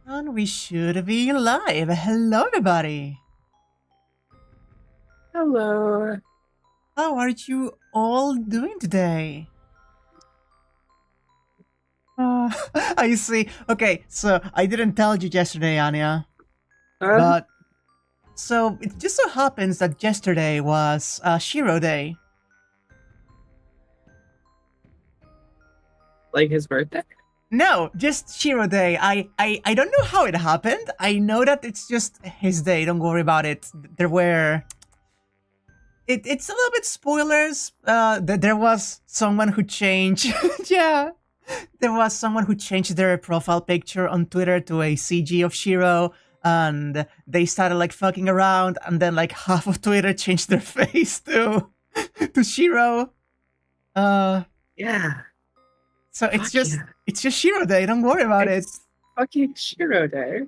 And we should be live. Hello, everybody. Hello. How are you all doing today? I see. Okay, so I didn't tell you yesterday, Anya, but so it just so happens that yesterday was Shirou Day. Like his birthday? No, just Shirou Day. I don't know how it happened. I know that it's just his day. Don't worry about it. There were... It's a little bit spoilers. There was someone who changed... yeah. There was someone who changed their profile picture on Twitter to a CG of Shirou, and they started like fucking around, and then like half of Twitter changed their face to Shirou. Yeah. So it's just Shirou Day. Don't worry about it. Fucking Shirou Day.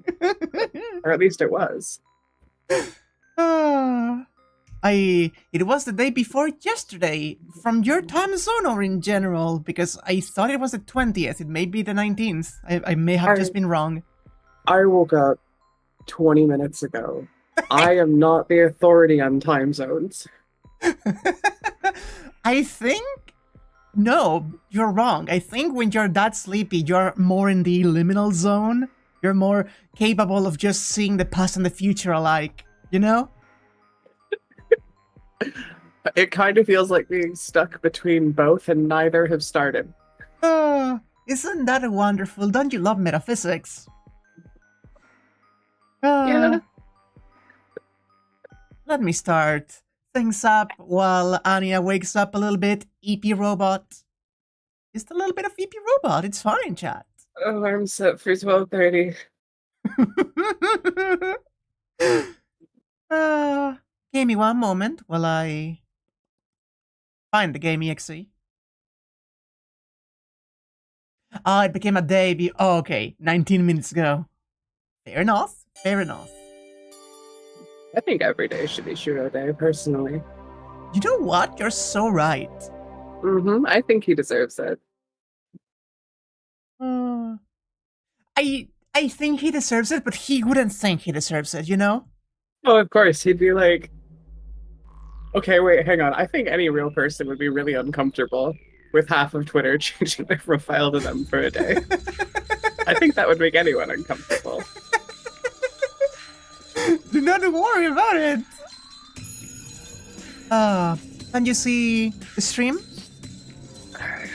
Or at least it was. It was the day before yesterday, from your time zone or in general, because I thought it was the 20th. It may be the 19th. I may have just been wrong. I woke up 20 minutes ago. I am not the authority on time zones. I think... No, you're wrong. I think when you're that sleepy, you're more in the liminal zone. You're more capable of just seeing the past and the future alike, you know? It kind of feels like being stuck between both and neither have started. Isn't that wonderful? Don't you love metaphysics? Yeah. Let me start things up while Anya wakes up a little bit. EP Robot. Just a little bit of EP Robot. It's fine, chat. Alarm set for 12:30. Give me one moment while I find the game exe. It became a day. Oh, okay, 19 minutes ago. Fair enough. Fair enough. I think every day should be Shirou Day, personally. You know what? You're so right. I think he deserves it. I think he deserves it, but he wouldn't think he deserves it, you know? Oh, of course. He'd be like, okay, wait, hang on. I think any real person would be really uncomfortable with half of Twitter changing their profile to them for a day. I think that would make anyone uncomfortable. Do not worry about it. Can you see the stream?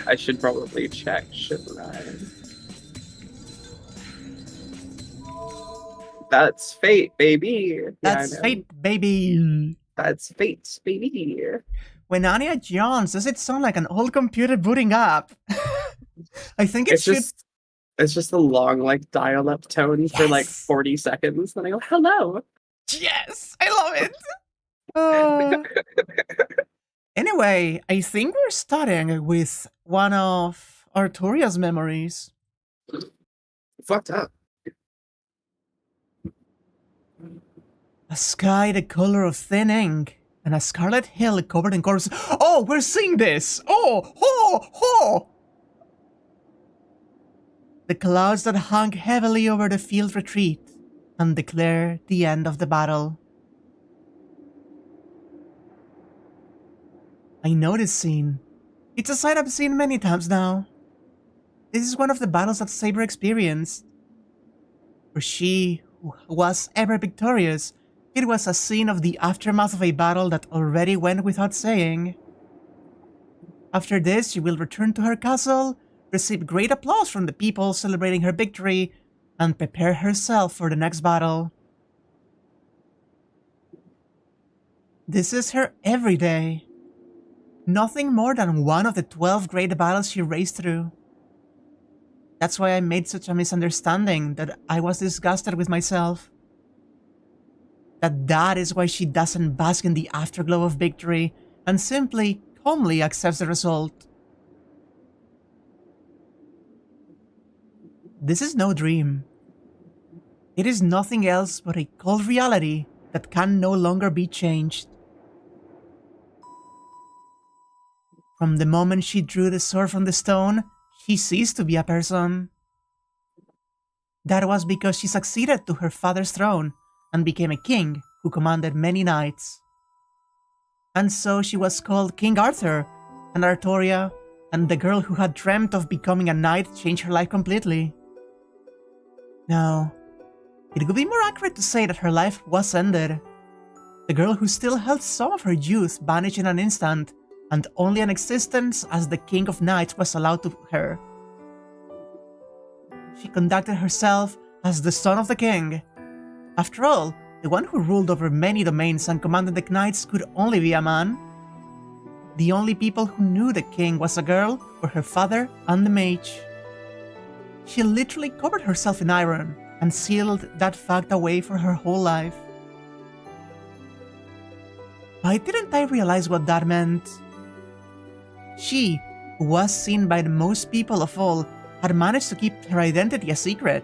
I should probably check, shouldn't I? That's fate, baby. That's fate, baby. That's fate, baby. When Anya yawns, does it sound like an old computer booting up? I think it's just a long, like, dial-up tone for like 40 seconds. Then I go, hello. Yes, I love it. Anyway, I think we're starting with one of Artoria's memories. Fucked up. A sky the color of thin ink, and a scarlet hill covered in corpses. Oh, we're seeing this! Oh! The clouds that hung heavily over the field retreat and declare the end of the battle. I know this scene. It's a sight I've seen many times now. This is one of the battles that Saber experienced. For she who was ever victorious, it was a scene of the aftermath of a battle that already went without saying. After this, she will return to her castle, receive great applause from the people celebrating her victory, and prepare herself for the next battle. This is her everyday. Nothing more than one of the 12 great battles she raced through. That's why I made such a misunderstanding that I was disgusted with myself. That is why she doesn't bask in the afterglow of victory and simply, calmly accepts the result. This is no dream. It is nothing else but a cold reality that can no longer be changed. From the moment she drew the sword from the stone, she ceased to be a person. That was because she succeeded to her father's throne and became a king who commanded many knights. And so she was called King Arthur, and Artoria, and the girl who had dreamt of becoming a knight changed her life completely. Now, it would be more accurate to say that her life was ended. The girl who still held some of her youth vanished in an instant, and only an existence as the King of Knights was allowed to her. She conducted herself as the son of the king. After all, the one who ruled over many domains and commanded the knights could only be a man. The only people who knew the king was a girl were her father and the mage. She literally covered herself in iron and sealed that fact away for her whole life. Why didn't I realize what that meant? She, who was seen by the most people of all, had managed to keep her identity a secret.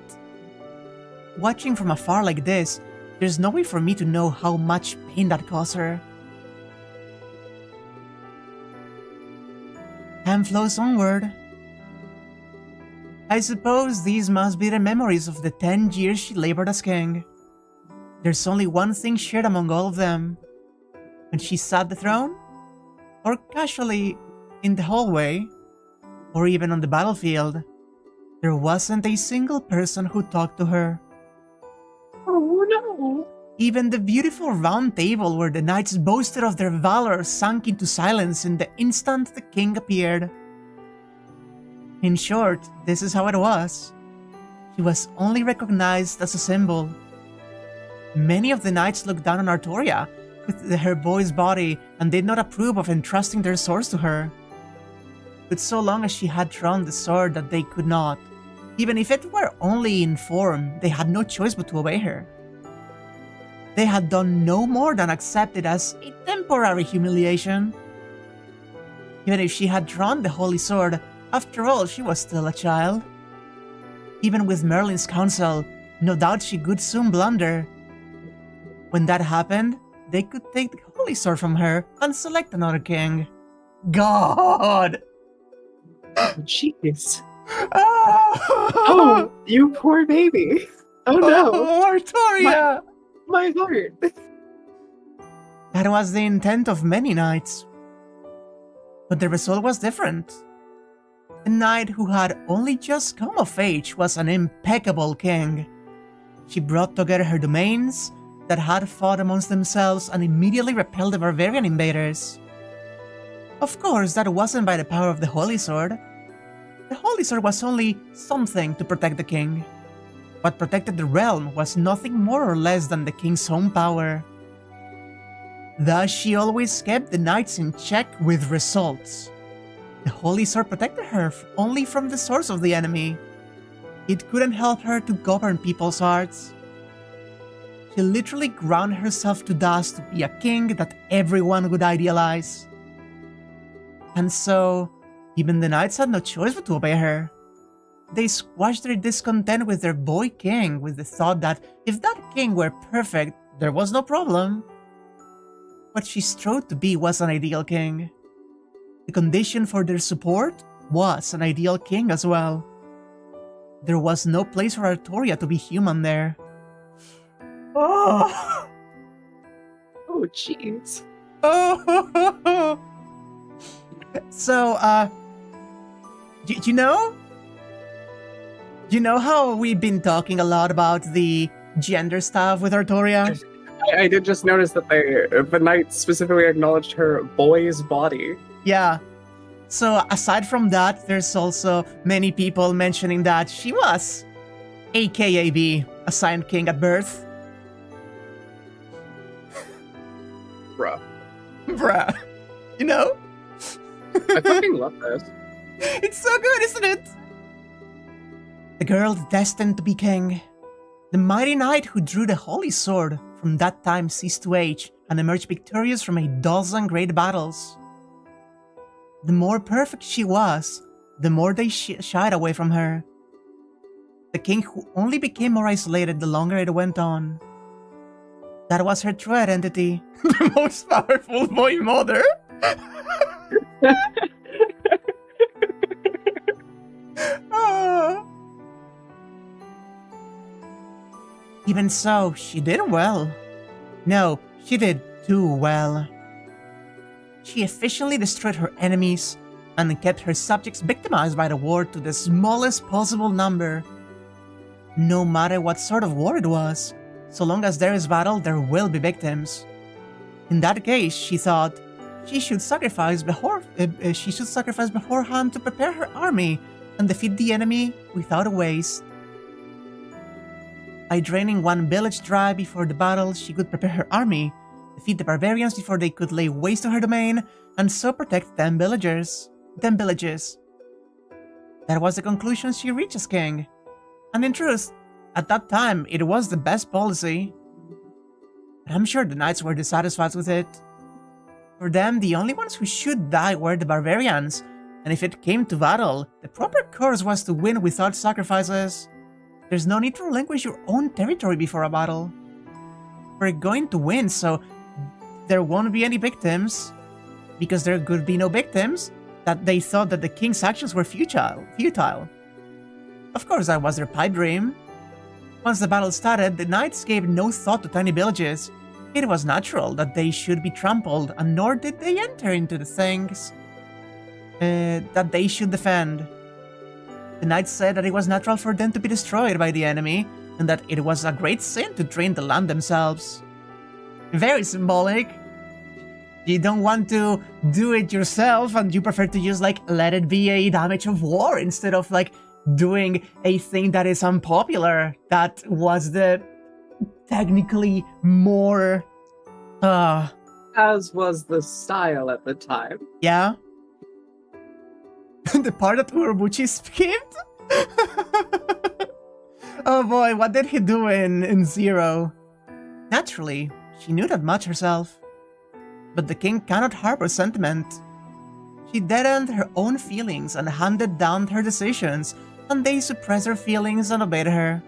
Watching from afar like this, there's no way for me to know how much pain that caused her. Time flows onward. I suppose these must be the memories of the 10 years she labored as king. There's only one thing shared among all of them. When she sat the throne, or casually in the hallway, or even on the battlefield, there wasn't a single person who talked to her. Oh no! Even the beautiful round table where the knights boasted of their valor sank into silence in the instant the king appeared. In short, this is how it was. She was only recognized as a symbol. Many of the knights looked down on Artoria with her boy's body and did not approve of entrusting their swords to her. But so long as she had drawn the sword that they could not, even if it were only in form, they had no choice but to obey her. They had done no more than accept it as a temporary humiliation. Even if she had drawn the holy sword, after all, she was still a child. Even with Merlin's counsel, no doubt she could soon blunder. When that happened, they could take the holy sword from her and select another king. God! Jeez. Oh, you poor baby. Oh no. Oh, Artoria! My heart. That was the intent of many knights. But the result was different. The knight who had only just come of age was an impeccable king. She brought together her domains that had fought amongst themselves and immediately repelled the barbarian invaders. Of course, that wasn't by the power of the Holy Sword. The Holy Sword was only something to protect the king. What protected the realm was nothing more or less than the king's own power. Thus, she always kept the knights in check with results. The Holy Sword protected her only from the source of the enemy. It couldn't help her to govern people's hearts. She literally ground herself to dust to be a king that everyone would idealize. And so, even the knights had no choice but to obey her. They squashed their discontent with their boy king with the thought that if that king were perfect, there was no problem. What she strove to be was an ideal king. The condition for their support was an ideal king as well. There was no place for Artoria to be human there. Oh, Oh, jeez. oh. So, you know? You know how we've been talking a lot about the gender stuff with Artoria? I did just notice that the knight specifically acknowledged her boy's body. Yeah. So aside from that, there's also many people mentioning that she was AKAB, assigned king at birth. Bruh. Bruh. You know? I fucking love this. It's so good, isn't it? The girl destined to be king. The mighty knight who drew the holy sword from that time ceased to age and emerged victorious from a dozen great battles. The more perfect she was, the more they shied away from her. The king who only became more isolated the longer it went on. That was her true identity. The most powerful boy mother. Ah. Even so, she did well. No, she did too well. She efficiently destroyed her enemies and kept her subjects victimized by the war to the smallest possible number. No matter what sort of war it was, so long as there is battle, there will be victims. In that case, she thought, she should sacrifice beforehand to prepare her army and defeat the enemy without waste. By draining one village dry before the battle, she could prepare her army, defeat the barbarians before they could lay waste to her domain, and so protect them villages. That was the conclusion she reached as king. And in truth, at that time, it was the best policy. But I'm sure the knights were dissatisfied with it. For them, the only ones who should die were the barbarians, and if it came to battle, the proper course was to win without sacrifices. There's no need to relinquish your own territory before a battle. We're going to win, so there won't be any victims. Because there could be no victims, that they thought that the king's actions were futile. Of course, that was their pipe dream. Once the battle started, the knights gave no thought to tiny villages. It was natural that they should be trampled, and nor did they enter into the things that they should defend. The knights said that it was natural for them to be destroyed by the enemy, and that it was a great sin to drain the land themselves. Very symbolic. You don't want to do it yourself, and you prefer to use, like, let it be a damage of war instead of, like, doing a thing that is unpopular. That was the technically more, As was the style at the time. yeah. The part that Urobuchi skipped? Oh boy, what did he do in Zero? Naturally, she knew that much herself. But the king cannot harbor sentiment. She deadened her own feelings and handed down her decisions, and they suppressed her feelings and obeyed her.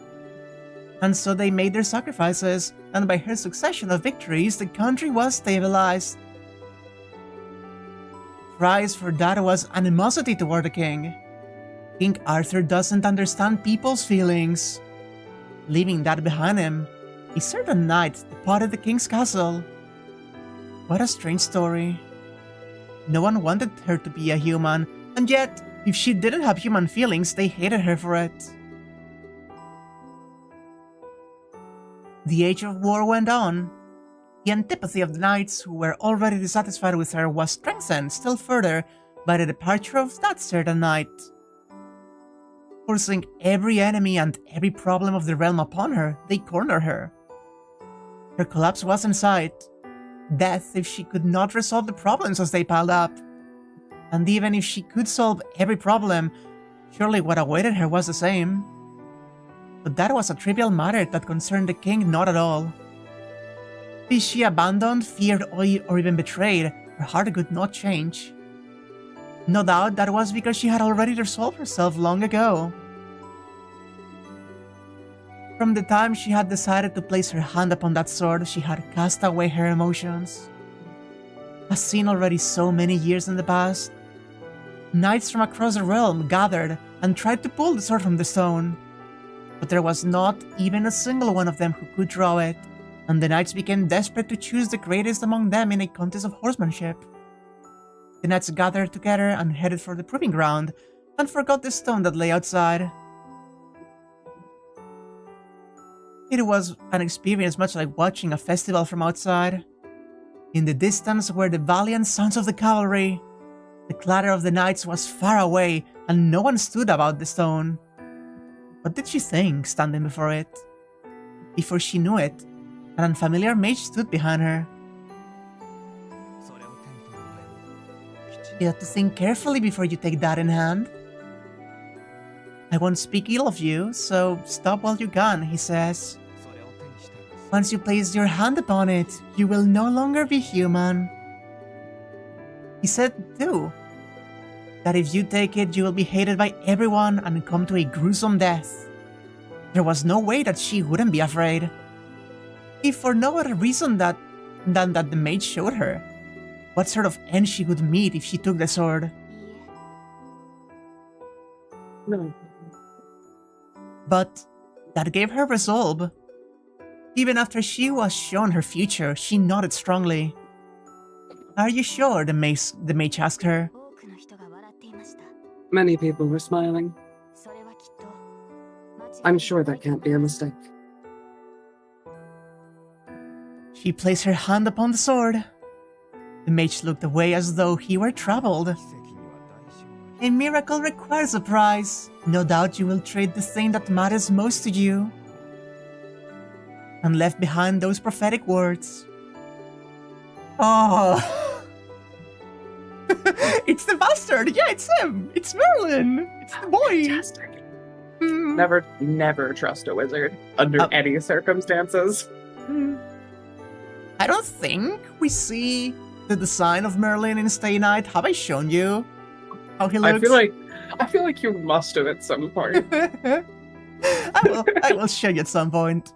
And so they made their sacrifices, and by her succession of victories, the country was stabilized. Price for that was animosity toward the king. King Arthur doesn't understand people's feelings. Leaving that behind him, a certain knight departed the king's castle. What a strange story. No one wanted her to be a human, and yet If she didn't have human feelings, they hated her for it. The age of war went on. The antipathy of the knights, who were already dissatisfied with her, was strengthened still further by the departure of that certain knight. Forcing every enemy and every problem of the realm upon her, they cornered her. Her collapse was in sight. Death if she could not resolve the problems as they piled up. And even if she could solve every problem, surely what awaited her was the same. But that was a trivial matter that concerned the king not at all. Be she abandoned, feared, or even betrayed, her heart could not change. No doubt that was because she had already resolved herself long ago. From the time she had decided to place her hand upon that sword, she had cast away her emotions. As seen already so many years in the past, knights from across the realm gathered and tried to pull the sword from the stone. But there was not even a single one of them who could draw it, and the knights became desperate to choose the greatest among them in a contest of horsemanship. The knights gathered together and headed for the proving ground, and forgot the stone that lay outside. It was an experience much like watching a festival from outside. In the distance were the valiant sons of the cavalry. The clatter of the knights was far away, and no one stood about the stone. What did she think, standing before it? Before she knew it, an unfamiliar mage stood behind her. You have to think carefully before you take that in hand. I won't speak ill of you, so stop while you can, he says. Once you place your hand upon it, you will no longer be human. He said, too, that if you take it, you will be hated by everyone and come to a gruesome death. There was no way that she wouldn't be afraid. If for no other reason than that the mage showed her what sort of end she would meet if she took the sword. No. But that gave her resolve. Even after she was shown her future, she nodded strongly. Are you sure? The mage asked her. Many people were smiling. I'm sure that can't be a mistake. She placed her hand upon the sword. The mage looked away as though he were troubled. A miracle requires a price. No doubt you will trade the thing that matters most to you. And left behind those prophetic words. Oh. It's the bastard! Yeah, it's him! It's Merlin! It's the boy! Fantastic. Mm. Never trust a wizard under any circumstances. I don't think we see the design of Merlin in Stay Night. Have I shown you how he looks? I feel like you must have at some point. I will show you at some point.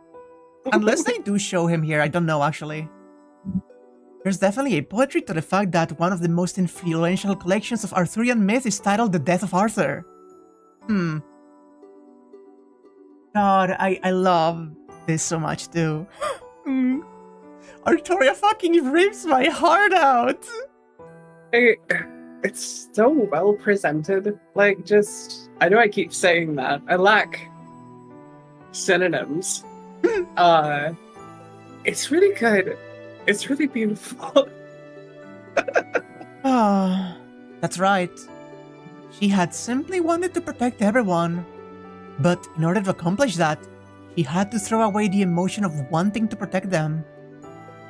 Unless they do show him here, I don't know actually. There's definitely a poetry to the fact that one of the most influential collections of Arthurian myth is titled The Death of Arthur. God, I love this so much too. Artoria fucking rips my heart out! It's so well presented. Like, just... I know I keep saying that. I lack synonyms. It's really good. It's really beautiful. Ah, that's right. She had simply wanted to protect everyone. But in order to accomplish that, she had to throw away the emotion of wanting to protect them.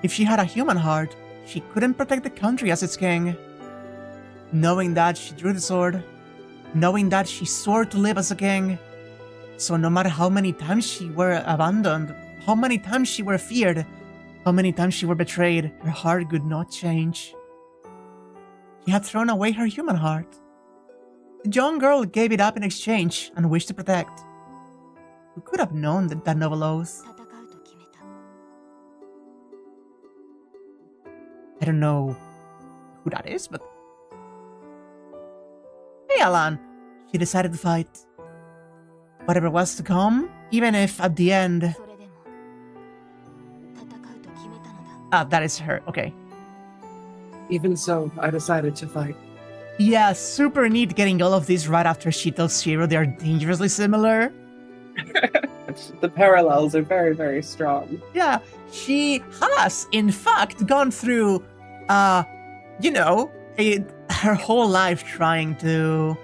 If she had a human heart, she couldn't protect the country as its king. Knowing that, she drew the sword. Knowing that, she swore to live as a king. So no matter how many times she were abandoned, how many times she were feared, how many times she were betrayed, her heart could not change. She had thrown away her human heart. The young girl gave it up in exchange and wished to protect. Who could have known that noble oath? I don't know who that is, but... Hey, Alan! She decided to fight. Whatever was to come, even if at the end... Ah, that is her, okay. Even so, I decided to fight. Yeah, super neat getting all of this right after she tells Shirou they are dangerously similar. The parallels are very, very strong. Yeah, she has, in fact, gone through, you know, her whole life trying to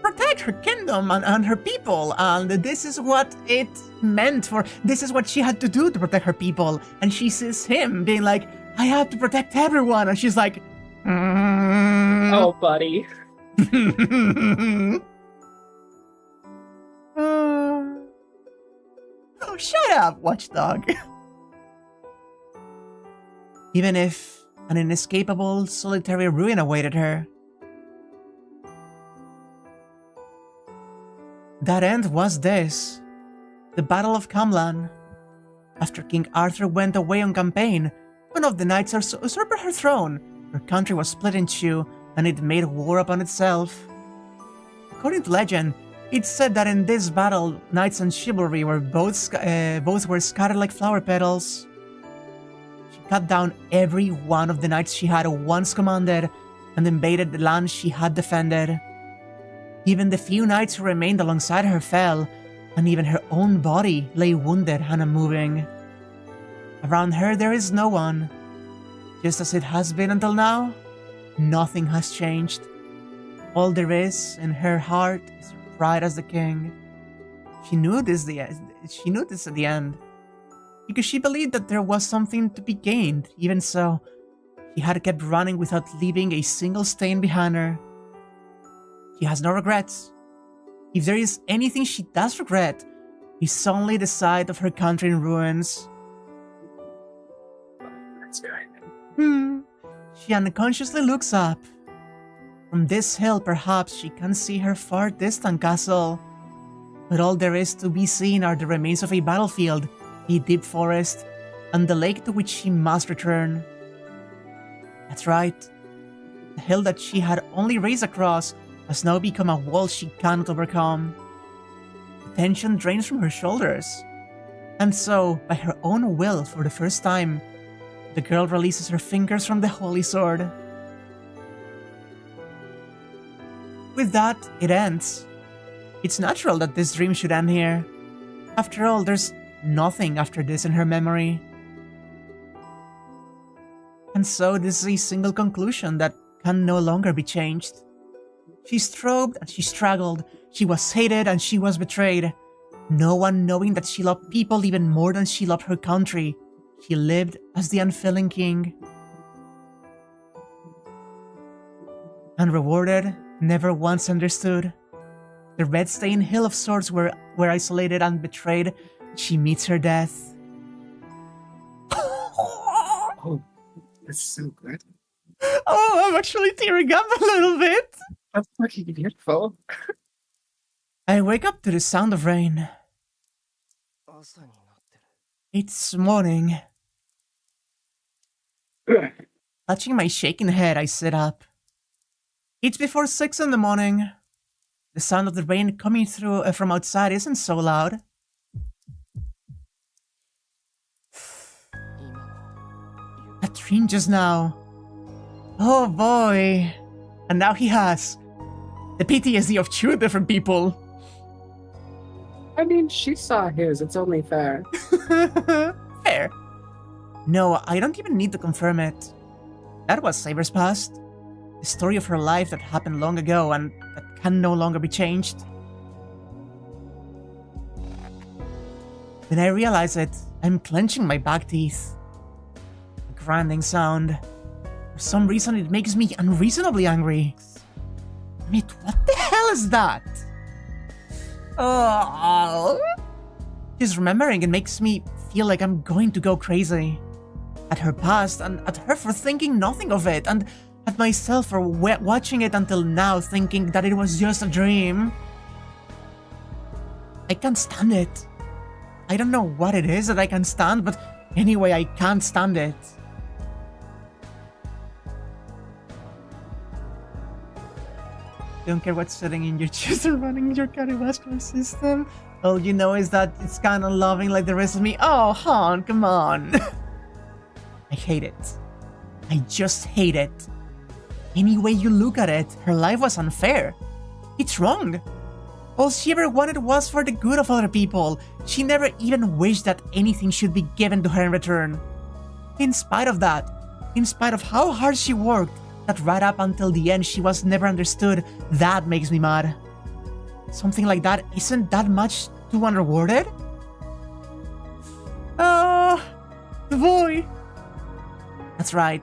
protect her kingdom and her people, and this is what it meant for. This is what she had to do to protect her people, and she sees him being like, I have to protect everyone, and she's like, Oh, buddy. Oh, shut up, watchdog. Even if an inescapable, solitary ruin awaited her, that end was this: the Battle of Camlan. After King Arthur went away on campaign, one of the knights usurped her throne. Her country was split in two, and it made war upon itself. According to legend, it's said that in this battle, knights and chivalry were both were scattered like flower petals. She cut down every one of the knights she had once commanded, and invaded the land she had defended. Even the few knights who remained alongside her fell, and even her own body lay wounded and unmoving. Around her there is no one. Just as it has been until now, nothing has changed. All there is in her heart is her pride as the king. She knew this at the end, because she believed that there was something to be gained. Even so, she had kept running without leaving a single stain behind her. She has no regrets. If there is anything she does regret, it's only the sight of her country in ruins. That's good. She unconsciously looks up. From this hill, perhaps she can see her far distant castle. But all there is to be seen are the remains of a battlefield, a deep forest, and the lake to which she must return. That's right. The hill that she had only raced across has now become a wall she cannot overcome. The tension drains from her shoulders. And so, by her own will, for the first time, the girl releases her fingers from the holy sword. With that, it ends. It's natural that this dream should end here. After all, there's nothing after this in her memory. And so this is a single conclusion that can no longer be changed. She strobed and she struggled, she was hated and she was betrayed. No one knowing that she loved people even more than she loved her country. She lived as the unfailing king. Unrewarded, never once understood. The red-stained hill of swords were isolated and betrayed. She meets her death. Oh, that's so good. Oh, I'm actually tearing up a little bit. That's fucking beautiful. I wake up to the sound of rain. It's morning. Touching my shaking head, I sit up. It's before 6 in the morning. The sound of the rain coming through from outside isn't so loud. That dream just now. Oh boy. And now he has the PTSD of two different people. I mean, she saw his. It's only fair. Fair. No, I don't even need to confirm it. That was Saber's past. The story of her life that happened long ago and that can no longer be changed. When I realize it, I'm clenching my back teeth. A grinding sound. For some reason, it makes me unreasonably angry. Wait, what the hell is that? Oh. Just remembering it makes me feel like I'm going to go crazy. At her past, and at her for thinking nothing of it, and at myself for watching it until now thinking that it was just a dream. I can't stand it. I don't know what it is that I can stand, but anyway, I can't stand it. Don't care what's sitting in your chest or running your cardiovascular system. All you know is that it's kind of loving like the rest of me. Oh, Han, come on. I hate it. I just hate it. Any way you look at it, her life was unfair. It's wrong. All she ever wanted was for the good of other people. She never even wished that anything should be given to her in return. In spite of that, in spite of how hard she worked, that right up until the end she was never understood, that makes me mad. Something like that, isn't that much too unrewarded? The boy. That's right.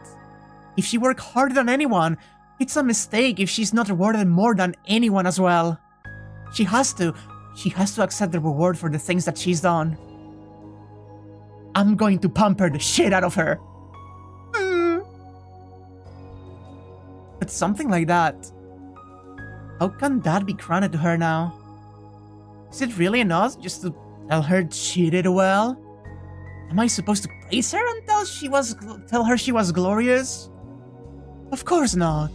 If she worked harder than anyone, it's a mistake if she's not rewarded more than anyone as well. She has to accept the reward for the things that she's done. I'm going to pamper the shit out of her. But something like that, how can that be granted to her now? Is it really enough just to tell her she did well? Am I supposed to praise her and tell her she was glorious? Of course not.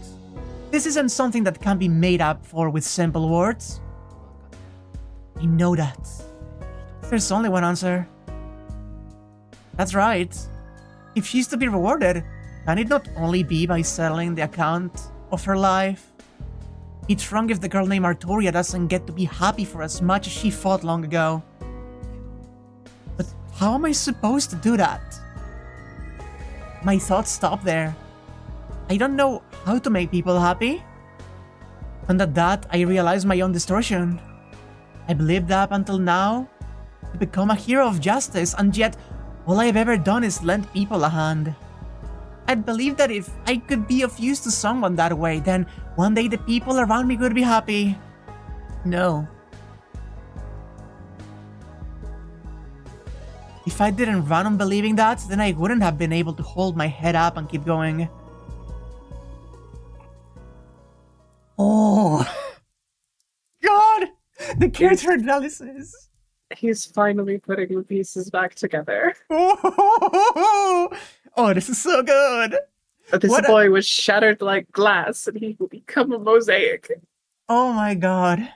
This isn't something that can be made up for with simple words. I know that. There's only one answer. That's right. If she's to be rewarded, can it not only be by settling the account of her life? It's wrong if the girl named Artoria doesn't get to be happy for as much as she fought long ago. But how am I supposed to do that? My thoughts stop there. I don't know how to make people happy. And at that, I realize my own distortion. I believed up until now to become a hero of justice, and yet all I've ever done is lend people a hand. I'd believe that if I could be of use to someone that way, then one day the people around me would be happy. No. If I didn't run on believing that, then I wouldn't have been able to hold my head up and keep going. Oh. God! The character analysis! He's finally putting the pieces back together. Oh, this is so good! This boy was shattered like glass, and he will become a mosaic. Oh my god.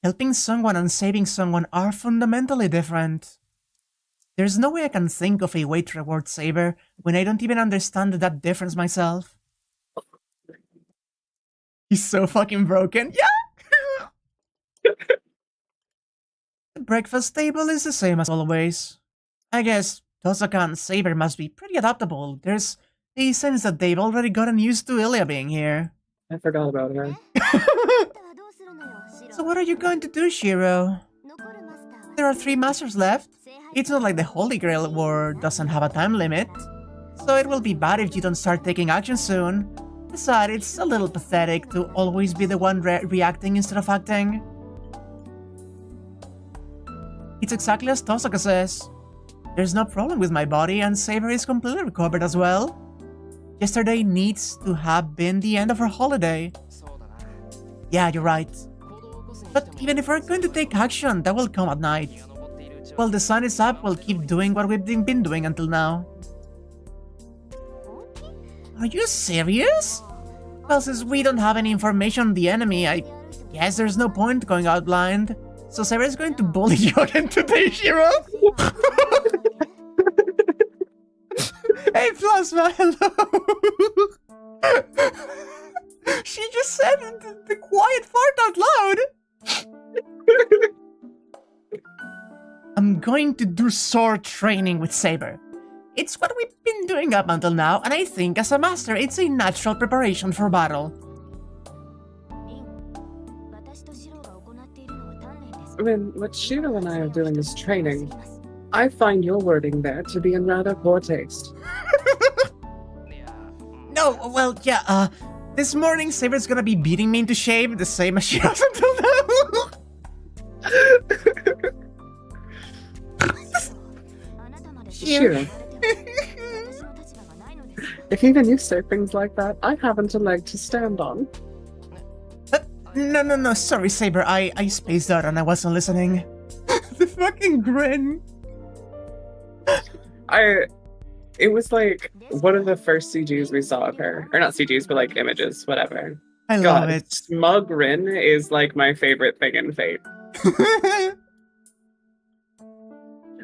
Helping someone and saving someone are fundamentally different. There's no way I can think of a way to reward Saber when I don't even understand that difference myself. He's so fucking broken. Yeah! The breakfast table is the same as always. I guess Tosaka and Saber must be pretty adaptable. There's a sense that they've already gotten used to Ilya being here. I forgot about her. So what are you going to do, Shirou? There are 3 masters left. It's not like the Holy Grail War doesn't have a time limit. So it will be bad if you don't start taking action soon. Besides, it's a little pathetic to always be the one reacting instead of acting. It's exactly as Tosaka says. There's no problem with my body, and Saber is completely recovered as well. Yesterday needs to have been the end of her holiday. Yeah, you're right. But even if we're going to take action, that will come at night. While the sun is up, we'll keep doing what we've been doing until now. Are you serious? Well, since we don't have any information on the enemy, I guess there's no point going out blind. So Saber is going to bully you again today, Shirou? Hey, Plasma, hello! She just said the quiet fart out loud! I'm going to do sword training with Saber. It's what we've been doing up until now, and I think as a master, it's a natural preparation for battle. When what Shirou and I are doing is training, I find your wording there to be in rather poor taste. No, well, yeah, this morning Saber's gonna be beating me into shape the same as she has until now. Shirou. If even you say things like that, I haven't a leg to stand on. No, sorry, Saber, I spaced out and I wasn't listening. The fucking grin. It was like one of the first CGs we saw of her. Or not CGs, but like images, whatever. I love it. Smug Rin is like my favorite thing in Fate.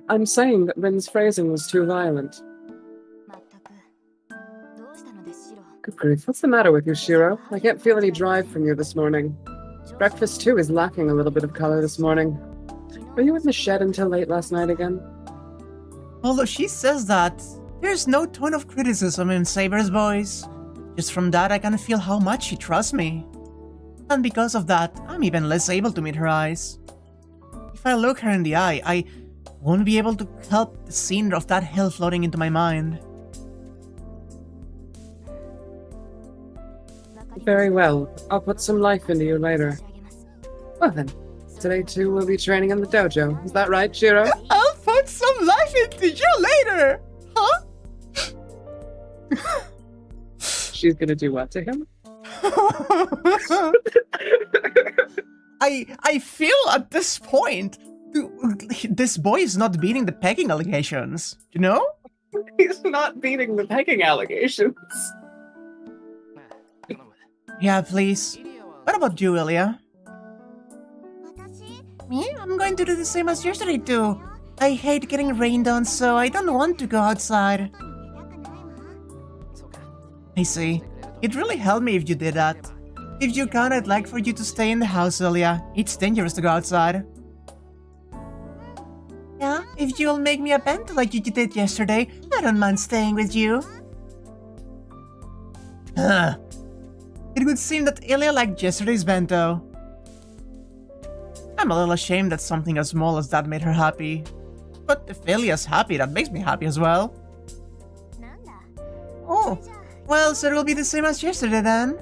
I'm saying that Rin's phrasing was too violent. grief, what's the matter with you, Shirou? I can't feel any drive from you this morning. Breakfast, too, is lacking a little bit of color this morning. Were you in the shed until late last night again? Although she says that, there's no tone of criticism in Saber's voice. Just from that, I can feel how much she trusts me. And because of that, I'm even less able to meet her eyes. If I look her in the eye, I won't be able to help the scene of that hill floating into my mind. Very well. I'll put some life into you later. Well then, today too we'll be training in the dojo. Is that right, Shirou? I'll put some life into you later! Huh? She's gonna do what to him? I feel at this point, this boy is not beating the pegging allegations, you know? He's not beating the pegging allegations. Yeah, please. What about you, Ilya? Me? I'm going to do the same as yesterday too. I hate getting rained on, so I don't want to go outside. I see. It'd really help me if you did that. If you can, I'd like for you to stay in the house, Ilya. It's dangerous to go outside. Yeah, if you'll make me a bento like you did yesterday, I don't mind staying with you. It would seem that Ilya liked yesterday's bento. I'm a little ashamed that something as small as that made her happy. But if Ilya's happy, that makes me happy as well. Oh, well, so it'll be the same as yesterday then.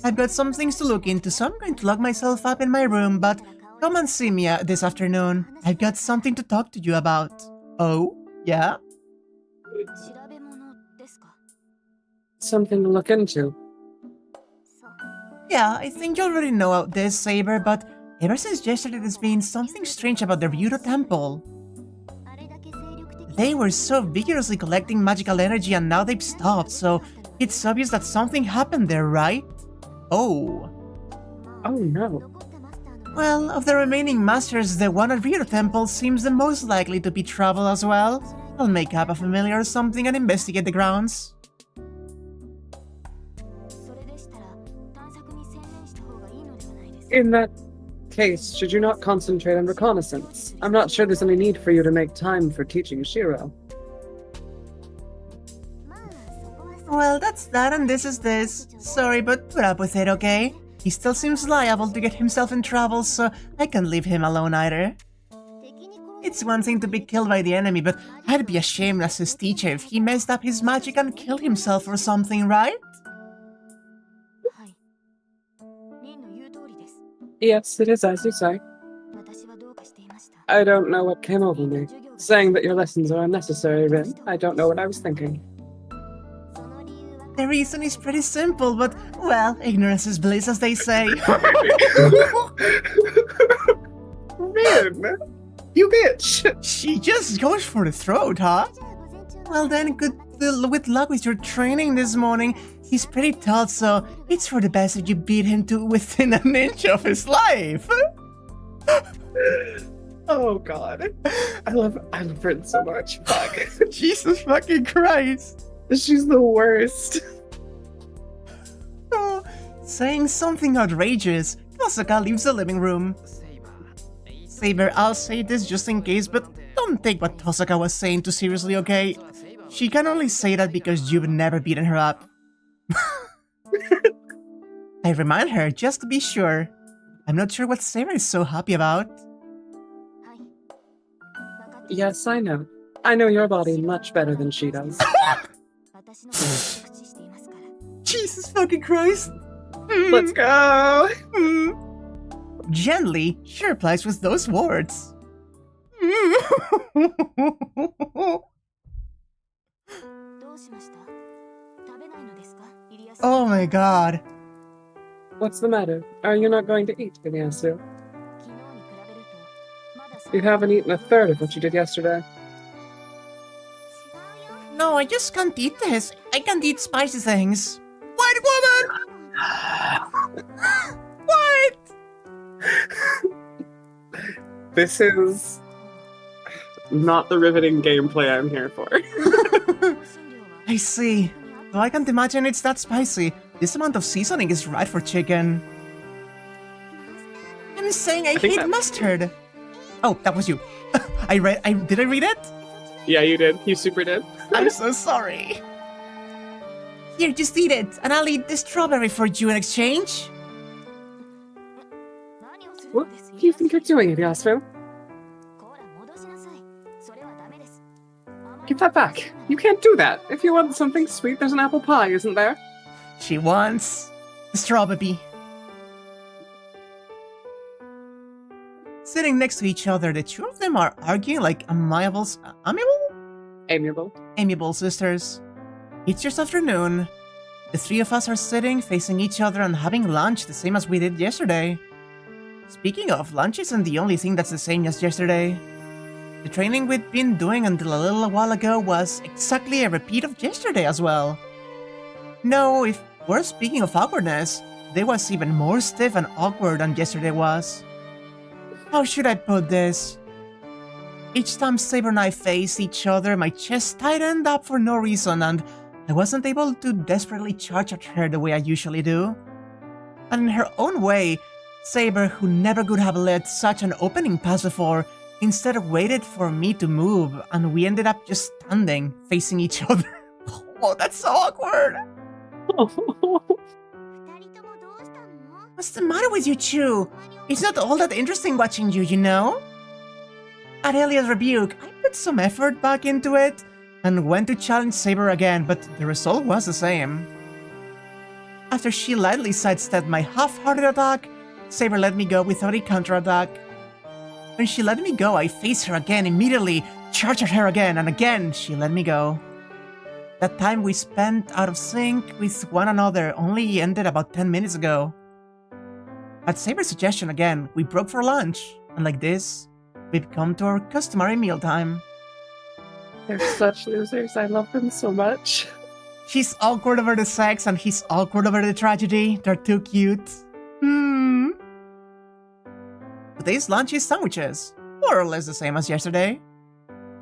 I've got some things to look into, so I'm going to lock myself up in my room, but come and see me this afternoon. I've got something to talk to you about. Oh, yeah? Something to look into. Yeah, I think you already know about this, Saber, but ever since yesterday there's been something strange about the Ryudo Temple. They were so vigorously collecting magical energy and now they've stopped, so it's obvious that something happened there, right? Oh. Oh no. Well, of the remaining masters, the one at Ryudo Temple seems the most likely to be trouble as well. I'll make up a familiar or something and investigate the grounds. In that case, should you not concentrate on reconnaissance? I'm not sure there's any need for you to make time for teaching Shirou. Well, that's that and this is this. Sorry, but put up with it, okay? He still seems liable to get himself in trouble, so I can't leave him alone either. It's one thing to be killed by the enemy, but I'd be ashamed as his teacher if he messed up his magic and killed himself or something, right? Yes, it is as you say. I don't know what came over me. Saying that your lessons are unnecessary, Rin. I don't know what I was thinking. The reason is pretty simple, but, well, ignorance is bliss, as they say. Rin! You bitch! She just goes for the throat, huh? Well then, with luck with your training this morning. He's pretty tall, so it's for the best if you beat him to within an inch of his life. Oh god. I love Rin so much. Fuck. Jesus fucking Christ. She's the worst. Oh, saying something outrageous. Kasuka leaves the living room. Saber, I'll say this just in case, but don't take what Tosaka was saying too seriously, okay? She can only say that because you've never beaten her up. I remind her just to be sure. I'm not sure what Saber is so happy about. Yes, I know. I know your body much better than she does. Jesus fucking Christ! Let's go! Gently, she replies with those words. Oh my god. What's the matter? Are you not going to eat, Inyasu? You haven't eaten a third of what you did yesterday. No, I just can't eat this. I can't eat spicy things. White woman! What? This is not the riveting gameplay I'm here for. I see. So I can't imagine it's that spicy. This amount of seasoning is right for chicken. I'm saying I hate mustard. Oh, that was you. Did I read it? Yeah, you did. You super did. I'm so sorry. Here, just eat it, and I'll eat the strawberry for you in exchange. What do you think you're doing, Ilyasu? Give that back. You can't do that. If you want something sweet, there's an apple pie, isn't there? She wants the strawberry. Sitting next to each other, the two of them are arguing like amiable sisters. It's just afternoon. The three of us are sitting, facing each other and having lunch the same as we did yesterday. Speaking of, lunch isn't the only thing that's the same as yesterday. The training we'd been doing until a little while ago was exactly a repeat of yesterday as well. No, if we're speaking of awkwardness, today was even more stiff and awkward than yesterday was. How should I put this? Each time Saber and I faced each other, my chest tightened up for no reason, and I wasn't able to desperately charge at her the way I usually do. And in her own way, Saber, who never could have let such an opening pass before, instead waited for me to move, and we ended up just standing, facing each other. Oh, that's so awkward! What's the matter with you two? It's not all that interesting watching you, you know? At Elia's rebuke, I put some effort back into it, and went to challenge Saber again, but the result was the same. After she lightly sidestepped my half-hearted attack, Saber let me go without a counterattack. When she let me go, I faced her again immediately, charged at her again, and again she let me go. That time we spent out of sync with one another only ended about 10 minutes ago. At Saber's suggestion again, we broke for lunch, and like this, we've come to our customary mealtime. They're such losers. I love them so much. She's awkward over the sex, and he's awkward over the tragedy. They're too cute. Today's lunch is sandwiches, more or less the same as yesterday.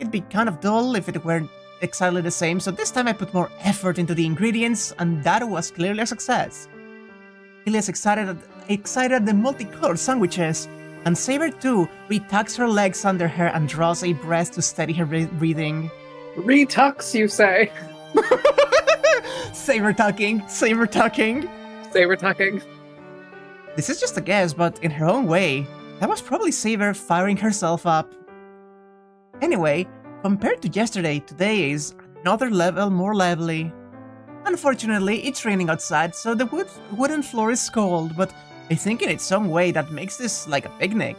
It'd be kind of dull if it weren't exactly the same, so this time I put more effort into the ingredients, and that was clearly a success. Ilia's excited at the multicolored sandwiches, and Saber too retucks her legs under her and draws a breath to steady her breathing. Retucks, you say? Saber tucking, Saber tucking. Saber tucking. This is just a guess, but in her own way, that was probably Saber firing herself up. Anyway, compared to yesterday, today is another level more lively. Unfortunately, it's raining outside, so the wooden floor is cold, but I think in its own way that makes this like a picnic.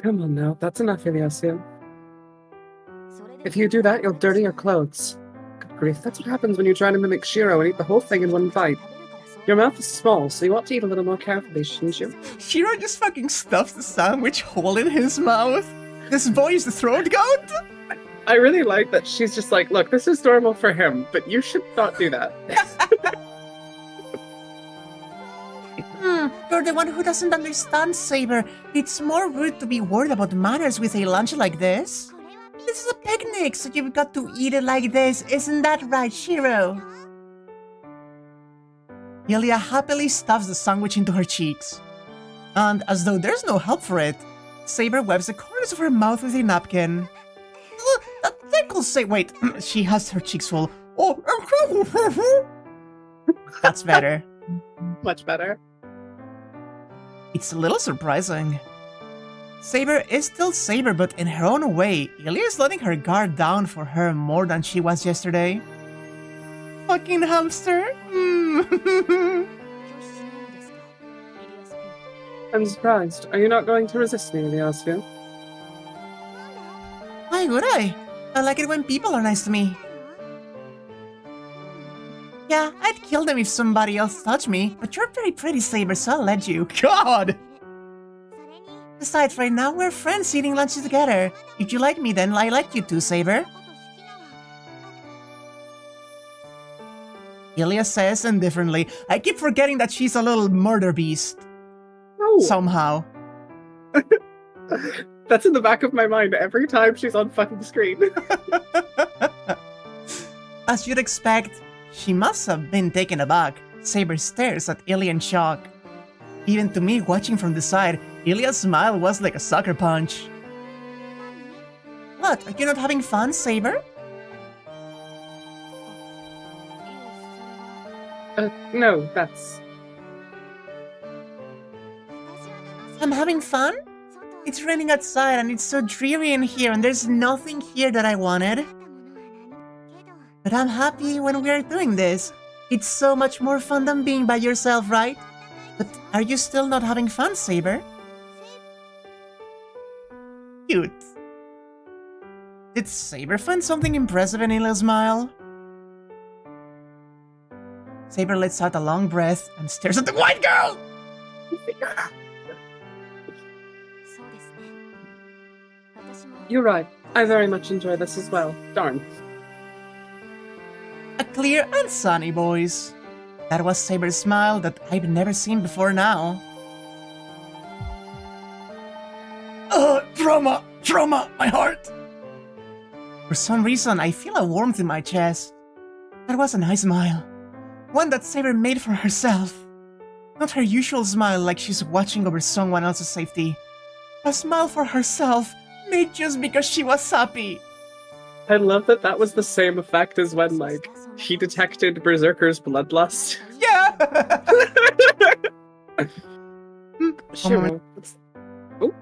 Come on now, that's enough, Ilyasu. If you do that, you'll dirty your clothes. Good grief, that's what happens when you try to mimic Shirou and eat the whole thing in one bite. Your mouth is small, so you ought to eat a little more carefully, shouldn't you? Shirou just fucking stuffs the sandwich hole in his mouth. This boy is the throat goat? I really like that she's just like, look, this is normal for him, but you should not do that. You're the one who doesn't understand, Saber. It's more rude to be worried about manners with a lunch like this. This is a picnic, so you've got to eat it like this. Isn't that right, Shirou? Ilia happily stuffs the sandwich into her cheeks. And as though there's no help for it, Saber wipes the corners of her mouth with a napkin. That tickles, say, wait, she has her cheeks full. Oh, that's better. Much better. It's a little surprising. Saber is still Saber, but in her own way, Ilia is letting her guard down for her more than she was yesterday. Fucking hamster. I'm surprised. Are you not going to resist me, Ilyasu? Why would I? I like it when people are nice to me. Yeah, I'd kill them if somebody else touched me, but you're very pretty, Saber, so I'll let you. God! Besides, right now we're friends eating lunch together. If you like me, then I like you too, Saber. Ilia says indifferently. I keep forgetting that she's a little murder beast. Oh. Somehow. That's in the back of my mind every time she's on fucking screen. As you'd expect, she must have been taken aback. Saber stares at Ilya in shock. Even to me, watching from the side, Ilya's smile was like a sucker punch. What, are you not having fun, Saber? No, that's... I'm having fun? It's raining outside and it's so dreary in here and there's nothing here that I wanted. But I'm happy when we are doing this. It's so much more fun than being by yourself, right? But are you still not having fun, Saber? Cute. Did Saber find something impressive in Ilya's smile? Saber lets out a long breath and stares at the white girl! You're right. I very much enjoy this as well. Darn. A clear and sunny, boys. That was Saber's smile that I've never seen before now. Trauma, my heart! For some reason, I feel a warmth in my chest. That was a nice smile. One that Saber made for herself. Not her usual smile like she's watching over someone else's safety. A smile for herself, made just because she was happy. I love that that was the same effect as when, like, he detected Berserker's bloodlust. Yeah! Shirou. Oh.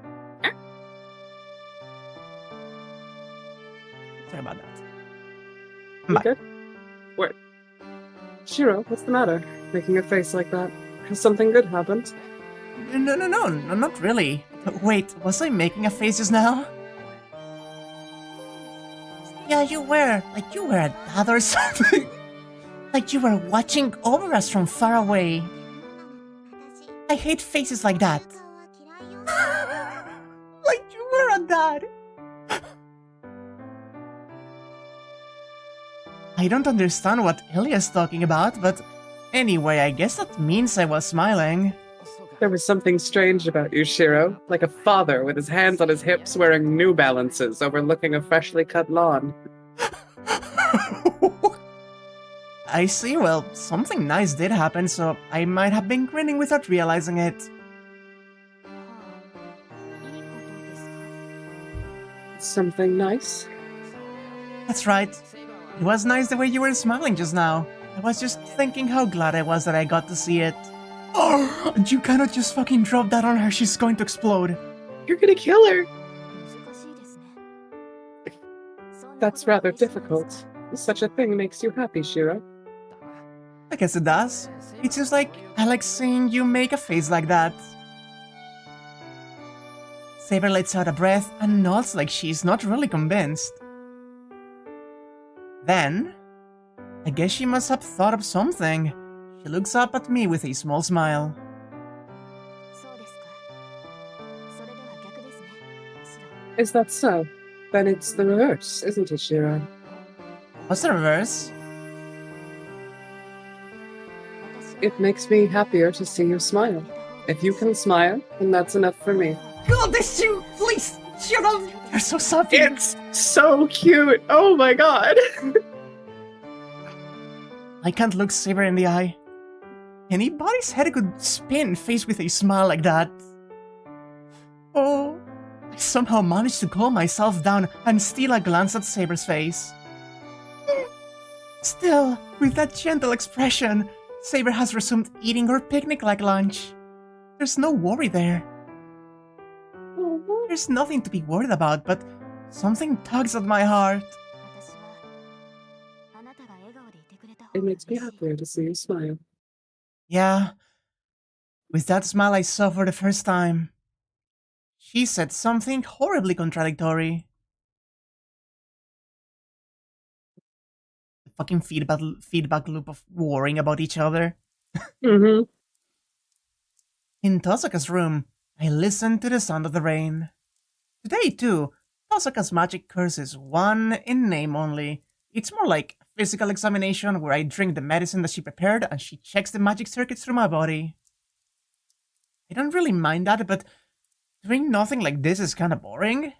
Sorry about that. Okay. What? Shirou, what's the matter? Making a face like that. Has something good happened? No, not really. Wait, was I making a face just now? Yeah, you were. Like you were a dad or something. Like you were watching over us from far away. I hate faces like that. Like you were a dad. I don't understand what Ilya's talking about, but anyway, I guess that means I was smiling. There was something strange about you, Shirou. Like a father with his hands on his hips wearing New Balances overlooking a freshly cut lawn. I see, well, something nice did happen, so I might have been grinning without realizing it. Something nice? That's right. It was nice the way you were smiling just now. I was just thinking how glad I was that I got to see it. Oh, you cannot just fucking drop that on her, she's going to explode. You're gonna kill her! That's rather difficult. Such a thing makes you happy, Shirou. I guess it does. It's just like, I like seeing you make a face like that. Saber lets out a breath and nods like she's not really convinced. Then, I guess she must have thought of something. She looks up at me with a small smile. Is that so? Then it's the reverse, isn't it, Shirou? What's the reverse? It makes me happier to see you smile. If you can smile, then that's enough for me. God, this you! Please! Shut up! You're so soppy! It's so cute! Oh my god! I can't look Saber in the eye. Anybody's head could spin faced with a smile like that. Oh, I somehow managed to calm myself down and steal a glance at Saber's face. Still, with that gentle expression, Saber has resumed eating her picnic-like lunch. There's no worry there. There's nothing to be worried about, but something tugs at my heart. It makes me happier to see you smile. Yeah, with that smile I saw for the first time. She said something horribly contradictory. The fucking feedback loop of worrying about each other. Mm-hmm. In Tosaka's room, I listened to the sound of the rain. Today, too, Tosaka's magic curse is one in name only. It's more like a physical examination where I drink the medicine that she prepared and she checks the magic circuits through my body. I don't really mind that, but Doing nothing like this is kinda boring.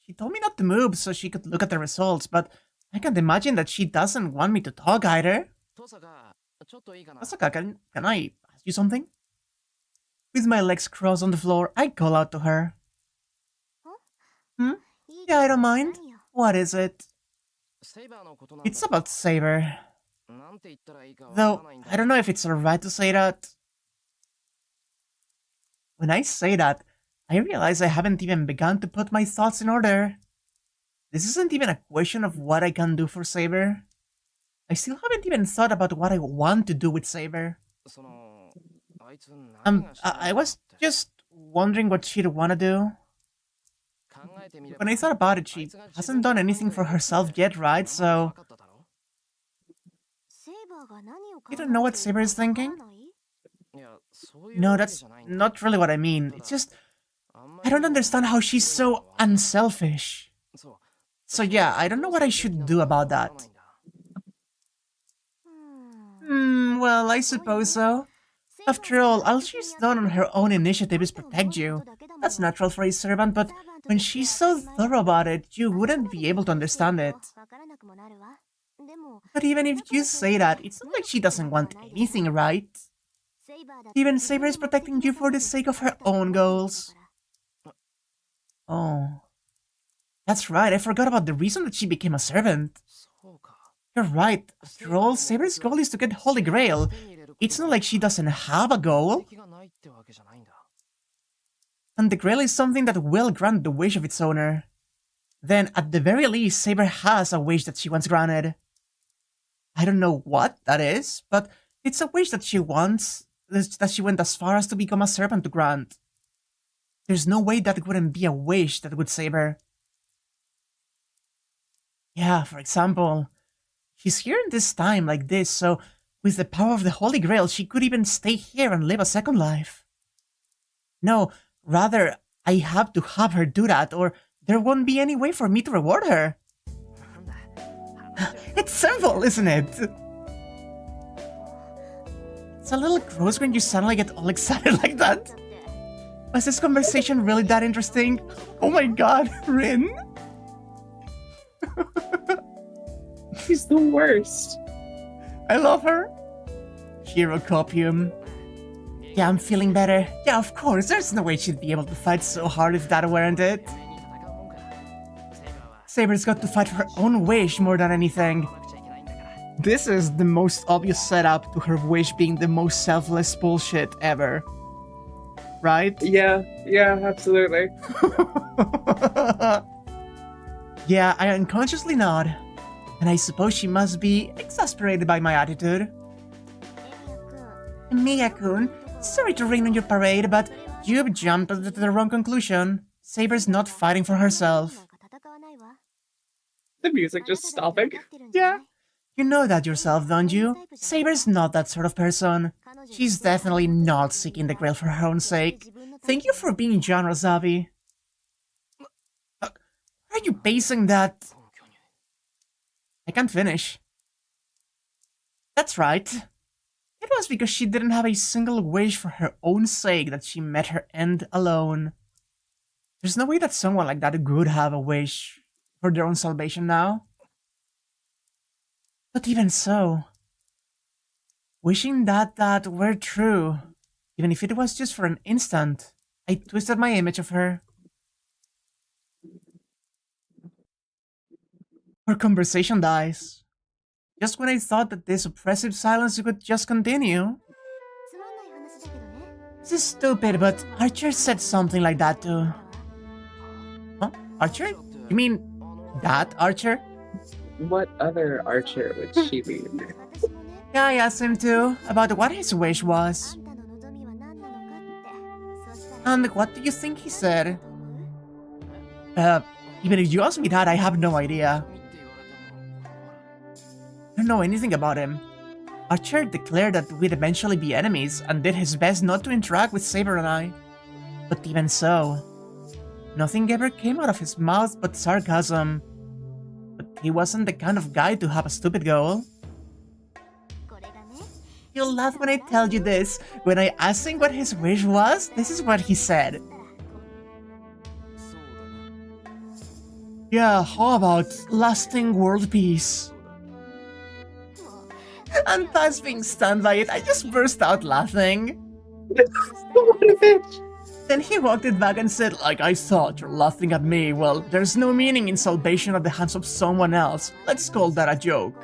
She told me not to move so she could look at the results, but I can't imagine that she doesn't want me to talk either. Tosaka, can I ask you something? With my legs crossed on the floor, I call out to her. Hmm? Yeah, I don't mind. What is it? It's about Saber. Though, I don't know if it's alright to say that. When I say that, I realize I haven't even begun to put my thoughts in order. This isn't even a question of what I can do for Saber. I still haven't even thought about what I want to do with Saber. I was just wondering what she'd want to do. When I thought about it, she hasn't done anything for herself yet, right? So... You don't know what Saber is thinking? No, that's not really what I mean. It's just... I don't understand how she's so unselfish. So yeah, I don't know what I should do about that. Well, I suppose so. After all she's done on her own initiative is protect you. That's natural for a servant, but when she's so thorough about it, you wouldn't be able to understand it. But even if you say that, it's not like she doesn't want anything, right? Even Saber is protecting you for the sake of her own goals. Oh. That's right, I forgot about the reason that she became a servant. You're right, after all, Saber's goal is to get Holy Grail. It's not like she doesn't have a goal. And the Grail is something that will grant the wish of its owner. Then, at the very least, Saber has a wish that she wants granted. I don't know what that is, but it's a wish that she wants, that she went as far as to become a servant to grant. There's no way that wouldn't be a wish that would save her. Yeah, for example, she's here in this time like this, so with the power of the Holy Grail, she could even stay here and live a second life. No, rather, I have to have her do that, or there won't be any way for me to reward her. It's simple, isn't it? It's a little gross when you suddenly get all excited like that. Was this conversation really that interesting? Oh my god, Rin? She's the worst. I love her. Hero copium. Yeah, I'm feeling better. Yeah, of course, there's no way she'd be able to fight so hard if that weren't it. Saber's got to fight for her own wish more than anything. This is the most obvious setup to her wish being the most selfless bullshit ever. Right? Yeah, absolutely. Yeah, I unconsciously nod. And I suppose she must be exasperated by my attitude. Mia-kun, sorry to rain on your parade, but you've jumped to the wrong conclusion. Saber's not fighting for herself. The music just stopping. Yeah. You know that yourself, don't you? Saber's not that sort of person. She's definitely not seeking the Grail for her own sake. Thank you for being generous, Abby. Are you basing that... I can't finish. That's right. It was because she didn't have a single wish for her own sake that she met her end alone. There's no way that someone like that could have a wish for their own salvation now. But even so, wishing that were true, even if it was just for an instant, I twisted my image of her. Our conversation dies. Just when I thought that this oppressive silence could just continue. This is stupid, but Archer said something like that too. Huh? Archer? You mean that Archer? What other Archer would she mean? Yeah, I asked him too, about what his wish was. And what do you think he said? Even if you ask me that, I have no idea. I don't know anything about him. Archer declared that we'd eventually be enemies and did his best not to interact with Saber and I. But even so, nothing ever came out of his mouth but sarcasm. But he wasn't the kind of guy to have a stupid goal. You'll laugh when I tell you this. When I asked him what his wish was, this is what he said. Yeah, how about lasting world peace? And past being stunned by it, I just burst out laughing. What a bitch. Then he walked it back and said, like I thought, you're laughing at me. Well, there's no meaning in salvation at the hands of someone else. Let's call that a joke.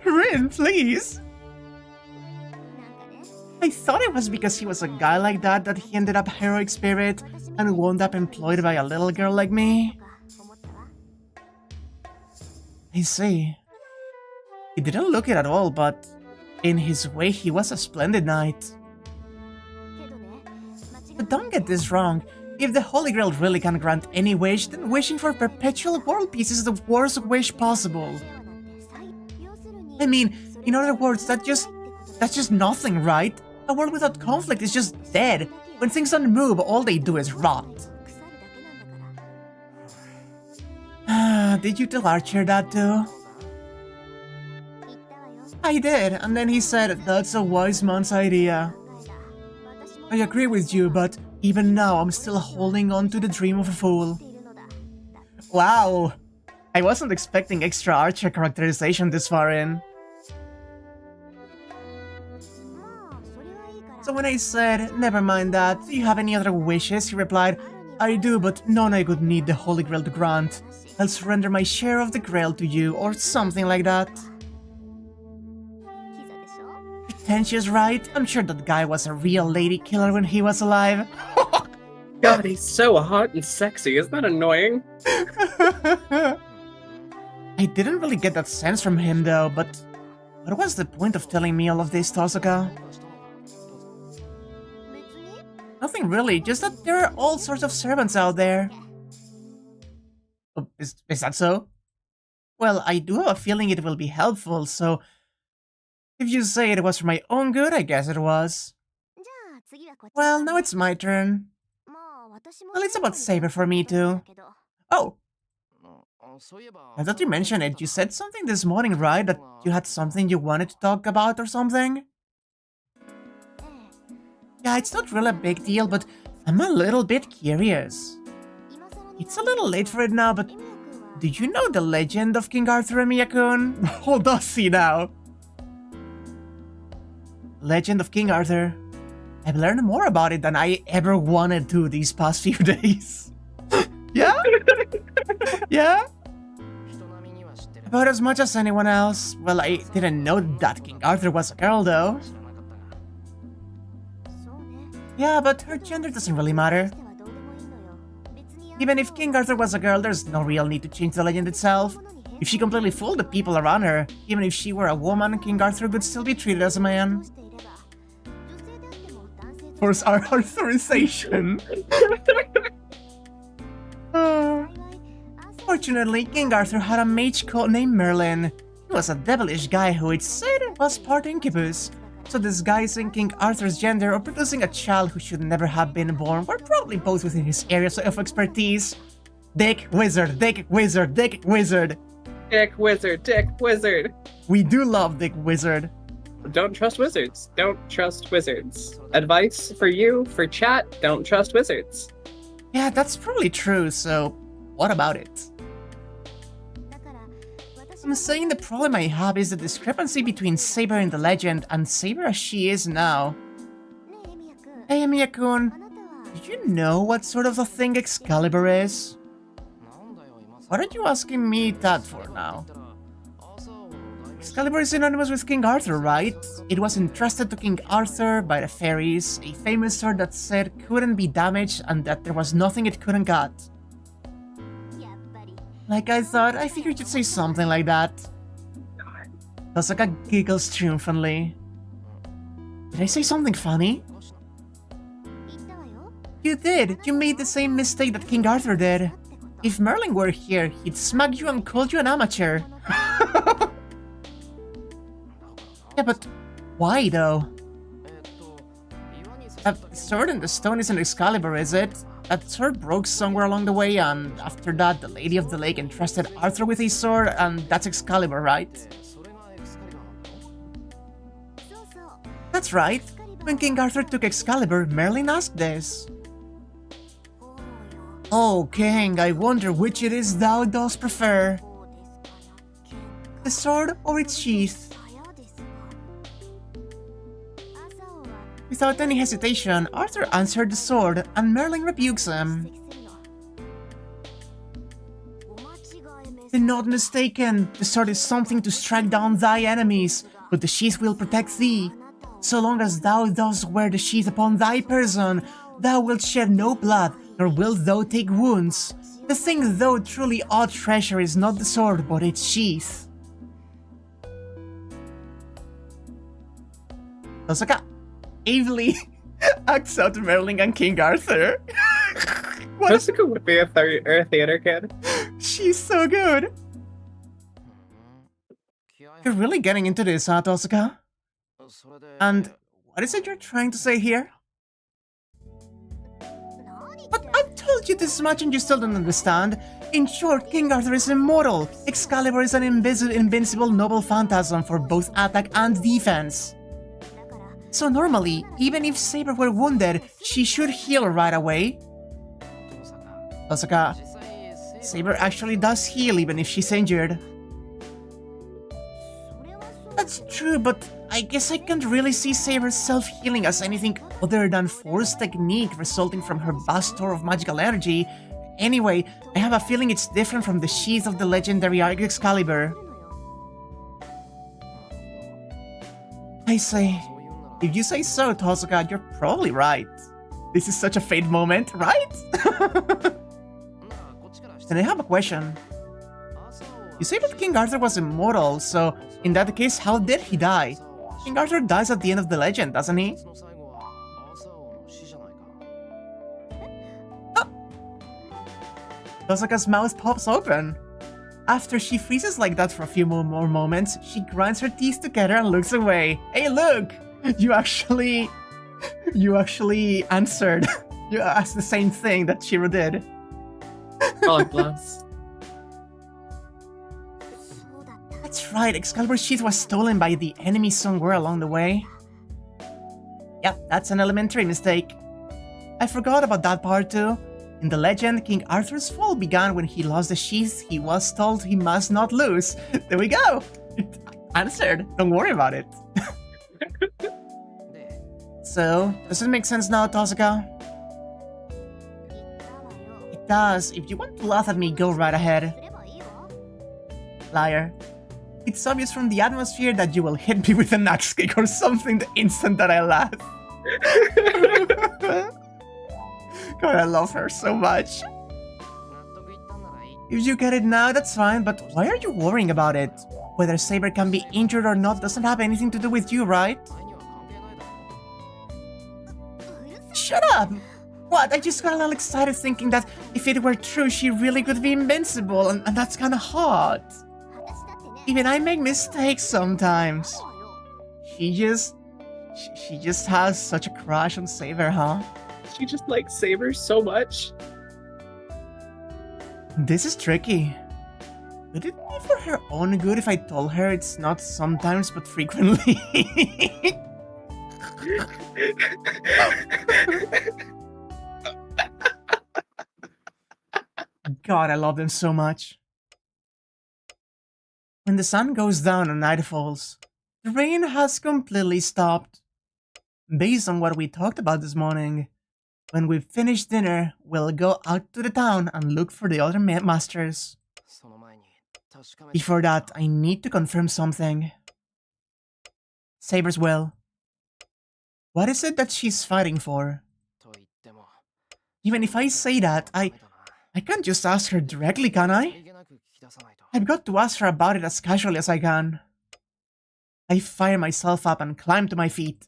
Rin, please. I thought it was because he was a guy like that he ended up heroic spirit and wound up employed by a little girl like me. I see. He didn't look it at all, but in his way he was a splendid knight. But don't get this wrong. If the Holy Grail really can grant any wish, then wishing for perpetual world peace is the worst wish possible. I mean, in other words, that's just nothing, right? A world without conflict is just dead. When things don't move, all they do is rot. Did you tell Archer that too? I did, and then he said, that's a wise man's idea. I agree with you, but even now I'm still holding on to the dream of a fool. Wow! I wasn't expecting extra Archer characterization this far in. So when I said, never mind that, do you have any other wishes? He replied, I do, but none I would need the Holy Grail to grant. I'll surrender my share of the Grail to you, or something like that. Pretentious, right? I'm sure that guy was a real lady killer when he was alive. God, he's so hot and sexy. Isn't that annoying? I didn't really get that sense from him though, but what was the point of telling me all of this, Tosuka? Nothing really, just that there are all sorts of servants out there. Oh, is that so? Well, I do have a feeling it will be helpful, so if you say it was for my own good, I guess it was. Well, now it's my turn. Well, it's about Saber for me too. Oh! Now that you mention it, you said something this morning, right? That you had something you wanted to talk about or something? Yeah, it's not really a big deal, but I'm a little bit curious. It's a little late for it now, but do you know the legend of King Arthur, Emiya-kun? Oh, does he now? Legend of King Arthur. I've learned more about it than I ever wanted to these past few days. Yeah? Yeah? About as much as anyone else. Well, I didn't know that King Arthur was a girl, though. Yeah, but her gender doesn't really matter. Even if King Arthur was a girl, there's no real need to change the legend itself. If she completely fooled the people around her, even if she were a woman, King Arthur would still be treated as a man. Force our authorization. Fortunately, King Arthur had a mage named Merlin. He was a devilish guy who it said was part incubus. So disguising King Arthur's gender or producing a child who should never have been born were probably both within his areas of expertise. Dick Wizard, Dick Wizard, Dick Wizard. Dick Wizard, Dick Wizard. We do love Dick Wizard. Don't trust wizards. Don't trust wizards. Advice for you, for chat, don't trust wizards. Yeah, that's probably true, so what about it? I'm saying the problem I have is the discrepancy between Saber in the legend and Saber as she is now. Hey, Emiya-kun, do you know what sort of a thing Excalibur is? What are you asking me that for now? Excalibur is synonymous with King Arthur, right? It was entrusted to King Arthur by the fairies, a famous sword that said couldn't be damaged and that there was nothing it couldn't cut. Like I thought, I figured you'd say something like that. Tosaka giggles triumphantly. Did I say something funny? You did! You made the same mistake that King Arthur did. If Merlin were here, he'd smug you and call you an amateur. Yeah, but why though? That sword in the stone isn't Excalibur, is it? That sword broke somewhere along the way, and after that, the Lady of the Lake entrusted Arthur with his sword, and that's Excalibur, right? That's right. When King Arthur took Excalibur, Merlin asked this. Oh, King, I wonder which it is thou dost prefer. The sword or its sheath? Without any hesitation, Arthur answered the sword, and Merlin rebukes him. Be not mistaken, the sword is something to strike down thy enemies, but the sheath will protect thee. So long as thou dost wear the sheath upon thy person, thou wilt shed no blood, nor wilt thou take wounds. The thing though truly our treasure is not the sword, but its sheath. Osaka ably acts out Merlin and King Arthur. Jessica would be a theater kid. She's so good. You're really getting into this, huh, Tosaka? And what is it you're trying to say here? But I've told you this much and you still don't understand. In short, King Arthur is immortal. Excalibur is an invincible noble phantasm for both attack and defense. So normally, even if Saber were wounded, she should heal right away. Osaka, Saber actually does heal even if she's injured. That's true, but I guess I can't really see Saber's self-healing as anything other than forced technique resulting from her vast store of magical energy. Anyway, I have a feeling it's different from the sheath of the legendary Excalibur. I say, if you say so, Tozuka, you're probably right. This is such a fate moment, right? Then I have a question. You say that King Arthur was immortal, so in that case, how did he die? King Arthur dies at the end of the legend, doesn't he? Oh! Tozuka's mouth pops open. After she freezes like that for a few more moments, she grinds her teeth together and looks away. Hey, look! You actually answered. You asked the same thing that Shirou did. Oh, bless. That's right, Excalibur's sheath was stolen by the enemy somewhere along the way. Yep, that's an elementary mistake. I forgot about that part too. In the legend, King Arthur's fall began when he lost the sheath he was told he must not lose. There we go! It answered, don't worry about it. So, does it make sense now, Tozuka? It does. If you want to laugh at me, go right ahead. Liar. It's obvious from the atmosphere that you will hit me with an axe kick or something the instant that I laugh. God, I love her so much. If you get it now, that's fine, but why are you worrying about it? Whether Saber can be injured or not doesn't have anything to do with you, right? Shut up! What? I just got a little excited thinking that if it were true, she really could be invincible, and that's kinda hot. Even I make mistakes sometimes. She just has such a crush on Saber, huh? She just likes Saber so much. This is tricky. Would it be for her own good if I told her it's not sometimes but frequently? God, I love them so much. When the sun goes down and night falls, the rain has completely stopped. Based on what we talked about this morning, when we finish dinner, we'll go out to the town and look for the other masters. Before that, I need to confirm something. Saber's will. What is it that she's fighting for? Even if I say that, I can't just ask her directly, can I? I've got to ask her about it as casually as I can. I fire myself up and climb to my feet.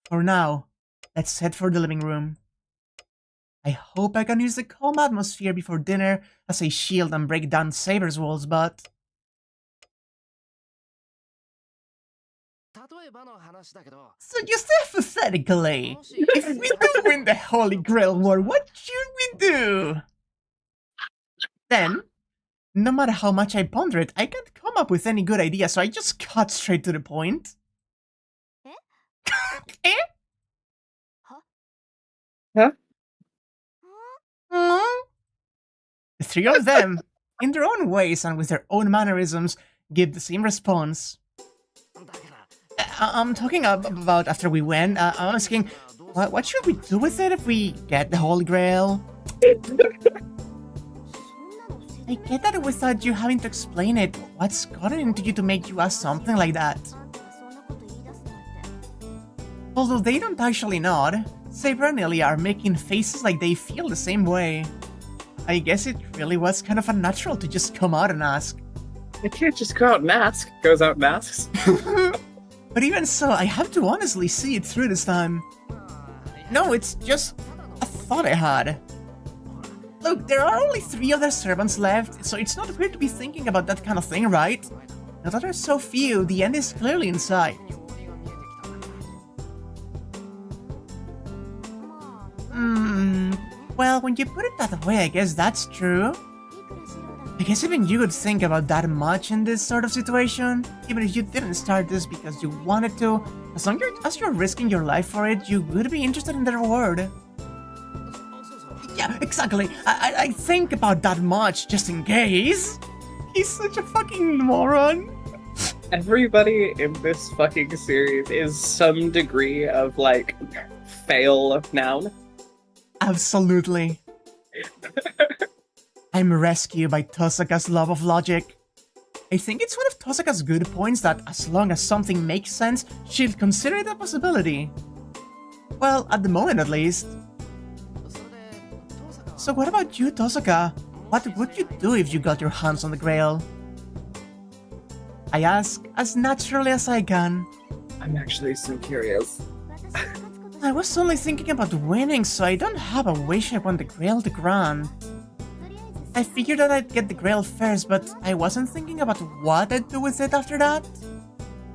For now, let's head for the living room. I hope I can use the calm atmosphere before dinner as a shield and break down Saber's walls, but... So just hypothetically, if we don't win the Holy Grail War, what should we do? Then, no matter how much I ponder it, I can't come up with any good idea, so I just cut straight to the point. Eh? Huh? three of them, in their own ways and with their own mannerisms, give the same response. I'm talking about after we win. I'm asking, what should we do with it if we get the Holy Grail? I get that without you having to explain it. What's gotten into you to make you ask something like that? Although they don't actually nod, Saber and Ilya are making faces like they feel the same way. I guess it really was kind of unnatural to just come out and ask. You can't just go out and ask. Goes out and asks. But even so, I have to honestly see it through this time. No, it's just a thought I had. Look, there are only 3 other servants left, so it's not weird to be thinking about that kind of thing, right? Now that there's so few, the end is clearly in sight. Well, when you put it that way, I guess that's true. I guess even you would think about that much in this sort of situation. Even if you didn't start this because you wanted to, as long as you're risking your life for it, you would be interested in the reward. Yeah, exactly. I think about that much just in case. He's such a fucking moron. Everybody in this fucking series is some degree of, like, fail noun. Absolutely. I'm rescued by Tosaka's love of logic. I think it's one of Tosaka's good points that as long as something makes sense, she'll consider it a possibility. Well, at the moment at least. So what about you, Tosaka? What would you do if you got your hands on the Grail? I ask as naturally as I can. I'm actually so curious. I was only thinking about winning, so I don't have a wish I want the Grail to grant. I figured that I'd get the Grail first, but I wasn't thinking about what I'd do with it after that.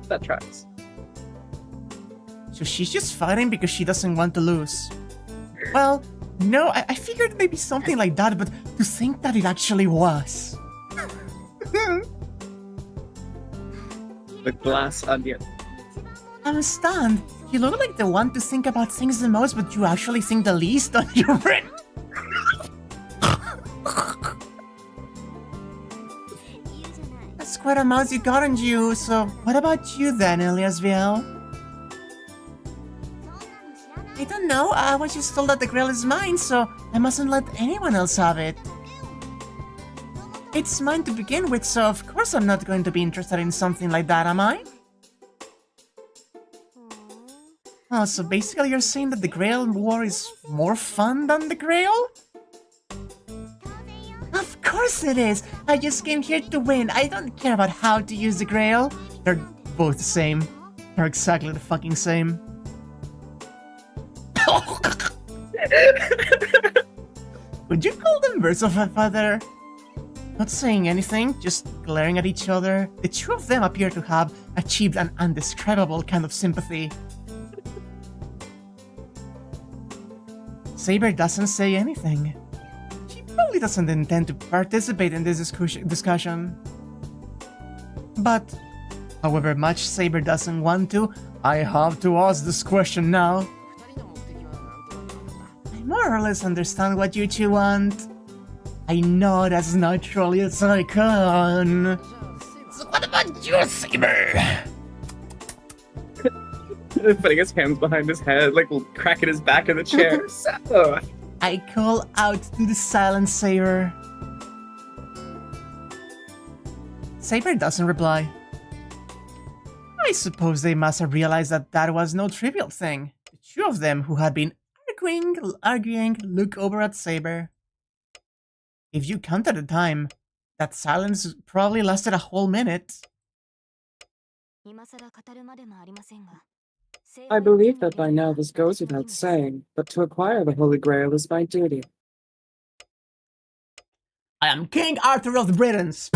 That tracks. So she's just fighting because she doesn't want to lose. Well, no, I figured maybe something like that, but to think that it actually was. The glass onion. I'm stunned. You look like the one to think about things the most, but you actually think the least on your brain. That's quite a mouse you got on you, so what about you then, Eliasville? I don't know, I was just told that the Grail is mine, so I mustn't let anyone else have it. It's mine to begin with, so of course I'm not going to be interested in something like that, am I? Oh, so basically you're saying that the Grail War is more fun than the Grail? Of course it is! I just came here to win. I don't care about how to use the Grail. They're both the same. They're exactly the fucking same. Would you call them birds of a feather? Not saying anything, just glaring at each other, the two of them appear to have achieved an indescribable kind of sympathy. Saber doesn't say anything. She probably doesn't intend to participate in this discussion. But, however much Saber doesn't want to, I have to ask this question now. I more or less understand what you two want. I nod as naturally as I can. So what about you, Saber? Putting his hands behind his head, like cracking his back in the chair. So. I call out to the silent Saber. Saber doesn't reply. I suppose they must have realized that that was no trivial thing. The two of them who had been arguing, look over at Saber. If you counted the time, that silence probably lasted a whole minute. I believe that by now this goes without saying, but to acquire the Holy Grail is my duty. I am King Arthur of the Britons,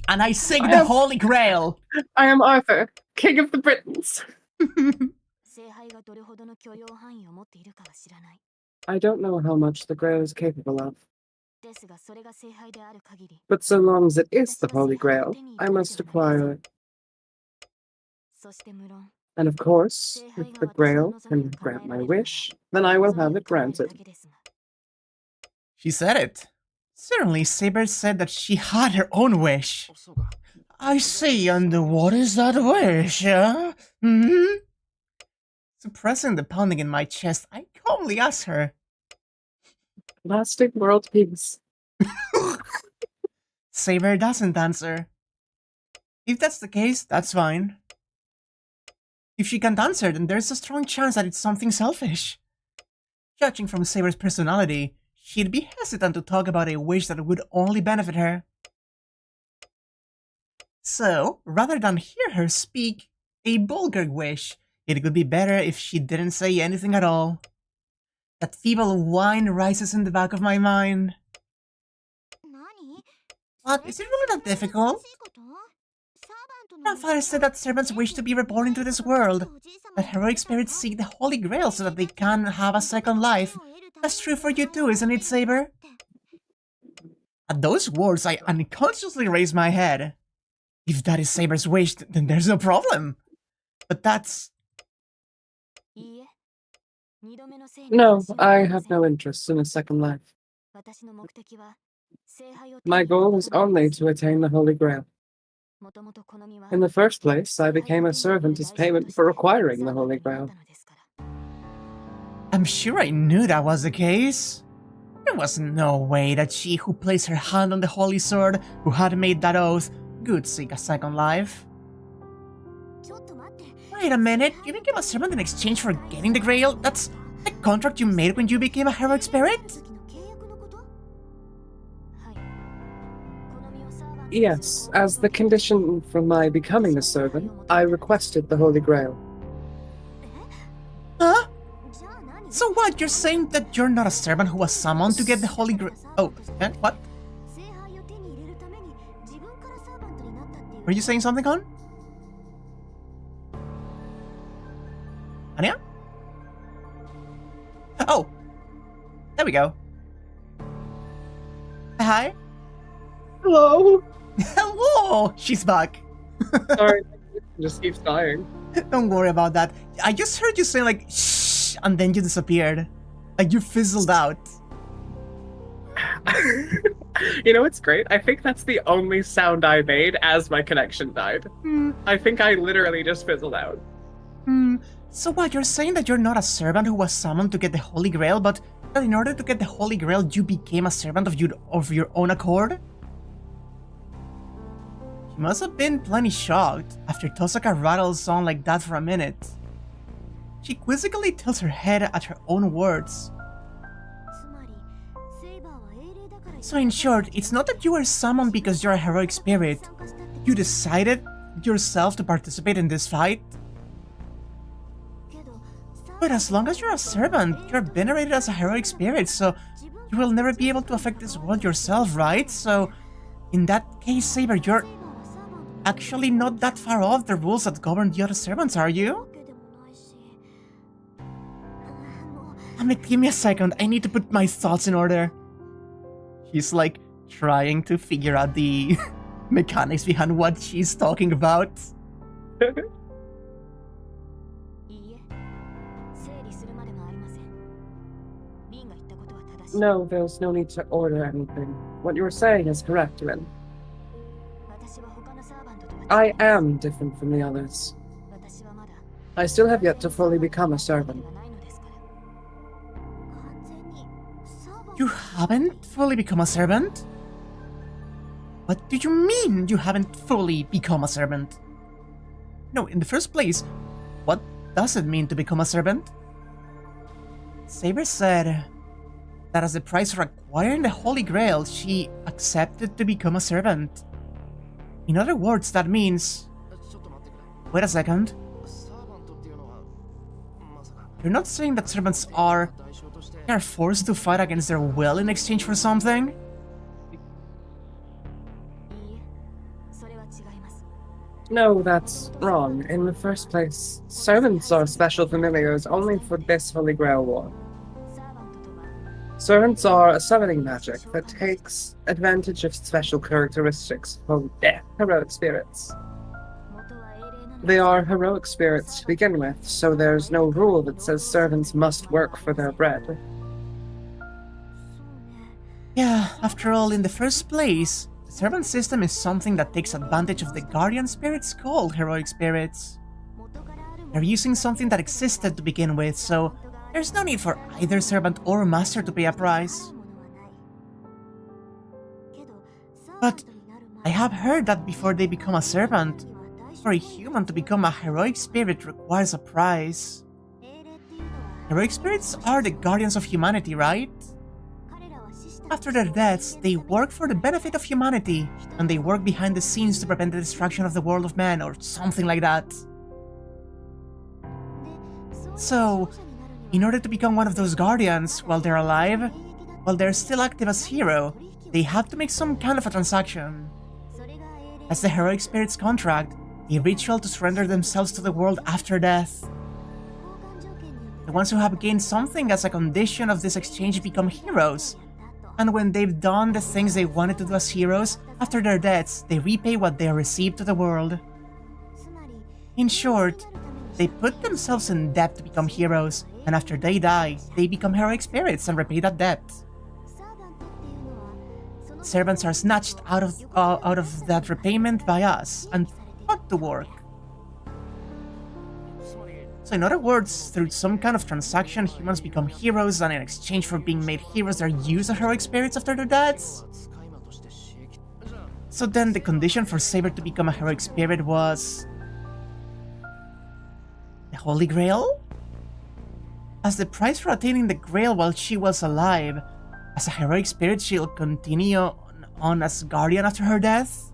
and I seek the Holy Grail. I am Arthur, King of the Britons. I don't know how much the Grail is capable of. But so long as it is the Holy Grail, I must acquire it. And of course, if the Grail can grant my wish, then I will have it granted. She said it. Certainly, Saber said that she had her own wish. I see, and what is that wish, huh? Hmm? Suppressing the pounding in my chest, I calmly asked her. Lasting world peace. Saber doesn't answer. If that's the case, that's fine. If she can't answer, then there's a strong chance that it's something selfish. Judging from Saber's personality, she'd be hesitant to talk about a wish that would only benefit her. So, rather than hear her speak a vulgar wish, it would be better if she didn't say anything at all. That feeble whine rises in the back of my mind. What? Is it really that difficult? Grandfather said that servants wish to be reborn into this world. That heroic spirits seek the Holy Grail so that they can have a second life. That's true for you too, isn't it, Saber? At those words, I unconsciously raise my head. If that is Saber's wish, then there's no problem. But that's... No, I have no interest in a second life. My goal is only to attain the Holy Grail. In the first place, I became a servant as payment for acquiring the Holy Grail. I'm sure I knew that was the case. There was no way that she who placed her hand on the Holy Sword, who had made that oath, could seek a second life. Wait a minute, you became a servant in exchange for getting the Grail? That's the contract you made when you became a heroic spirit? Yes, as the condition for my becoming a servant, I requested the Holy Grail. Huh? So what, you're saying that you're not a servant who was summoned to get the Holy Grail? Oh, what? Were you saying something, hon? Anya? Oh! There we go. Hi? Hello! Hello! She's back. Sorry, it just keeps dying. Don't worry about that. I just heard you say like, shh, and then you disappeared. Like you fizzled out. You know what's great? I think that's the only sound I made as my connection died. I think I literally just fizzled out. So what, you're saying that you're not a servant who was summoned to get the Holy Grail, but that in order to get the Holy Grail you became a servant of your own accord? She must have been plenty shocked after Tosaka rattles on like that for a minute. She quizzically tilts her head at her own words. So in short, it's not that you were summoned because you're a heroic spirit. You decided yourself to participate in this fight? But as long as you're a servant, you're venerated as a heroic spirit, so you will never be able to affect this world yourself, right? So, in that case, Saber, you're actually not that far off the rules that govern the other servants, are you? Give me a second, I need to put my thoughts in order. He's like trying to figure out the mechanics behind what she's talking about. No, there's no need to order anything. What you were saying is correct, Rin. I am different from the others. I still have yet to fully become a servant. You haven't fully become a servant? What do you mean you haven't fully become a servant? No, in the first place, what does it mean to become a servant? Saber said that as the price for acquiring the Holy Grail, she accepted to become a servant. In other words, that means... Wait a second. You're not saying that servants are forced to fight against their will in exchange for something? No, that's wrong. In the first place, servants are special familiars only for this Holy Grail War. Servants are a summoning magic that takes advantage of special characteristics of heroic spirits. They are heroic spirits to begin with, so there's no rule that says servants must work for their bread. Yeah, after all, in the first place, the servant system is something that takes advantage of the guardian spirits called heroic spirits. They're using something that existed to begin with, so there's no need for either servant or master to pay a price. But I have heard that before they become a servant, for a human to become a heroic spirit requires a price. Heroic spirits are the guardians of humanity, right? After their deaths, they work for the benefit of humanity, and they work behind the scenes to prevent the destruction of the world of man, or something like that. So, in order to become one of those guardians while they're alive, while they're still active as hero, they have to make some kind of a transaction. That's the heroic spirit's contract, a ritual to surrender themselves to the world after death. The ones who have gained something as a condition of this exchange become heroes, and when they've done the things they wanted to do as heroes, after their deaths, they repay what they received to the world. In short, they put themselves in debt to become heroes, and after they die, they become heroic spirits and repay that debt. Servants are snatched out of that repayment by us and put to work. So in other words, through some kind of transaction, humans become heroes, and in exchange for being made heroes, they're used as heroic spirits after their deaths. So then the condition for Saber to become a heroic spirit was the Holy Grail? As the price for attaining the Grail while she was alive, as a heroic spirit, she'll continue on as guardian after her death?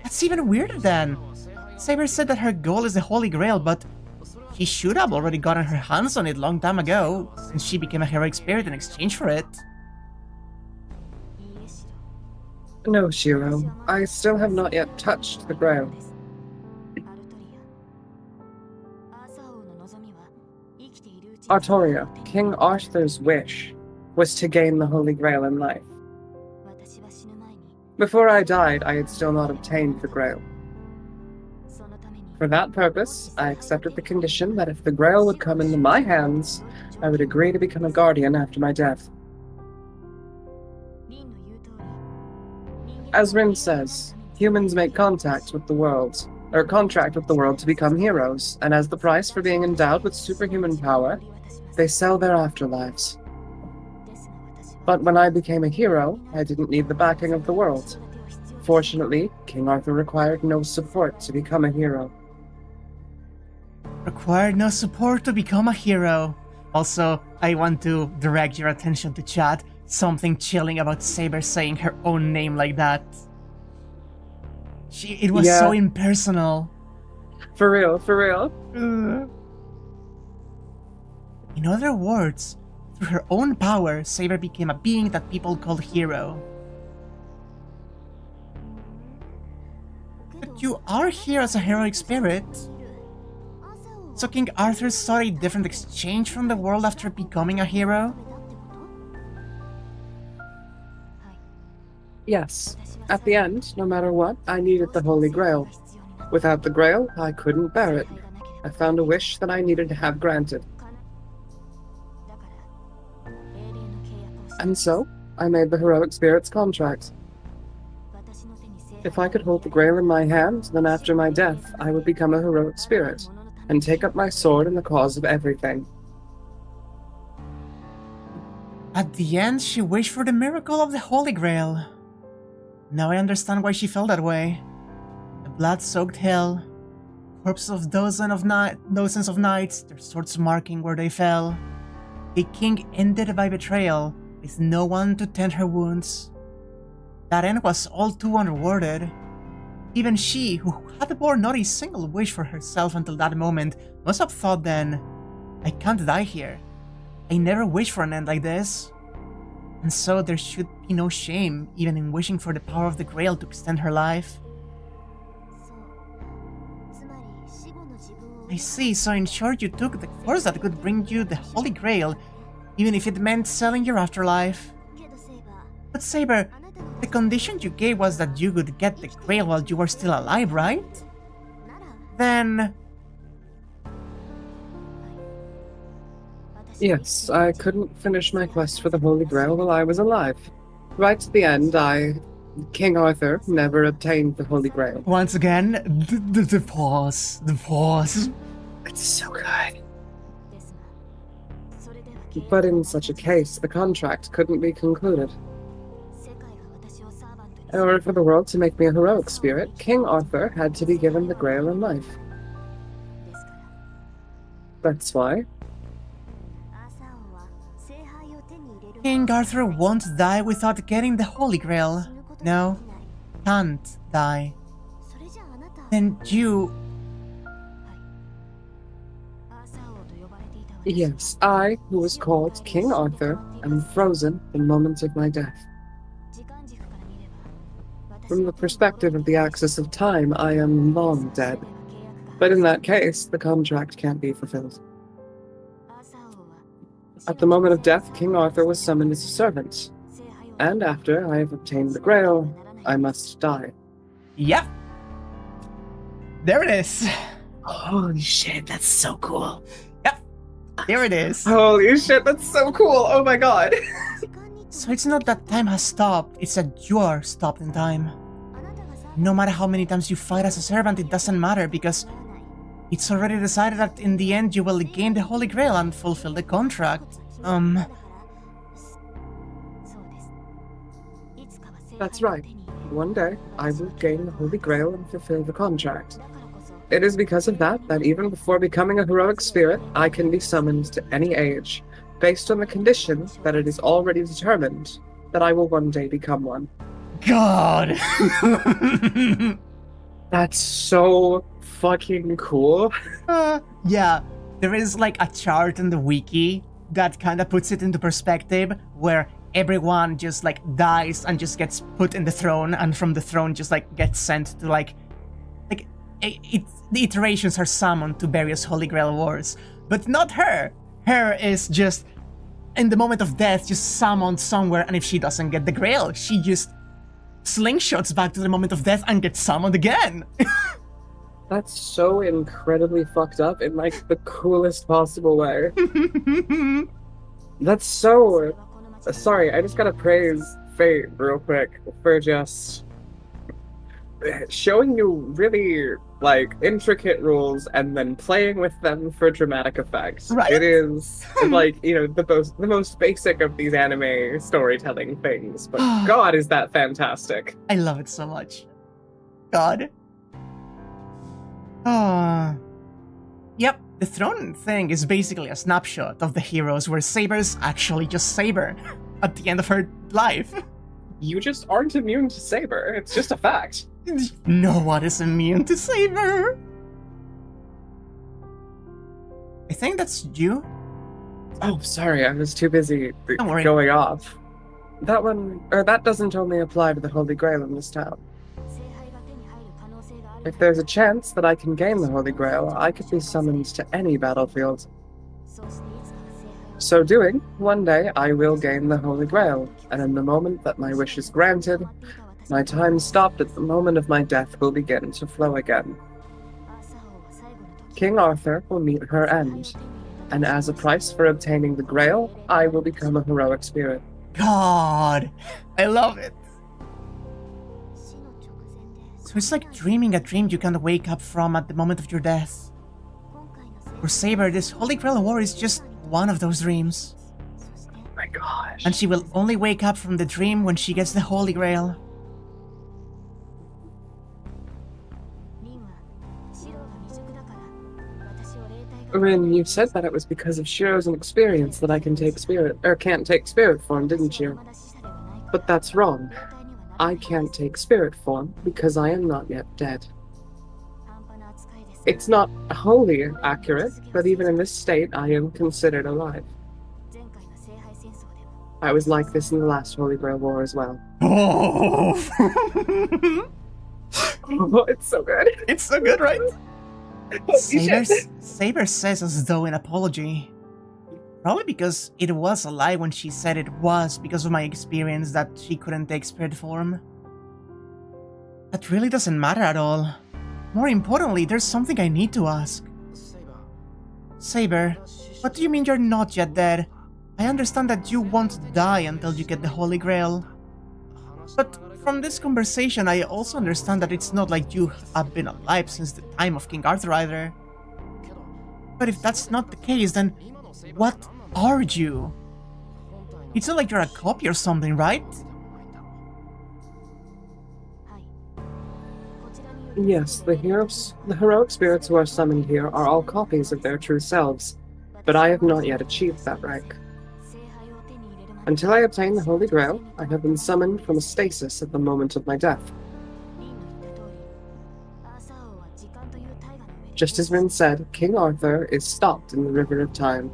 That's even weirder then. Saber said that her goal is the Holy Grail, but he should have already gotten her hands on it long time ago, since she became a heroic spirit in exchange for it. No, Shirou. I still have not yet touched the Grail. Artoria, King Arthur's wish, was to gain the Holy Grail in life. Before I died, I had still not obtained the Grail. For that purpose, I accepted the condition that if the Grail would come into my hands, I would agree to become a guardian after my death. As Rin says, humans make contract with the world to become heroes, and as the price for being endowed with superhuman power, they sell their afterlives. But when I became a hero, I didn't need the backing of the world. Fortunately, King Arthur required no support to become a hero. Required no support to become a hero. Also, I want to direct your attention to chat. Something chilling about Saber saying her own name like that. It was so impersonal. For real, for real. In other words, through her own power, Saber became a being that people called hero. But you are here as a heroic spirit. So King Arthur saw a different exchange from the world after becoming a hero? Yes. At the end, no matter what, I needed the Holy Grail. Without the Grail, I couldn't bear it. I found a wish that I needed to have granted. And so, I made the heroic spirit's contract. If I could hold the Grail in my hand, then after my death, I would become a heroic spirit, and take up my sword in the cause of everything. At the end, she wished for the miracle of the Holy Grail. Now I understand why she felt that way. The blood-soaked hill, corpses of dozens of knights, their swords marking where they fell. A king ended by betrayal, with no one to tend her wounds. That end was all too unrewarded. Even she, who had borne not a single wish for herself until that moment, must have thought then, I can't die here. I never wished for an end like this. And so there should be no shame, even in wishing for the power of the Grail to extend her life. I see, so in short you took the course that could bring you the Holy Grail, even if it meant selling your afterlife. But Saber, the condition you gave was that you could get the Grail while you were still alive, right? Yes, I couldn't finish my quest for the Holy Grail while I was alive. Right at the end, King Arthur, never obtained the Holy Grail. Once again, the pause. The pause. It's so good. But in such a case, the contract couldn't be concluded. In order for the world to make me a heroic spirit, King Arthur had to be given the Grail in life. That's why. King Arthur won't die without getting the Holy Grail. No, can't die. Then you... Yes, I, who was called King Arthur, am frozen the moment of my death. From the perspective of the axis of time, I am long dead. But in that case, the contract can't be fulfilled. At the moment of death, King Arthur was summoned as a servant. And after I have obtained the Grail, I must die. Yep. There it is. Holy shit, that's so cool. Yep. There it is. Holy shit, that's so cool. Oh my god. So it's not that time has stopped, it's that you're stopped in time. No matter how many times you fight as a servant, it doesn't matter because it's already decided that in the end you will gain the Holy Grail and fulfill the contract. That's right. One day, I will gain the Holy Grail and fulfill the contract. It is because of that even before becoming a heroic spirit, I can be summoned to any age, based on the condition that it is already determined that I will one day become one. God! That's so fucking cool. Yeah, there is like a chart in the wiki that kind of puts it into perspective where everyone just like dies and just gets put in the throne, and from the throne just like gets sent to the iterations are summoned to various Holy Grail Wars, but not her. Her is just in the moment of death just summoned somewhere, and if she doesn't get the Grail, she just slingshots back to the moment of death and gets summoned again. That's so incredibly fucked up in like the coolest possible way. That's so... Sorry, I just gotta praise Fate real quick for just showing you really like intricate rules and then playing with them for dramatic effect. Right? It is like, you know, the most basic of these anime storytelling things, but God, is that fantastic. I love it so much. God. Yep, the throne thing is basically a snapshot of the heroes where Saber's actually just Saber at the end of her life. You just aren't immune to Saber. It's just a fact. No one is immune to Saber. I think that's you. Oh, sorry, I was too busy Don't worry. going off. That doesn't only apply to the Holy Grail in this town. If there's a chance that I can gain the Holy Grail, I could be summoned to any battlefield. So doing, one day I will gain the Holy Grail, and in the moment that my wish is granted, my time stopped at the moment of my death will begin to flow again. King Arthur will meet her end, and as a price for obtaining the Grail, I will become a heroic spirit. God, I love it. So it's like dreaming a dream you can't wake up from at the moment of your death. For Saber, this Holy Grail War is just one of those dreams. Oh my gosh. And she will only wake up from the dream when she gets the Holy Grail. Rin, you said that it was because of Shirou's inexperience that I can't take spirit form, didn't you? But that's wrong. I can't take spirit form because I am not yet dead. It's not wholly accurate, but even in this state, I am considered alive. I was like this in the last Holy Grail War as well. Oh, Oh, it's so good. it's so good, right? Saber. Saber says as though in apology. Probably because it was a lie when she said it was because of my experience that she couldn't take spirit form. That really doesn't matter at all. More importantly, there's something I need to ask. Saber, what do you mean you're not yet dead? I understand that you won't die until you get the Holy Grail. But from this conversation, I also understand that it's not like you have been alive since the time of King Arthur either. But if that's not the case, then what are you? It's not like you're a copy or something, right? Yes, the heroic spirits who are summoned here are all copies of their true selves, but I have not yet achieved that rank. Until I obtain the Holy Grail, I have been summoned from a stasis at the moment of my death. Just as Rin said, King Arthur is stopped in the River of Time.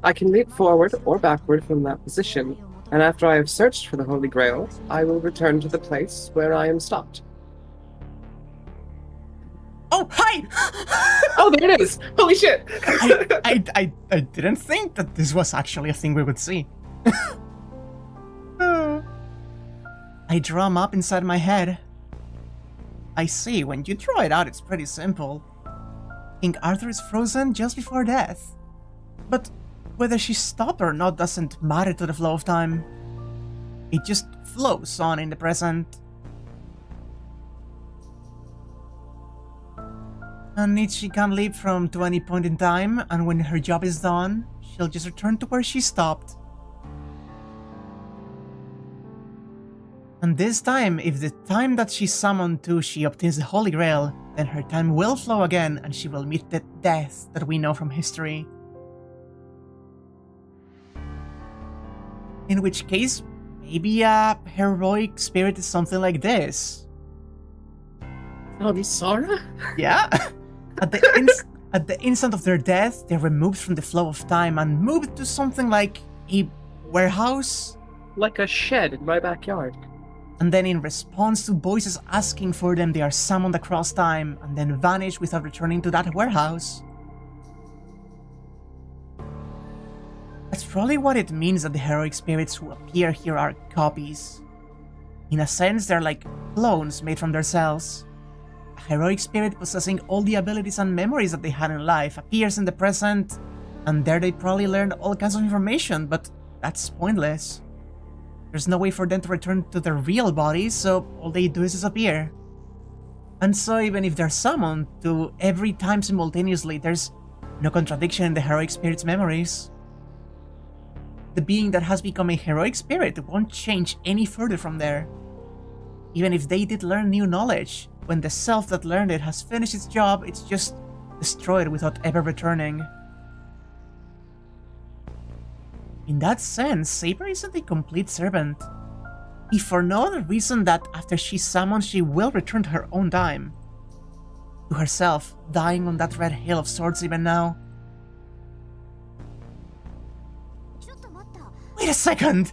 I can leap forward or backward from that position, and after I have searched for the Holy Grail, I will return to the place where I am stopped. Oh, hi! Oh, there it is! Holy shit! I didn't think that this was actually a thing we would see. I draw a map inside my head. I see, when you draw it out, it's pretty simple. King Arthur is frozen just before death. But whether she's stopped or not doesn't matter to the flow of time. It just flows on in the present. And she can leap from to any point in time, and when her job is done, she'll just return to where she stopped. And this time, if the time that she's summoned to she obtains the Holy Grail, then her time will flow again and she will meet the death that we know from history. In which case, maybe a heroic spirit is something like this. Sora? Yeah? At the instant of their death, they're removed from the flow of time and moved to something like a warehouse? Like a shed in my backyard. And then in response to voices asking for them, they are summoned across time and then vanish without returning to that warehouse. That's probably what it means that the heroic spirits who appear here are copies. In a sense, they're like clones made from their cells. A heroic spirit possessing all the abilities and memories that they had in life appears in the present, and there they probably learned all kinds of information, but that's pointless. There's no way for them to return to their real bodies, so all they do is disappear. And so even if they're summoned to every time simultaneously, there's no contradiction in the heroic spirit's memories. The being that has become a heroic spirit won't change any further from there. Even if they did learn new knowledge, when the self that learned it has finished its job, it's just destroyed without ever returning. In that sense, Saber isn't a complete servant. If for no other reason that after she's summoned, she will return to her own time. To herself, dying on that red hill of swords even now. Wait a second!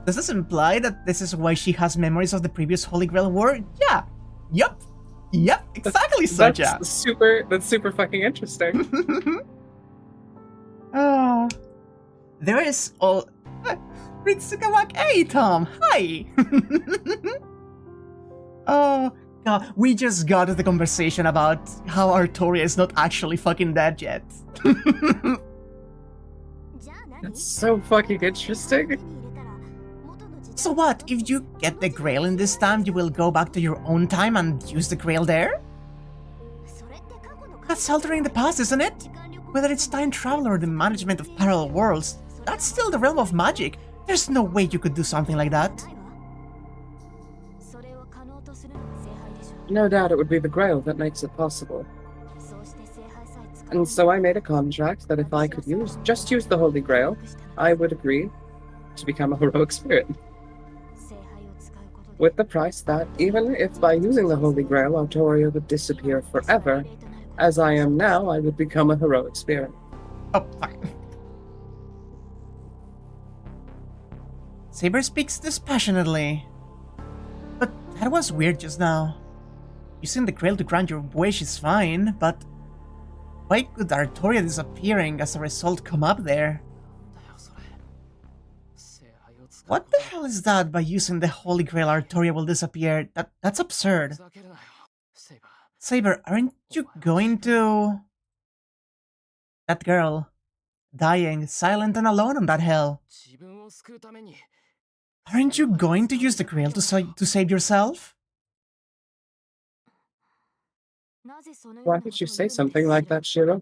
Does this imply that this is why she has memories of the previous Holy Grail War? Yeah! Yep, exactly such a. That's super fucking interesting. Oh, there is all. Ritsukawak, hey Tom, hi. Oh god, we just got to the conversation about how Artoria is not actually fucking dead yet. That's so fucking interesting. So what, if you get the Grail in this time, you will go back to your own time and use the Grail there? That's altering the past, isn't it? Whether it's time travel or the management of parallel worlds, that's still the realm of magic. There's no way you could do something like that. No doubt it would be the Grail that makes it possible. And so I made a contract that if I could just use the Holy Grail, I would agree to become a heroic spirit. With the price that, even if by using the Holy Grail Artoria would disappear forever, as I am now, I would become a heroic spirit. Oh, fuck. Saber speaks dispassionately. But that was weird just now. Using the Grail to grant your wish is fine, but why could Artoria disappearing as a result come up there? What the hell is that? By using the Holy Grail, Artoria will disappear? That's absurd. Saber, aren't you going to... That girl, dying, silent and alone on that hill. Aren't you going to use the Grail to save yourself? Why did you say something like that, Shirou?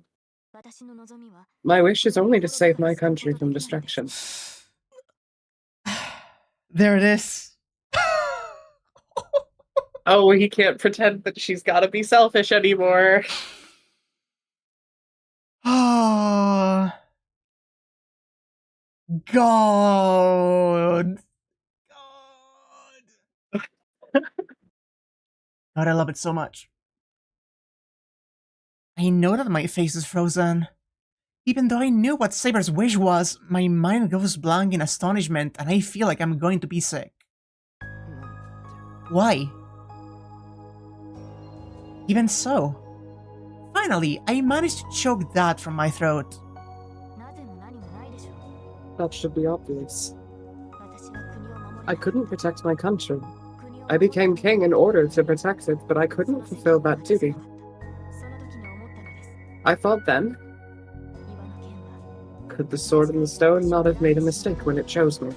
My wish is only to save my country from destruction. There it is. Oh, he can't pretend that she's gotta be selfish anymore. Oh, God. God, I love it so much. I know that my face is frozen. Even though I knew what Saber's wish was, my mind goes blank in astonishment and I feel like I'm going to be sick. Why? Even so, finally, I managed to choke that from my throat. That should be obvious. I couldn't protect my country. I became king in order to protect it, but I couldn't fulfill that duty. I thought then, could the sword in the stone not have made a mistake when it chose me?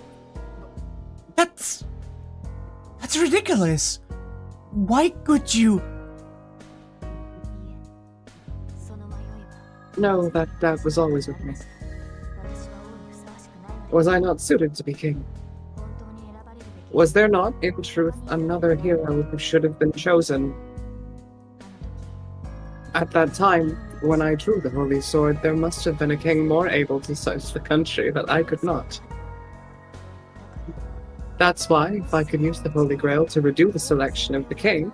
That's ridiculous! Why could you? No, that doubt was always with me. Was I not suited to be king? Was there not, in truth, another hero who should have been chosen? At that time, when I drew the Holy Sword, there must have been a king more able to save the country that I could not. That's why, if I could use the Holy Grail to redo the selection of the king,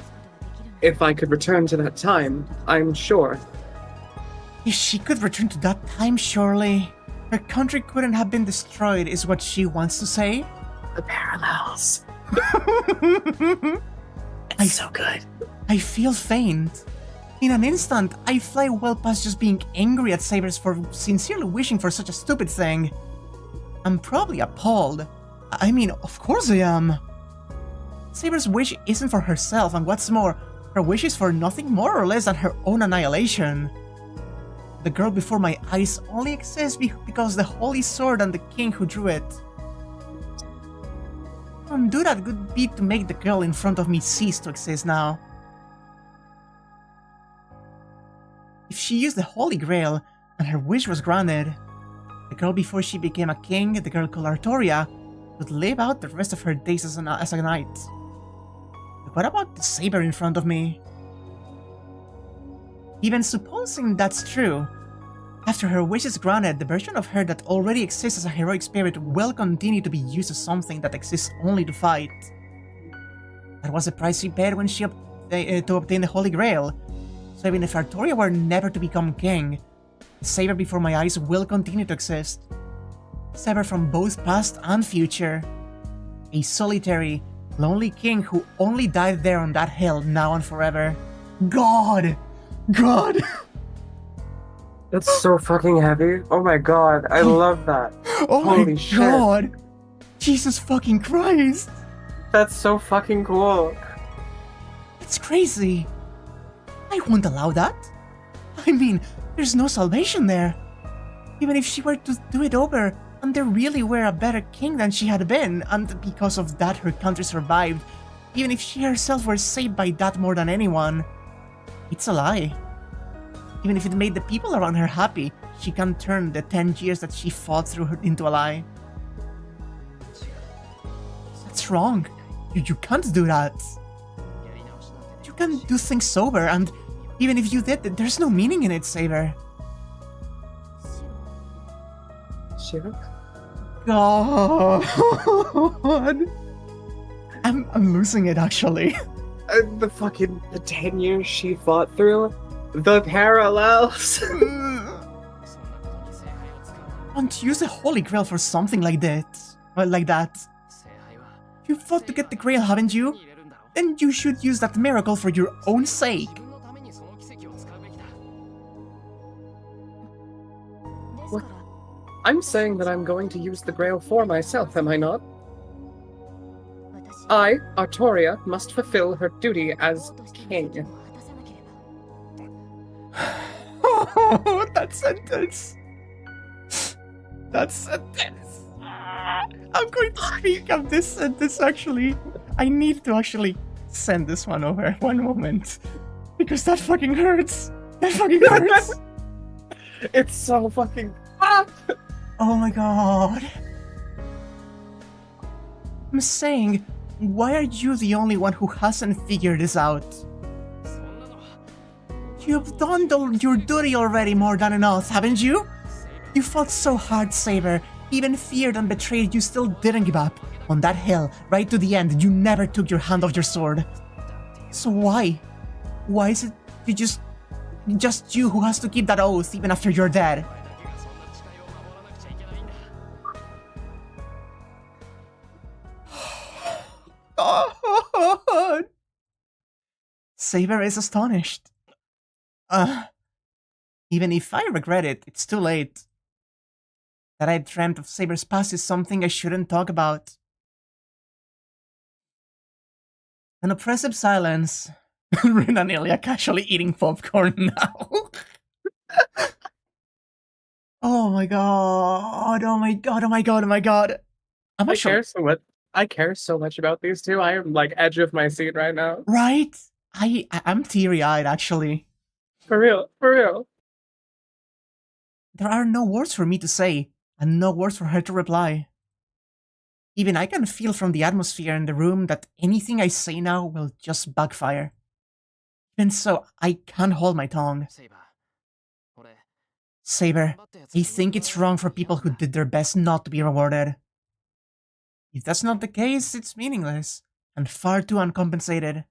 if I could return to that time, I'm sure. If she could return to that time, surely her country couldn't have been destroyed, is what she wants to say? The parallels. It's so good. I feel faint. In an instant, I fly well past just being angry at Sabers for sincerely wishing for such a stupid thing. I'm probably appalled. I mean, of course I am. Saber's wish isn't for herself, and what's more, her wish is for nothing more or less than her own annihilation. The girl before my eyes only exists because the Holy Sword and the king who drew it. To undo that would be to make the girl in front of me cease to exist now. If she used the Holy Grail and her wish was granted, the girl before she became a king, the girl called Artoria, would live out the rest of her days as a knight. But what about the Saber in front of me? Even supposing that's true, after her wish is granted, the version of her that already exists as a heroic spirit will continue to be used as something that exists only to fight. That was the price she paid when she to obtain the Holy Grail, so even if Artoria were never to become king, the Saber before my eyes will continue to exist. Saber from both past and future. A solitary, lonely king who only died there on that hill now and forever. God! God! That's so fucking heavy. Oh my god, I love that. Oh Holy my shit. God! Jesus fucking Christ! That's so fucking cool. It's crazy. I won't allow that. I mean, there's no salvation there. Even if she were to do it over, and there really were a better king than she had been, and because of that her country survived, even if she herself were saved by that more than anyone, it's a lie. Even if it made the people around her happy, she can't turn the 10 years that she fought through her into a lie. That's wrong. You can't do that. You can't do things sober, and even if you did, there's no meaning in it, Saber. Shirou? God. I'm losing it, actually. The 10 years she fought through? The parallels? Don't use the Holy Grail for something like that. You fought to get the Grail, haven't you? Then you should use that miracle for your own sake. What? I'm saying that I'm going to use the Grail for myself, am I not? I, Artoria, must fulfill her duty as king. That sentence. That sentence. I'm going to speak of this sentence actually. I need to actually send this one over. One moment. Because that fucking hurts. That fucking hurts. It's so fucking... Oh my god. I'm saying, why are you the only one who hasn't figured this out? You've done your duty already more than enough, haven't you? You fought so hard, Saber. Even feared and betrayed, you still didn't give up. On that hill, right to the end, you never took your hand off your sword. So why? Why is it just you who has to keep that oath even after you're dead? Oh, Saber is astonished. Even if I regret it, it's too late. That I dreamt of Saber's past is something I shouldn't talk about. An oppressive silence. Rin and Ilya casually eating popcorn now. Oh my god, oh my god, oh my god, oh my god. I care so much about these two. I am like edge of my seat right now. Right? I'm teary-eyed actually. For real, for real. There are no words for me to say, and no words for her to reply. Even I can feel from the atmosphere in the room that anything I say now will just backfire. Even so, I can't hold my tongue. Saber, I think it's wrong for people who did their best not to be rewarded. If that's not the case, it's meaningless, and far too uncompensated.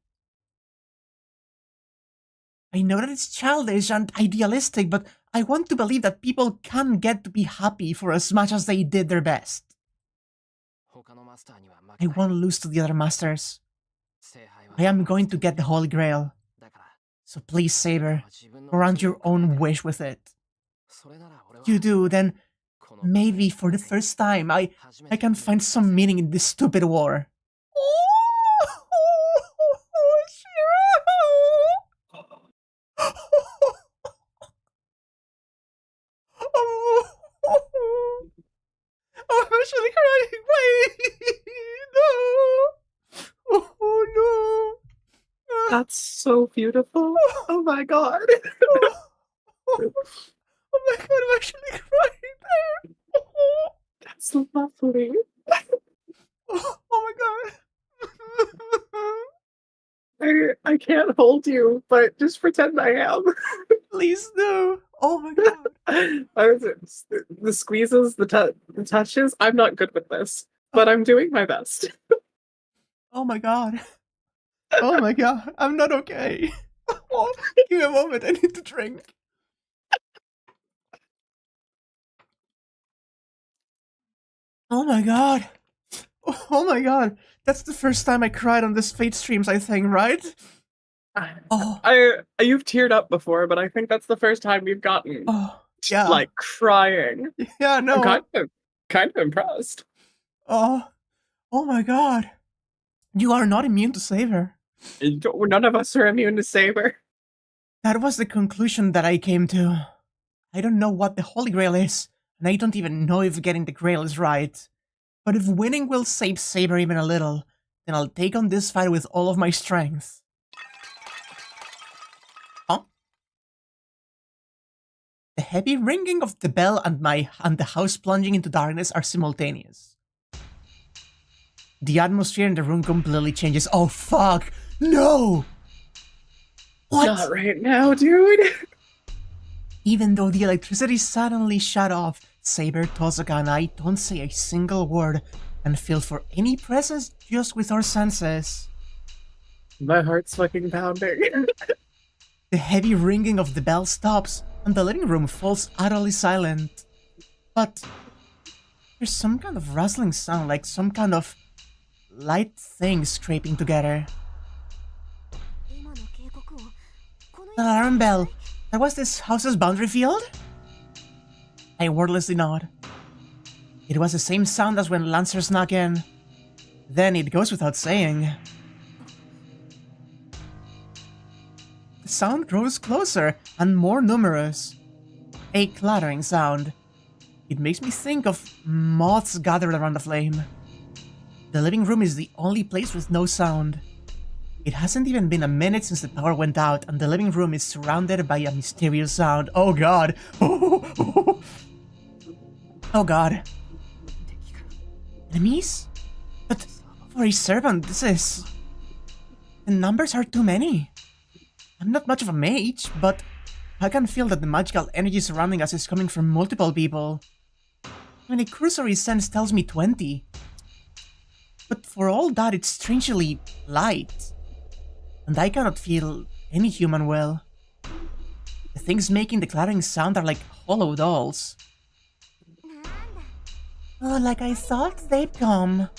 I know that it's childish and idealistic, but I want to believe that people can get to be happy for as much as they did their best. I won't lose to the other masters. I am going to get the Holy Grail. So please, Saber, grant your own wish with it. If you do, then maybe for the first time I can find some meaning in this stupid war. I'm actually crying. Wait, no. Oh no. That's so beautiful. Oh my god. Oh my god, I'm actually crying there. That's lovely. Oh my god. I can't hold you, but just pretend I am. Please do. Oh my god. The squeezes, the touches, I'm not good with this, but I'm doing my best. Oh my god. Oh my god. I'm not okay. Oh, give me a moment. I need to drink. Oh my god. Oh my god. That's the first time I cried on this Fate streams, I think, right? Oh. You've teared up before, but I think that's the first time you've gotten yeah. Like crying. Yeah, no. I'm kind of impressed. Oh my god. You are not immune to Saber. None of us are immune to Saber. That was the conclusion that I came to. I don't know what the Holy Grail is, and I don't even know if getting the Grail is right. But if winning will save Saber even a little, then I'll take on this fight with all of my strength. Huh? The heavy ringing of the bell and the house plunging into darkness are simultaneous. The atmosphere in the room completely changes. Oh fuck! No! What? Not right now, dude! Even though the electricity suddenly shut off, Saber, Tozuka, and I don't say a single word and feel for any presence just with our senses. My heart's fucking pounding. The heavy ringing of the bell stops, and the living room falls utterly silent. But there's some kind of rustling sound, like some kind of light thing scraping together. The alarm bell. That was this house's boundary field? I wordlessly nod. It was the same sound as when Lancers knock in. Then it goes without saying. The sound grows closer and more numerous. a clattering sound. It makes me think of moths gathered around the flame. The living room is the only place with no sound. It hasn't even been a minute since the power went out, and the living room is surrounded by a mysterious sound. Oh god! Oh god. Enemies? But for a servant, this is... The numbers are too many. I'm not much of a mage, but I can feel that the magical energy surrounding us is coming from multiple people. Even a cursory sense tells me 20. But for all that, it's strangely light. And I cannot feel any human will. The things making the clattering sound are like hollow dolls. Oh, like I thought they'd come.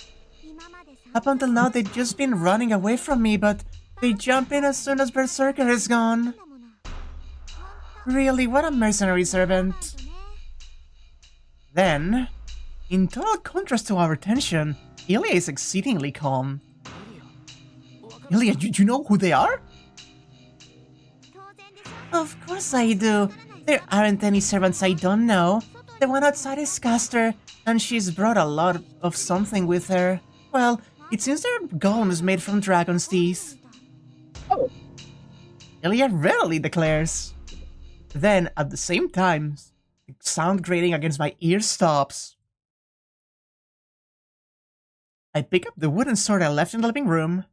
Up until now, they've just been running away from me, but they jump in as soon as Berserker is gone. Really, what a mercenary servant. Then, in total contrast to our tension, Ilya is exceedingly calm. Ilya, do you know who they are? Of course I do. There aren't any servants I don't know. The one outside is Caster, and she's brought a lot of something with her. Well, it seems their golem is made from dragon's teeth. Oh. Ilya readily declares. Then, at the same time, the sound grating against my ear stops. I pick up the wooden sword I left in the living room.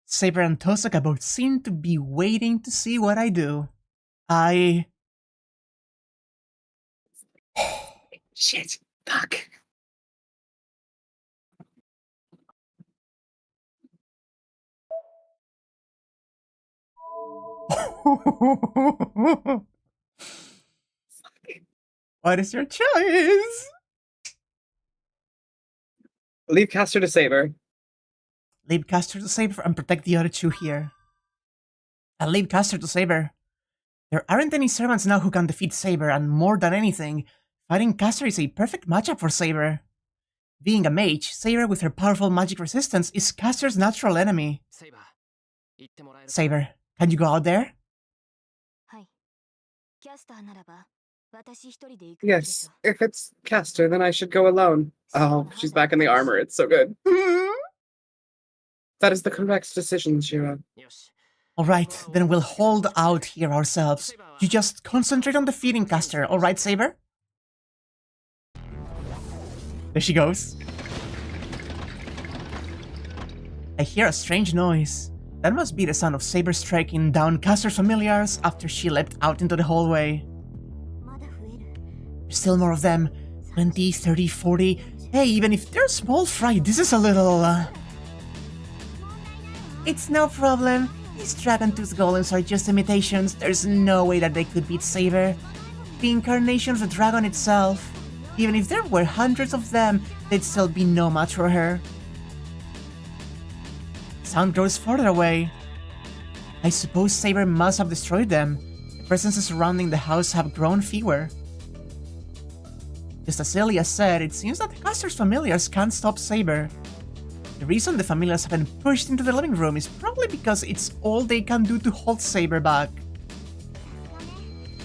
Saber and Tosaka both seem to be waiting to see what I do. Shit. Fuck. What is your choice? Leave Caster to Saber. Leave Caster to Saber and protect the other two here. I'll leave Caster to Saber. There aren't any servants now who can defeat Saber, and more than anything, fighting Caster is a perfect matchup for Saber. Being a mage, Saber with her powerful magic resistance is Caster's natural enemy. Saber, can you go out there? Yes, if it's Caster, then I should go alone. Oh, she's back in the armor. It's so good. That is the correct decision, Shirou. Alright, then we'll hold out here ourselves. You just concentrate on defeating Caster, alright, Saber? There she goes. I hear a strange noise. That must be the sound of Saber striking down Caster's familiars after she leapt out into the hallway. There's still more of them. 20, 30, 40. Hey, even if they're small fry, this is a little... It's no problem. These dragon-tooth golems are just imitations. There's no way that they could beat Saber. The incarnation of the dragon itself. Even if there were hundreds of them, they'd still be no match for her. Sound grows farther away. I suppose Saber must have destroyed them. The presences surrounding the house have grown fewer. Just as Ilya said, it seems that Caster's familiars can't stop Saber. The reason the familiars have been pushed into the living room is probably because it's all they can do to hold Saber back.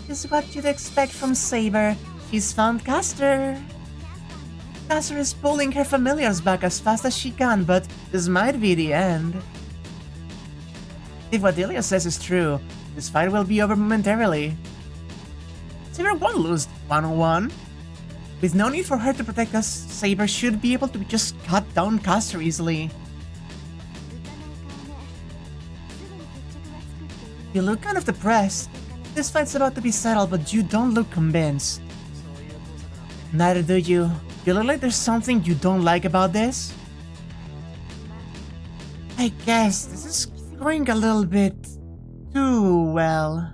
Just what you'd expect from Saber. She's found Caster. Caster is pulling her familiars back as fast as she can, but this might be the end. If what Ilya says is true, this fight will be over momentarily. Saber won't lose 1-on-1. With no need for her to protect us, Saber should be able to just cut down Caster easily. You look kind of depressed. This fight's about to be settled, but you don't look convinced. Neither do you. You look like there's something you don't like about this. I guess this is going a little bit too well.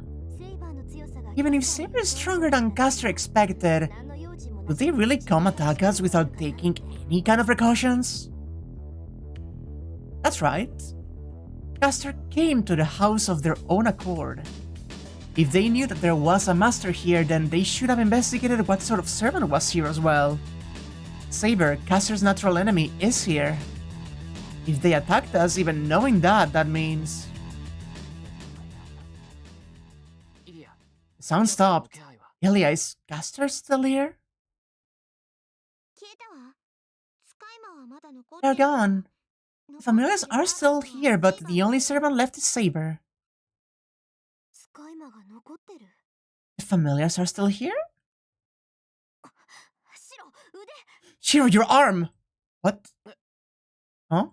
Even if Saber is stronger than Caster expected, would they really come attack us without taking any kind of precautions? That's right. Caster came to the house of their own accord. If they knew that there was a master here, then they should have investigated what sort of servant was here as well. Saber, Caster's natural enemy, is here. If they attacked us, even knowing that, that means... The sound stopped. Ilya, is Caster still here? They're gone. The familiars are still here, but the only servant left is Saber. The familiars are still here? Shirou, your arm! What? Huh?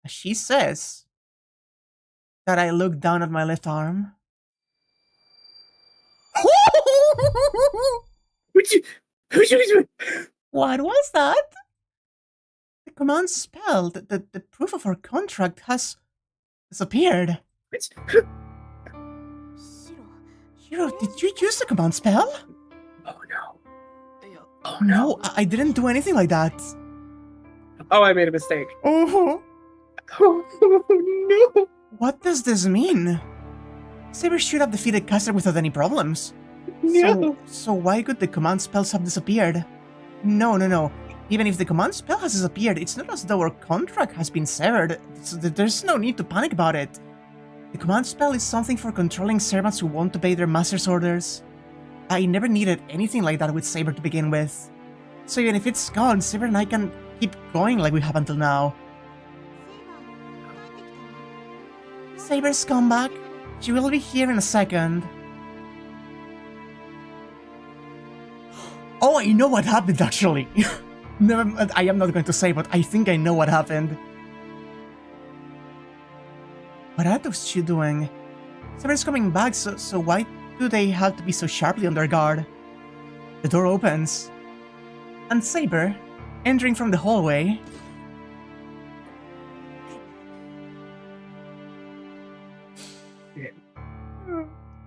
She says that I look down at my left arm. What was that? The command spell, the proof of our contract has disappeared. Shirou, did you use the command spell? Oh no. Oh no, I didn't do anything like that. Oh, I made a mistake. Oh. Oh no. What does this mean? Saber should have defeated Caster without any problems. No. So why could the command spells have disappeared? No. Even if the command spell has disappeared, it's not as though our contract has been severed, so there's no need to panic about it. The command spell is something for controlling servants who won't obey their master's orders. I never needed anything like that with Saber to begin with. So even if it's gone, Saber and I can keep going like we have until now. Saber's come back. She will be here in a second. Oh, I know what happened actually. Never, I am not going to say, but I think I know what happened. What are those two doing? Saber's coming back, so why do they have to be so sharply on their guard? The door opens. And Saber, entering from the hallway,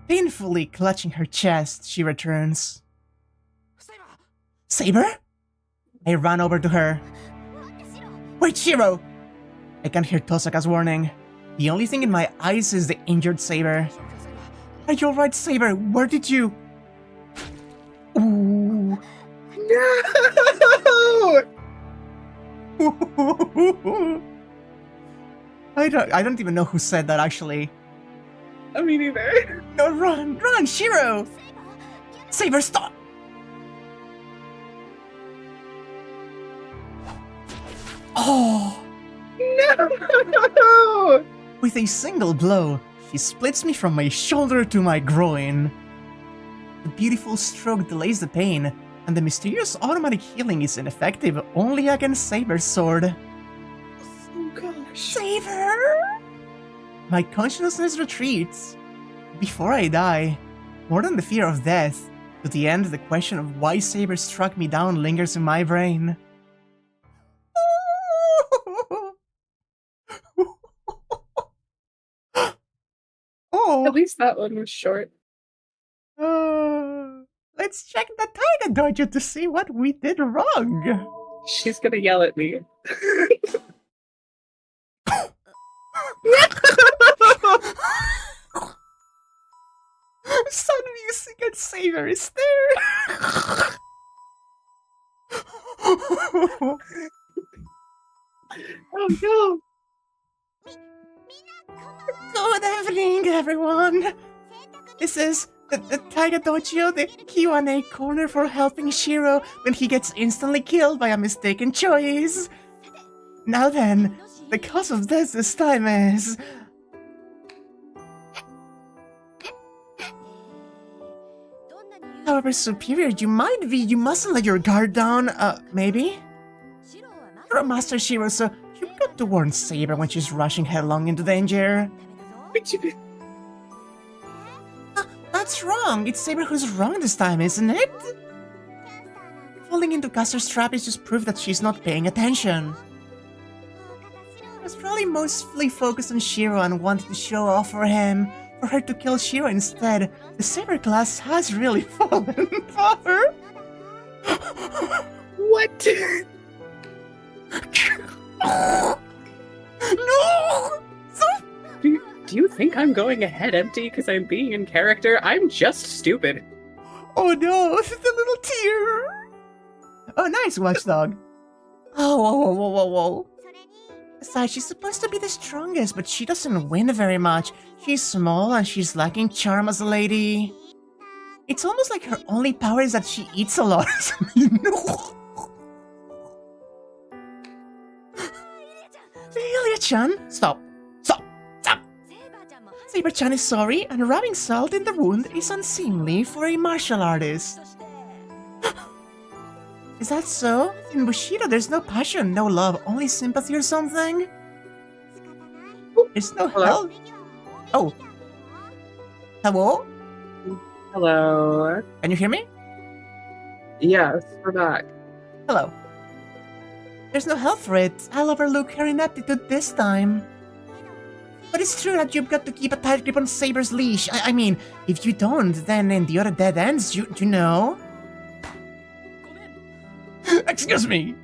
painfully clutching her chest, she returns. Saber? I ran over to her. Wait, Shirou! I can hear Tosaka's warning. The only thing in my eyes is the injured Saber. Are you alright, Saber? Where did you... Ooh. No! I don't even know who said that actually. Me neither. No, run, Shirou! Saber, stop! Oh! No! With a single blow, she splits me from my shoulder to my groin. The beautiful stroke delays the pain, and the mysterious automatic healing is ineffective only against Saber's sword. Oh gosh. Saber! My consciousness retreats. Before I die, more than the fear of death, to the end the question of why Saber struck me down lingers in my brain. Oh. At least that one was short. Let's check the Taiga Dojo to see what we did wrong. She's gonna yell at me. Sun music and Saber is there. Oh no! Good evening, everyone. This is the Taiga Dojo, the Q&A corner for helping Shirou when he gets instantly killed by a mistaken choice. Now then, the cause of this time is... However superior you might be, you mustn't let your guard down, maybe? You're a Master Shirou, so you've got to warn Saber when she's rushing headlong into danger. That's wrong. It's Saber who's wrong this time, isn't it? Falling into Caster's trap is just proof that she's not paying attention. I was probably mostly focused on Shirou and wanted to show off for him. For her to kill Shirou instead, the Saber class has really fallen far. What? No! Do you think I'm going ahead empty because I'm being in character? I'm just stupid. Oh no, the little tear! Oh, nice, Watchdog. Oh, whoa. Besides, she's supposed to be the strongest, but she doesn't win very much. She's small and she's lacking charm as a lady. It's almost like her only power is that she eats a lot. Ilia-chan, stop. Stop. Stop. Saber-chan is sorry, and rubbing salt in the wound is unseemly for a martial artist. Is that so? In Bushido, there's no passion, no love, only sympathy or something? There's no hell. Oh. Hello? Hello. Can you hear me? Yes, we're back. Hello. There's no help for it. I'll overlook her ineptitude this time. But it's true that you've got to keep a tight grip on Saber's leash. I mean, if you don't, then in the other dead ends, you know? Excuse me!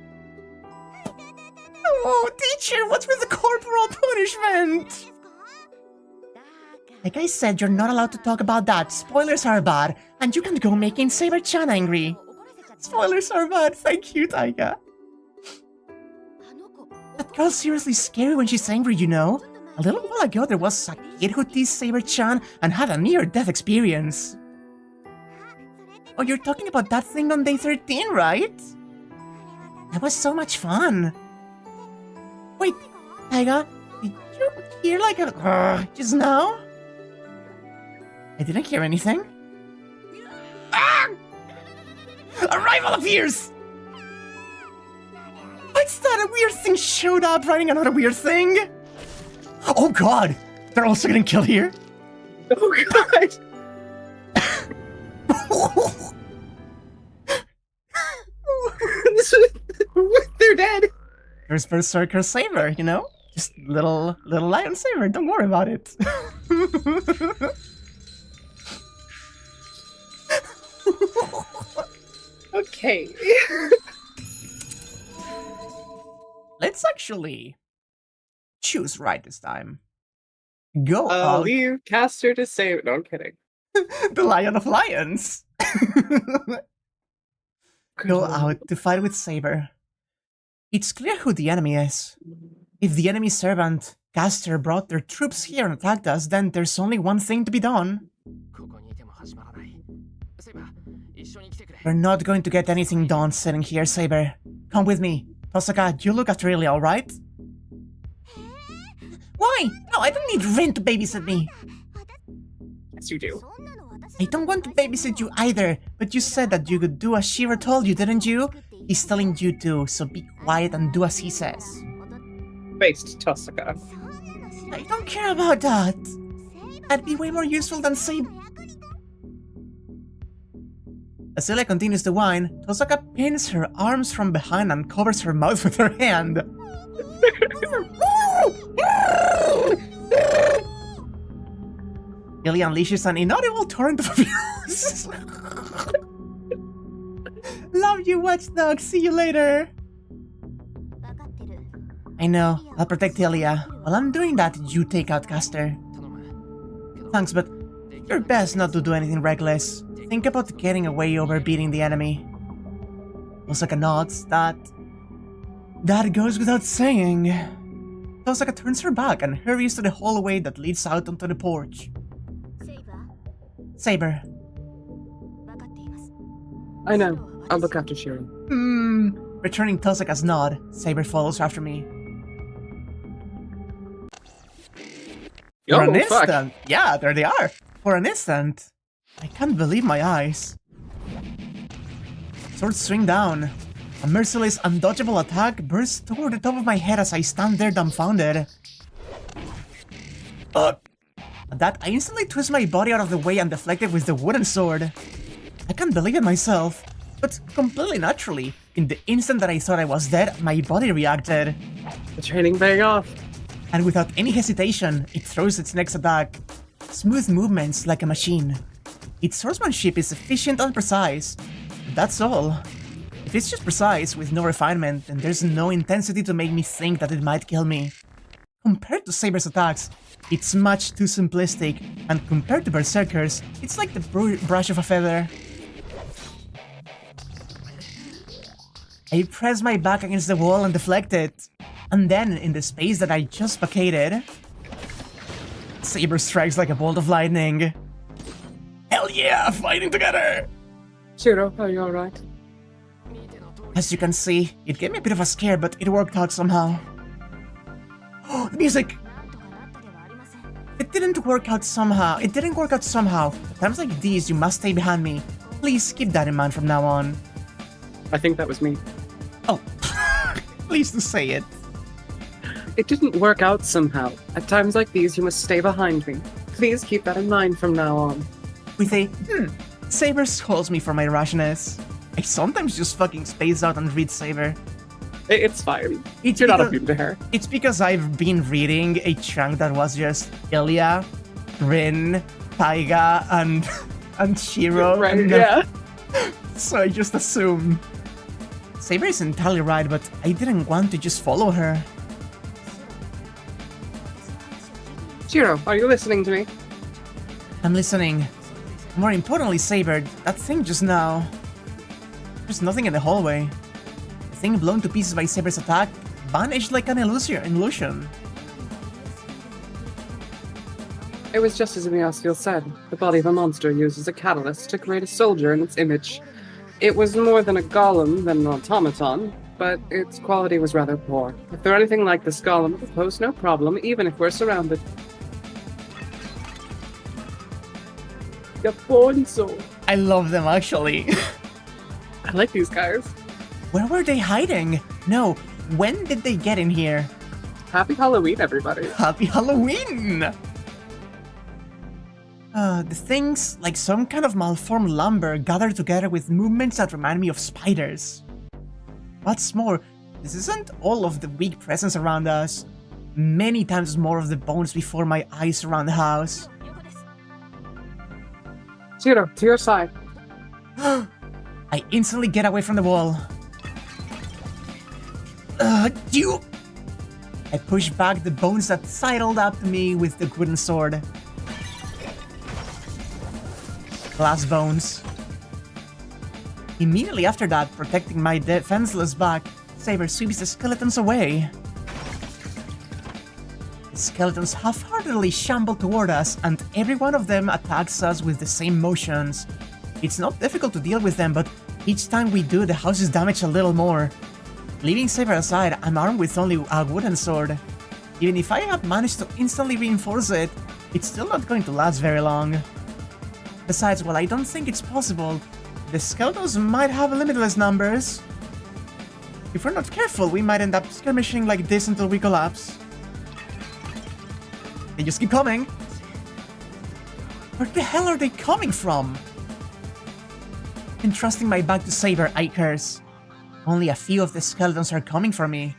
Oh, teacher, what's with the corporal punishment? Like I said, you're not allowed to talk about that. Spoilers are bad, and you can't go making Saber-chan angry. Spoilers are bad, thank you, Taiga. That girl's seriously scary when she's angry, you know? A little while ago, there was a kid who teased Saber-chan and had a near-death experience. Oh, you're talking about that thing on day 13, right? That was so much fun. Wait, Taiga, did you hear like a just now? I didn't hear anything. Ah! A rival appears! What's that? A weird thing showed up riding another weird thing? Oh god! They're also getting killed here? Oh god! They're dead! There's Berserker Saber, you know? Just little lion Saber, don't worry about it. Okay. Let's actually choose right this time. Go out. Leave Caster to Saber. No, I'm kidding. The Lion of Lions. Go out to fight with Saber. It's clear who the enemy is. If the enemy servant, Caster, brought their troops here and attacked us, then there's only one thing to be done. We're not going to get anything done sitting here, Saber. Come with me. Tosaka, you look after Ilya, alright? Why? No, I don't need Rin to babysit me. Yes, you do. I don't want to babysit you either, but you said that you could do as Shirou told you, didn't you? He's telling you to, so be quiet and do as he says. Based Tosaka. I don't care about that. I'd be way more useful than Saber. As Ilya continues to whine, Tosaka pins her arms from behind and covers her mouth with her hand. Ilya unleashes an inaudible torrent of abuse. Love you, watchdog. See you later. I know. I'll protect Ilya. While I'm doing that, you take out Caster. Thanks, but you're best not to do anything reckless. Think about getting away over beating the enemy. Tosaka nods. That goes without saying. Tosaka turns her back and hurries to the hallway that leads out onto the porch. Saber. I know. I'll look after Shirou. Returning Tosaka's nod, Saber follows after me. For an instant! Yeah, there they are! For an instant! I can't believe my eyes. Swords swing down. A merciless, undodgeable attack bursts toward the top of my head as I stand there dumbfounded. At that, I instantly twist my body out of the way and deflect it with the wooden sword. I can't believe it myself, but completely naturally, in the instant that I thought I was dead, my body reacted. The training paying off. And without any hesitation, it throws its next attack. Smooth movements like a machine. Its swordsmanship is efficient and precise. But that's all. If it's just precise, with no refinement, then there's no intensity to make me think that it might kill me. Compared to Saber's attacks, it's much too simplistic, and compared to Berserker's, it's like the brush of a feather. I press my back against the wall and deflect it. And then, in the space that I just vacated, Saber strikes like a bolt of lightning. Hell yeah, fighting together! Shirou, are you alright? As you can see, it gave me a bit of a scare, but it worked out somehow. Oh, the music! It didn't work out somehow. At times like these, you must stay behind me. Please keep that in mind from now on. I think that was me. Oh, please do say it. It didn't work out somehow. At times like these, you must stay behind me. Please keep that in mind from now on. With a, Saber scolds me for my rashness. I sometimes just fucking space out and read Saber. It's fine. You're not immune to her. It's because I've been reading a chunk that was just Ilya, Rin, Taiga, and Shirou. Right, and yeah. So I just assumed. Saber is entirely right, but I didn't want to just follow her. Shirou, are you listening to me? I'm listening. More importantly, Saber, that thing just now. There's nothing in the hallway. The thing blown to pieces by Saber's attack vanished like an illusion. It was just as Emiaskiel said. The body of a monster used as a catalyst to create a soldier in its image. It was more than a golem than an automaton, but its quality was rather poor. If they're anything like this golem, it will pose no problem, even if we're surrounded. Gaponzo. I love them, actually. I like these guys. Where were they hiding? No, when did they get in here? Happy Halloween, everybody. Happy Halloween! The things, like some kind of malformed lumber, gathered together with movements that remind me of spiders. What's more, this isn't all of the weak presence around us. Many times more of the bones before my eyes around the house. Shirou, to your side. I instantly get away from the wall. You! I push back the bones that sidled up to me with the wooden sword. Glass bones. Immediately after that, protecting my defenseless back, Saber sweeps the skeletons away. The skeletons half-heartedly shamble toward us, and every one of them attacks us with the same motions. It's not difficult to deal with them, but each time we do, the house is damaged a little more. Leaving Saber aside, I'm armed with only a wooden sword. Even if I have managed to instantly reinforce it, it's still not going to last very long. Besides, while I don't think it's possible, the skeletons might have limitless numbers. If we're not careful, we might end up skirmishing like this until we collapse. They just keep coming. Where the hell are they coming from? Entrusting my back to Saber, I curse. Only a few of the skeletons are coming for me.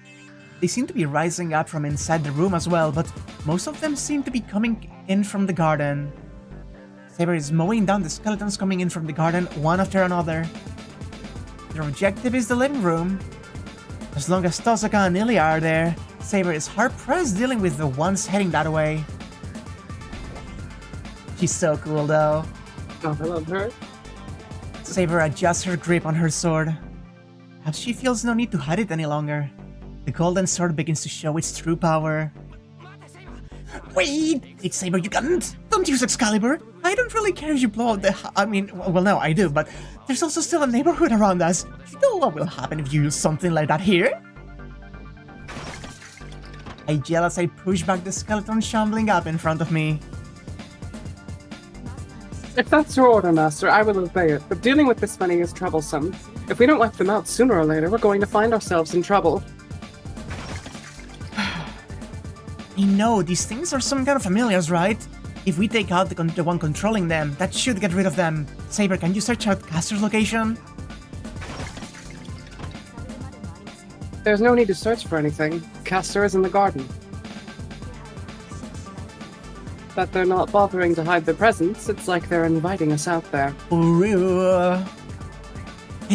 They seem to be rising up from inside the room as well, but most of them seem to be coming in from the garden. Saber is mowing down the skeletons coming in from the garden one after another. Their objective is the living room. As long as Tosaka and Ilya are there, Saber is hard-pressed dealing with the ones heading that way. She's so cool though. Oh, I love her. Saber adjusts her grip on her sword. As she feels no need to hide it any longer, the golden sword begins to show its true power. Wait! It's Saber, you can't! Don't use Excalibur! I don't really care if you blow out the well, no, I do, but there's also still a neighborhood around us. You know what will happen if you use something like that here? I yell as I push back the skeleton shambling up in front of me. If that's your order, Master, I will obey it, but dealing with this many is troublesome. If we don't wipe them out sooner or later, we're going to find ourselves in trouble. I know, these things are some kind of familiars, right? If we take out the one controlling them, that should get rid of them. Saber, can you search out Caster's location? There's no need to search for anything. Caster is in the garden. But they're not bothering to hide their presence. It's like they're inviting us out there. I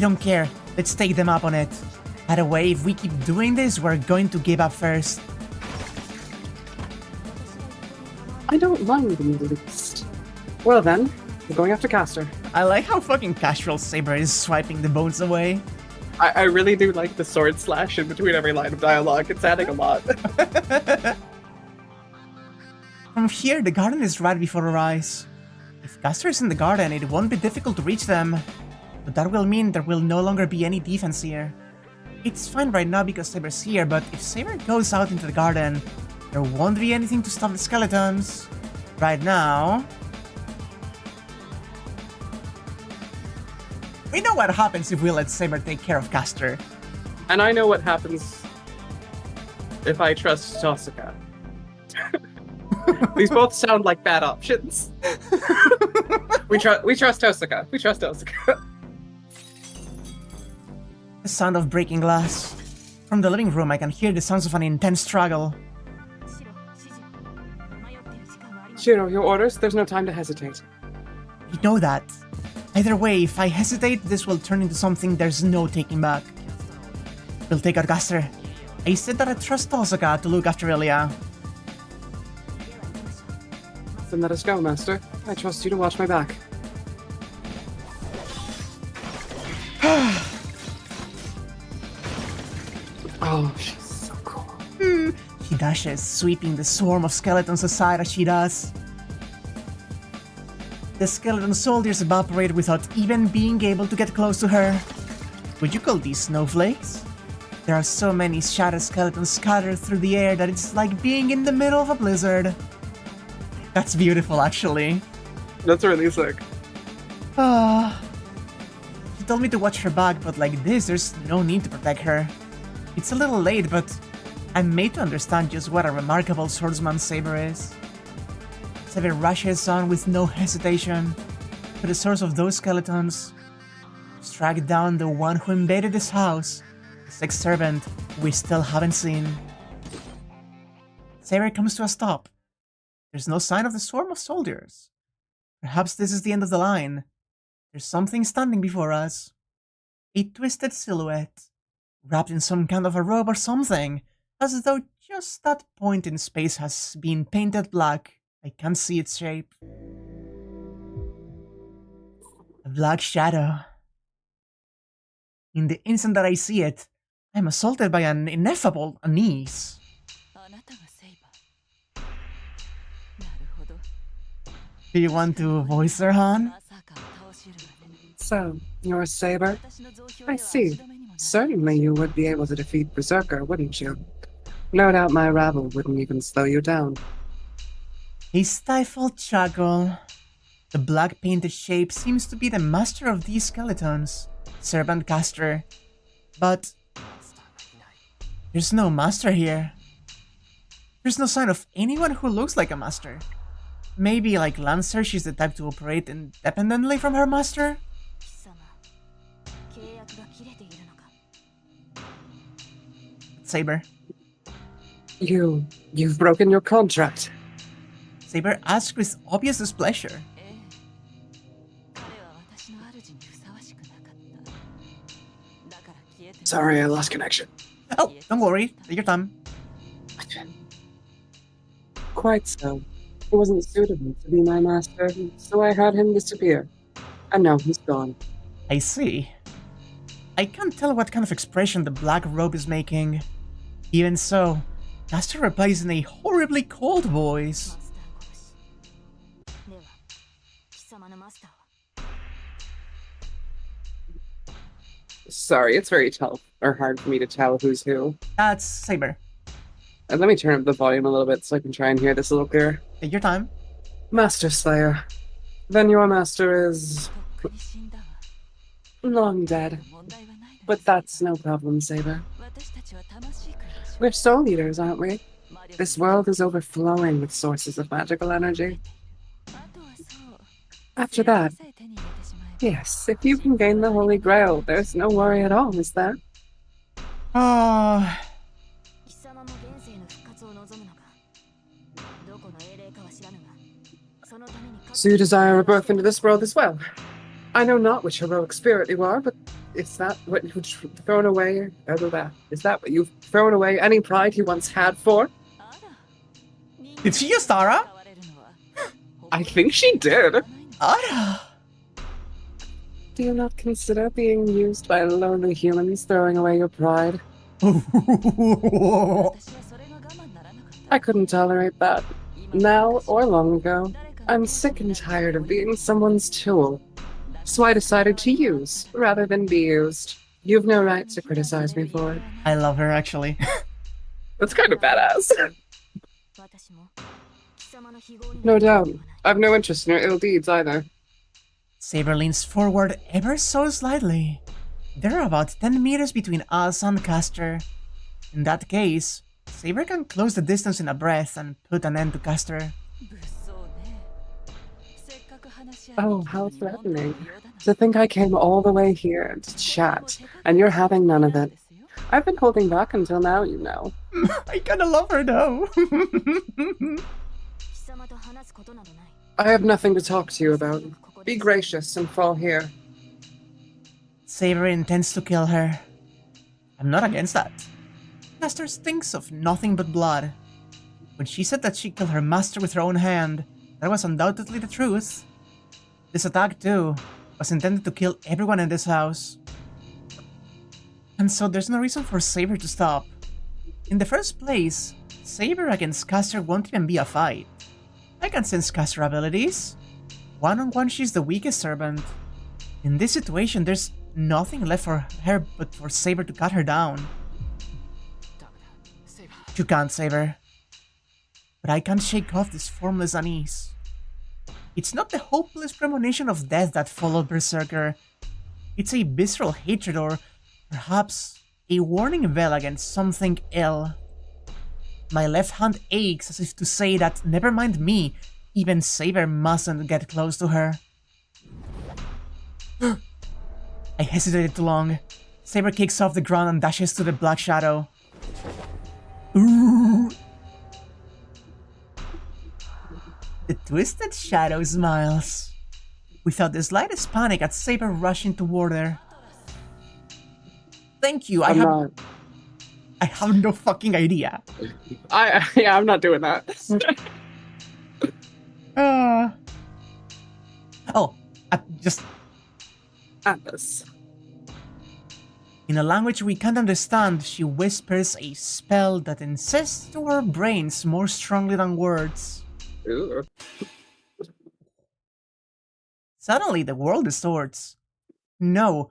don't care. Let's take them up on it. By the way, if we keep doing this, we're going to give up first. I don't mind in the least. Well then, we're going after Caster. I like how fucking casual Saber is swiping the bones away. I really do like the sword slash in between every line of dialogue. It's adding a lot. From here, the garden is right before our eyes. If Caster is in the garden, it won't be difficult to reach them. But that will mean there will no longer be any defense here. It's fine right now because Saber's here, but if Saber goes out into the garden, there won't be anything to stop the skeletons. Right now... we know what happens if we let Saber take care of Caster. And I know what happens if I trust Tosuka. These both sound like bad options. we trust Tosuka. We trust Tosuka. The sound of breaking glass. From the living room, I can hear the sounds of an intense struggle. Shirou, your orders? There's no time to hesitate. You know that. Either way, if I hesitate, this will turn into something there's no taking back. We'll take our Caster. I said that I trust Tosuka to look after Ilya. Then let us go, Master. I trust you to watch my back. Oh, she's so cool. She dashes, sweeping the swarm of skeletons aside as she does. The skeleton soldiers evaporate without even being able to get close to her. Would you call these snowflakes? There are so many shattered skeletons scattered through the air that it's like being in the middle of a blizzard. That's beautiful, actually. That's really sick. She told me to watch her back, but like this, there's no need to protect her. It's a little late, but I'm made to understand just what a remarkable swordsman Saber is. Saber rushes on with no hesitation to the source of those skeletons. Strike down the one who invaded this house, the sixth servant we still haven't seen. Saber comes to a stop. There's no sign of the swarm of soldiers. Perhaps this is the end of the line. There's something standing before us. A twisted silhouette, wrapped in some kind of a robe or something, as though just that point in space has been painted black. I can't see its shape. A black shadow. In the instant that I see it, I'm assaulted by an ineffable unease. Do you want to voice her, Han? So, you're a Saber? I see. Certainly you would be able to defeat Berserker, wouldn't you? No doubt my rabble wouldn't even slow you down. A stifled chuckle. The black painted shape seems to be the master of these skeletons, Servant Caster. But there's no master here. There's no sign of anyone who looks like a master. Maybe like Lancer, she's the type to operate independently from her master? Saber. You've broken your contract. Saber asks with obvious displeasure. Sorry, I lost connection. Oh, don't worry. Take your time. Quite so. He wasn't suitable to be my master, so I had him disappear. And now he's gone. I see. I can't tell what kind of expression the black robe is making. Even so, Caster replies in a horribly cold voice. Sorry, it's very tough or hard for me to tell who's who. That's Saber. And let me turn up the volume a little bit so I can try and hear this a little clearer. Take your time. Master Slayer. Then your master is long dead. But that's no problem, Saber. We're soul eaters, aren't we? This world is overflowing with sources of magical energy. After that, yes, if you can gain the Holy Grail, there's no worry at all, is there? So you desire a birth into this world as well? I know not which heroic spirit you are, but is that what you've thrown away? Is that what you've thrown away any pride you once had for? Did she use Tara? I think she did. Ara! Do you not consider being used by lonely humans throwing away your pride? I couldn't tolerate that. Now or long ago. I'm sick and tired of being someone's tool. So I decided to use, rather than be used. You've no right to criticize me for it. I love her, actually. That's kind of badass. No doubt. I've no interest in her ill deeds either. Saber leans forward ever so slightly. There are about 10 meters between us and Caster. In that case, Saber can close the distance in a breath and put an end to Caster. Oh, how threatening. To think I came all the way here to chat, and you're having none of it. I've been holding back until now, you know. I kinda love her though. I have nothing to talk to you about. Be gracious and fall here. Saber intends to kill her. I'm not against that. Caster thinks of nothing but blood. When she said that she killed her master with her own hand, that was undoubtedly the truth. This attack, too, was intended to kill everyone in this house. And so there's no reason for Saber to stop. In the first place, Saber against Caster won't even be a fight. I can sense Caster abilities. One-on-one she's the weakest servant. In this situation, there's nothing left for her but for Saber to cut her down. You can't, Saber. But I can't shake off this formless unease. It's not the hopeless premonition of death that followed Berserker. It's a visceral hatred or, perhaps, a warning bell against something ill. My left hand aches as if to say that, never mind me, even Saber mustn't get close to her. I hesitated too long. Saber kicks off the ground and dashes to the black shadow. Ooh. The twisted shadow smiles. Without the slightest panic at Saber rushing toward her. Thank you, I have no fucking idea. Yeah, I'm not doing that. Just... Atlas. In a language we can't understand, she whispers a spell that insists to our brains more strongly than words. Ooh. Suddenly, the world distorts. No,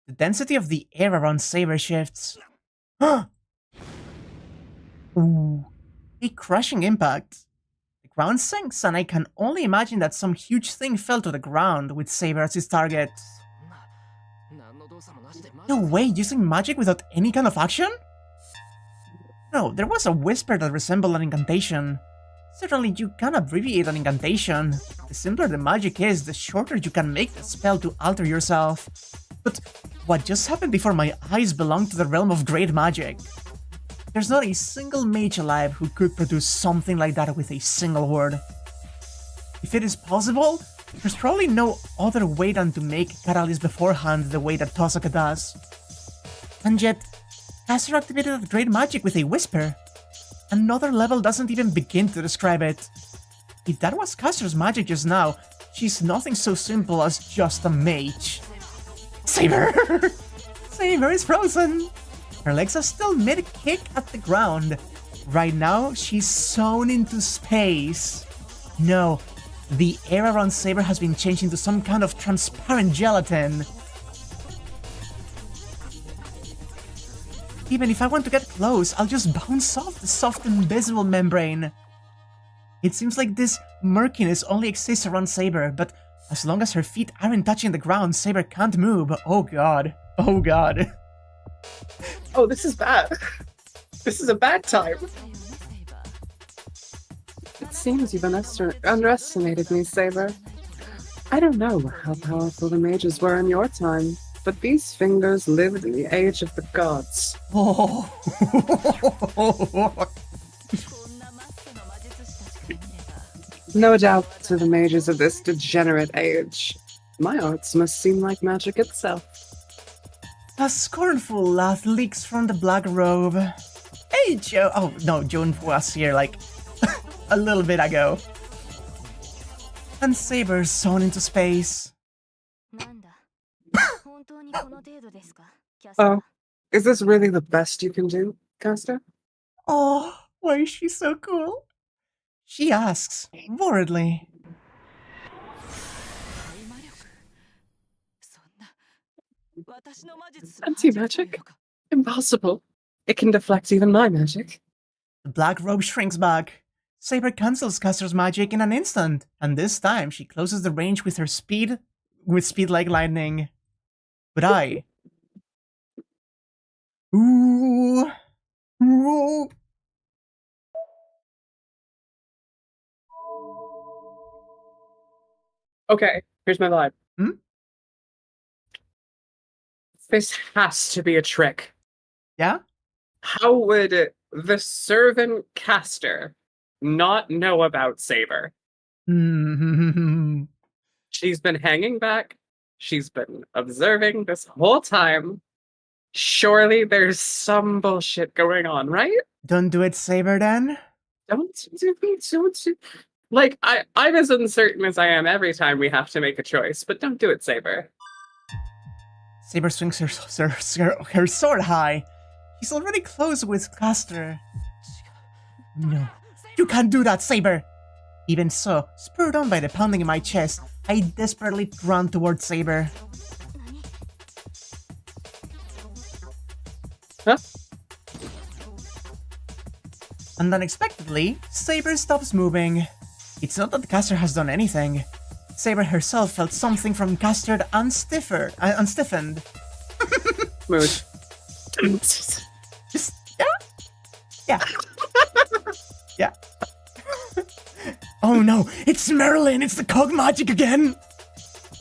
the density of the air around Saber shifts. Ooh, a crushing impact. The ground sinks, and I can only imagine that some huge thing fell to the ground with Saber as its target. No way, using magic without any kind of action? No, there was a whisper that resembled an incantation. Certainly, you can abbreviate an incantation. The simpler the magic is, the shorter you can make the spell to alter yourself. But what just happened before my eyes belonged to the realm of great magic. There's not a single mage alive who could produce something like that with a single word. If it is possible, there's probably no other way than to make Catalyst beforehand the way that Tosaka does. And yet, Caster activated that great magic with a whisper. Another level doesn't even begin to describe it. If that was Caster's magic just now, she's nothing so simple as just a mage. Saber! Saber is frozen! Her legs are still mid-kick at the ground. Right now, she's sewn into space. No, the air around Saber has been changed into some kind of transparent gelatin. Even if I want to get close, I'll just bounce off the soft invisible membrane. It seems like this murkiness only exists around Saber, but as long as her feet aren't touching the ground, Saber can't move. Oh god. Oh god. Oh, this is bad. This is a bad time. It seems you've underestimated me, Saber. I don't know how powerful the mages were in your time, but these fingers lived in the age of the gods. Oh. No doubt to the mages of this degenerate age. My arts must seem like magic itself. A scornful laugh leaks from the black robe. Hey, Joe. Oh, no, Joan was here like a little bit ago. And Saber's sewn into space. Oh, is this really the best you can do, Caster? Oh, why is she so cool? She asks, worriedly. Anti-magic? Impossible. It can deflect even my magic. The black robe shrinks back. Saber cancels Caster's magic in an instant, and this time she closes the range with her speed like lightning. But I... Ooh... Ooh... Okay, here's my vibe. Hmm? This has to be a trick. Yeah? How would the servant caster not know about Saber? She's been hanging back. She's been observing this whole time. Surely there's some bullshit going on, right? Don't do it, Saber, then? Don't do. Like, I'm as uncertain as I am every time we have to make a choice, but don't do it, Saber. Saber swings her sword high. He's already close with Caster. No, you can't do that, Saber! Even so, spurred on by the pounding in my chest, I desperately run towards Saber. Huh? And unexpectedly, Saber stops moving. It's not that Caster has done anything. Saber herself felt something from Caster unstiffened. Mood. Just, yeah. Yeah. Oh no, it's Merlin! It's the cog magic again!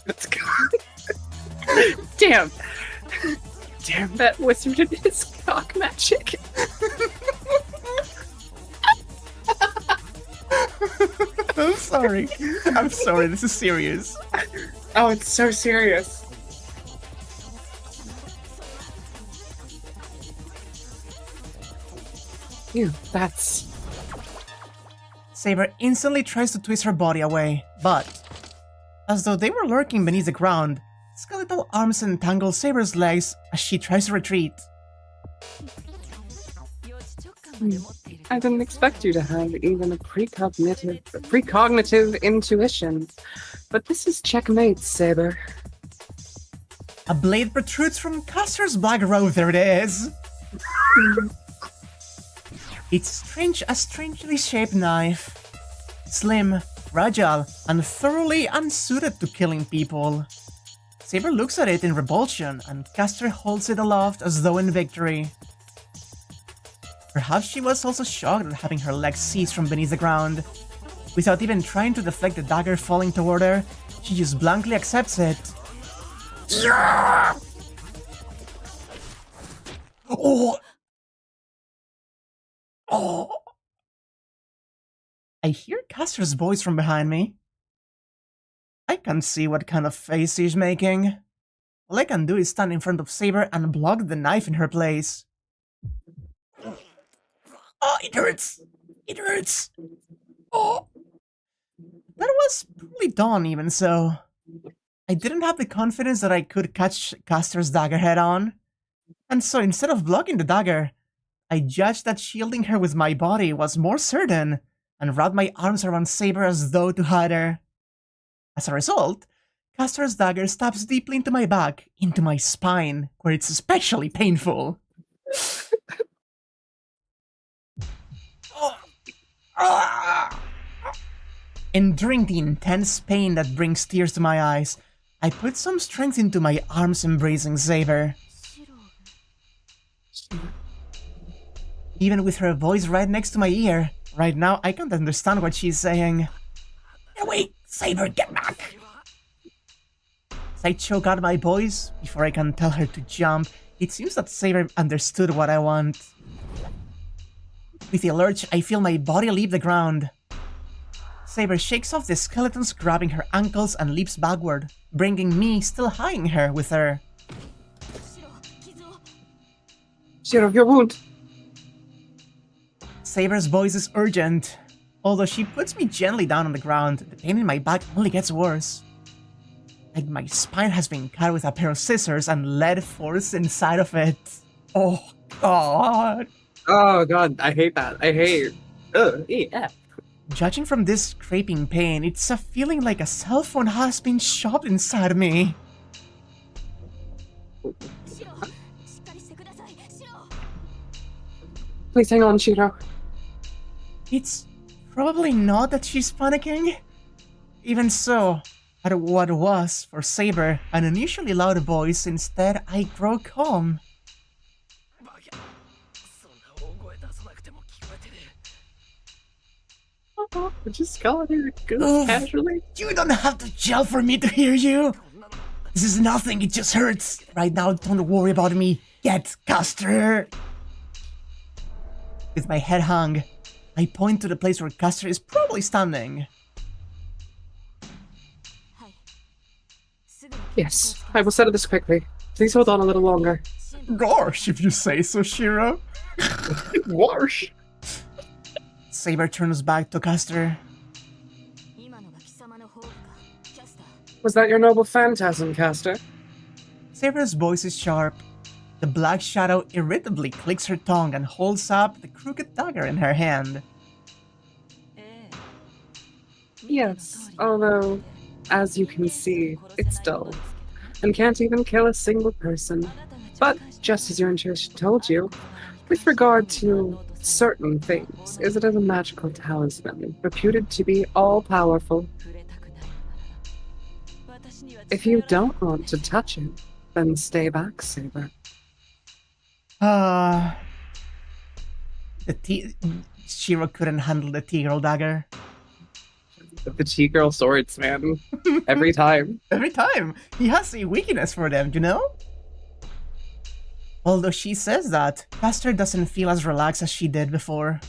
Let's go. Damn. Damn, that wizard and his cock magic. I'm sorry. I'm sorry, this is serious. Oh, it's so serious. Ew, that's... Saber instantly tries to twist her body away, but... as though they were lurking beneath the ground, skeletal arms entangle Saber's legs as she tries to retreat. I didn't expect you to have even a precognitive intuition. But this is checkmate, Saber. A blade protrudes from Caster's black robe, there it is! It's a strangely shaped knife. Slim, fragile, and thoroughly unsuited to killing people. Saber looks at it in revulsion, and Caster holds it aloft as though in victory. Perhaps she was also shocked at having her legs seized from beneath the ground. Without even trying to deflect the dagger falling toward her, she just blankly accepts it. Yeah! Oh! Oh! I hear Caster's voice from behind me. I can't see what kind of face she's making. All I can do is stand in front of Saber and block the knife in her place. Oh, it hurts! It hurts! Oh! That was probably done, even so. I didn't have the confidence that I could catch Caster's dagger head on. And so instead of blocking the dagger, I judged that shielding her with my body was more certain, and wrapped my arms around Saber as though to hide her. As a result, Caster's dagger stabs deeply into my back, into my spine, where it's especially painful. Enduring the intense pain that brings tears to my eyes, I put some strength into my arms embracing Saber. Even with her voice right next to my ear, right now I can't understand what she's saying. Wait, Saber, get back! As I choke out my voice, before I can tell her to jump, it seems that Saber understood what I want. With a lurch, I feel my body leave the ground. Saber shakes off the skeletons grabbing her ankles and leaps backward, bringing me still eyeing her with her. Shirou, your wound! Saber's voice is urgent. Although she puts me gently down on the ground, the pain in my back only gets worse. Like my spine has been cut with a pair of scissors and lead forced inside of it. Oh, God. Oh, God, I hate that. I hate... Ugh, yeah. Judging from this scraping pain, it's a feeling like a cell phone has been shoved inside me. Please hang on, Shirou. It's probably not that she's panicking. Even so, at what was, for Saber, an unusually loud voice, instead I grow calm. Just calling her good casually. You don't have to yell for me to hear you. This is nothing, it just hurts. Right now, don't worry about me. Get Caster. With my head hung, I point to the place where Caster is probably standing. Yes, I will settle this quickly. Please hold on a little longer. Gosh, if you say so, Shirou. Wash. Saber turns back to Caster. Was that your noble phantasm, Caster? Saber's voice is sharp. The black shadow irritably clicks her tongue and holds up the crooked dagger in her hand. Yes, although, as you can see, it's dull, and can't even kill a single person. But, just as your intuition told you, with regard to certain things, is it a magical talisman, reputed to be all-powerful. If you don't want to touch it, then stay back, Saber. Shirou couldn't handle the T-girl dagger. The T-girl swords, man. Every time. Every time! He has a weakness for them, you know? Although she says that, Caster doesn't feel as relaxed as she did before.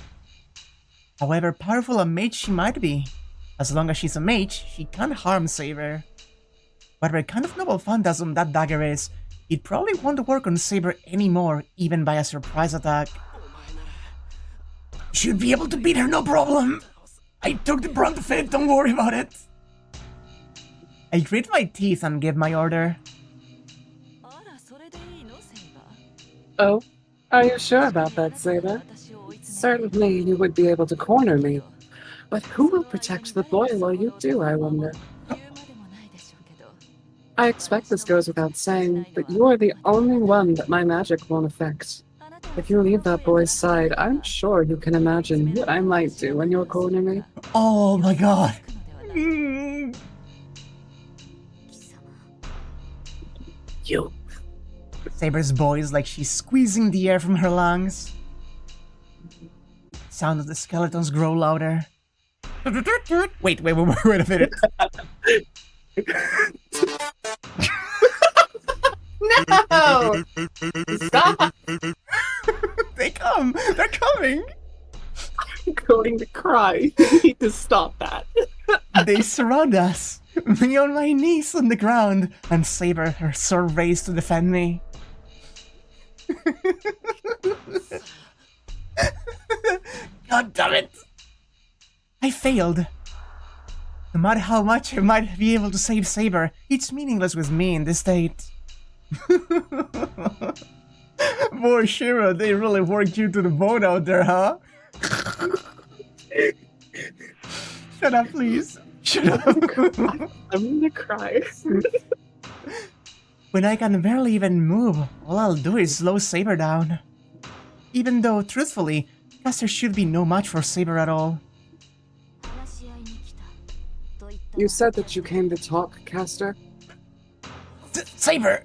However powerful a mage she might be, as long as she's a mage, she can't harm Saber. Whatever kind of noble phantasm that dagger is, it probably won't work on Saber anymore, even by a surprise attack. Should be able to beat her, no problem! I took the brunt of it, don't worry about it! I grit my teeth and give my order. Oh, are you sure about that, Saber? Certainly you would be able to corner me. But who will protect the boy while you do, I wonder? I expect this goes without saying, but you are the only one that my magic won't affect. If you leave that boy's side, I'm sure you can imagine what I might do when you're cornering me. Oh my god! You. Saber's voice like she's squeezing the air from her lungs. Sound of the skeletons grow louder. Wait a minute. No! Stop! They're coming! I'm going to cry. You need to stop that. They surround us. Me on my knees on the ground, and Saber, her sword raised to defend me. God damn it! I failed. No matter how much I might be able to save Saber, it's meaningless with me in this state. Boy, Shirou, they really worked you to the bone out there, huh? Shut up, please. Shut up. I'm gonna cry. When I can barely even move, all I'll do is slow Saber down. Even though, truthfully, Caster should be no match for Saber at all. You said that you came to talk, Caster? Saber!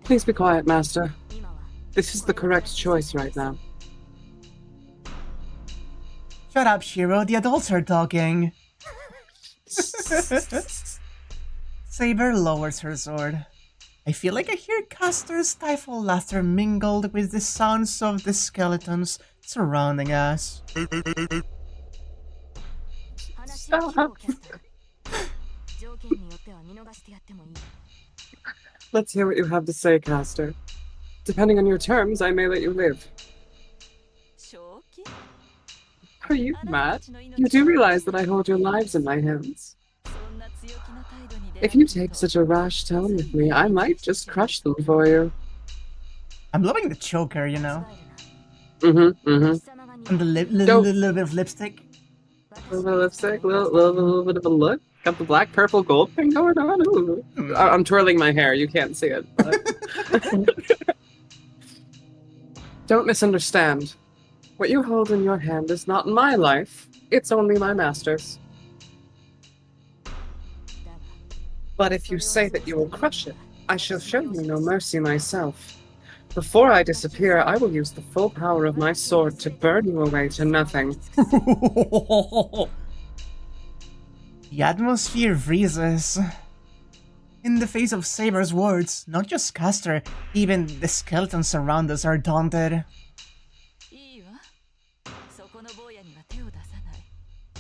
Please be quiet, Master. This is the correct choice right now. Shut up, Shirou, the adults are talking. Saber lowers her sword. I feel like I hear Caster's stifled laughter mingled with the sounds of the skeletons surrounding us. Stop. Let's hear what you have to say, Caster. Depending on your terms, I may let you live. Are you mad? You do realize that I hold your lives in my hands. If you take such a rash tone with me, I might just crush them for you. I'm loving the choker, you know? Mm-hmm. And the little bit of lipstick. A little bit of lipstick, little bit of a look. Got the black, purple, gold thing going on. Ooh. I'm twirling my hair. You can't see it. But... Don't misunderstand. What you hold in your hand is not my life. It's only my master's. But if you say that you will crush it, I shall show you no mercy myself. Before I disappear, I will use the full power of my sword to burn you away to nothing. The atmosphere freezes. In the face of Saber's words, not just Caster, even the skeletons around us are daunted.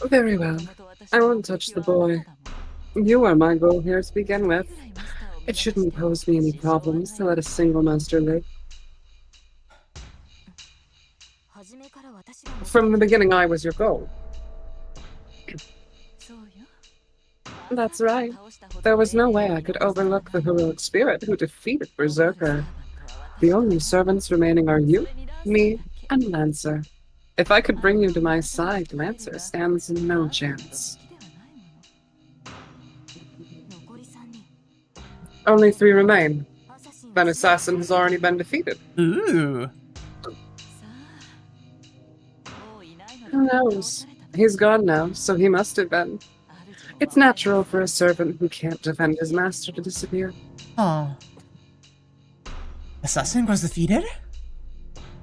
Very well. I won't touch the boy. You are my goal here to begin with. It shouldn't pose me any problems to let a single master live. From the beginning, I was your goal. That's right. There was no way I could overlook the heroic spirit who defeated Berserker. The only servants remaining are you, me, and Lancer. If I could bring you to my side, Lancer stands no chance. Only 3 remain. That assassin has already been defeated. Ooh. Who knows? He's gone now, so he must have been. It's natural for a servant who can't defend his master to disappear. Oh. Assassin was defeated?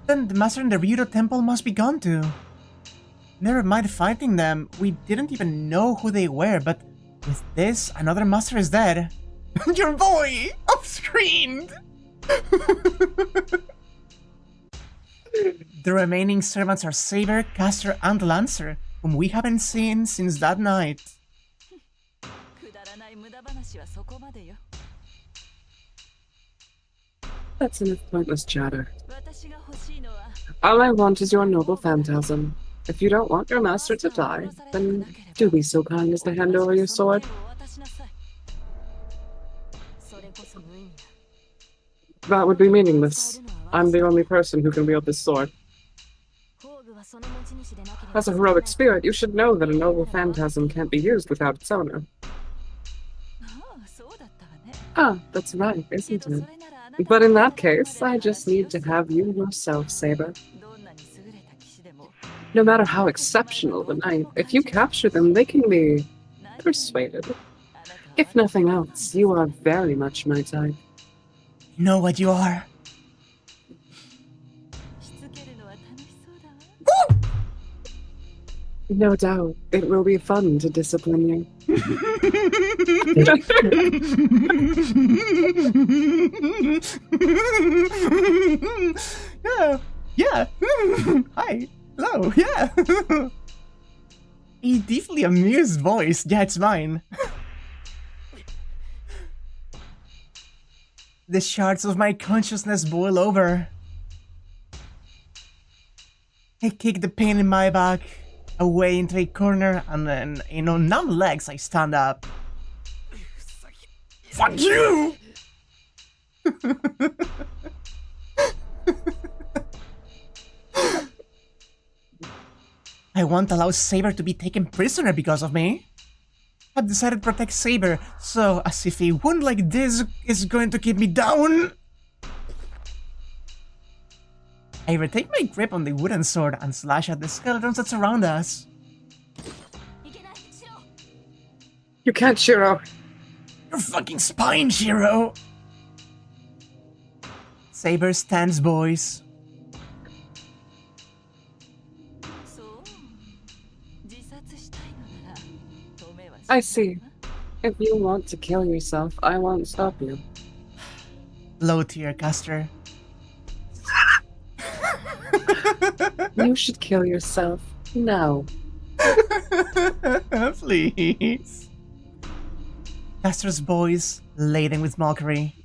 Then the master in the Ryudo temple must be gone too. Never mind fighting them, we didn't even know who they were, but with this, another master is dead. Your boy! Off-screened! The remaining servants are Saber, Caster, and Lancer, whom we haven't seen since that night. That's enough pointless chatter. All I want is your noble phantasm. If you don't want your master to die, then do be so kind as to hand over your sword. That would be meaningless. I'm the only person who can wield this sword. As a heroic spirit, you should know that a noble phantasm can't be used without its owner. Ah, that's right, isn't it? But in that case, I just need to have you yourself, Saber. No matter how exceptional the knight, if you capture them, they can be persuaded. If nothing else, you are very much my type. You know what you are. No doubt, it will be fun to discipline you. Yeah. Hi. Hello. Yeah. A deeply amused voice. Yeah, it's mine. The shards of my consciousness boil over. I kick the pain in my back away into a corner, and then, numb legs, I stand up. Fuck you! I won't allow Saber to be taken prisoner because of me. I've decided to protect Saber, so as if a wound like this is going to keep me down. I retake my grip on the wooden sword and slash at the skeletons that surround us. You can't, Shirou. Your fucking spine, Shirou! Saber stands, boys. I see. If you want to kill yourself, I won't stop you. Low tier, Caster. You should kill yourself now. Please. Caster's voice laden with mockery.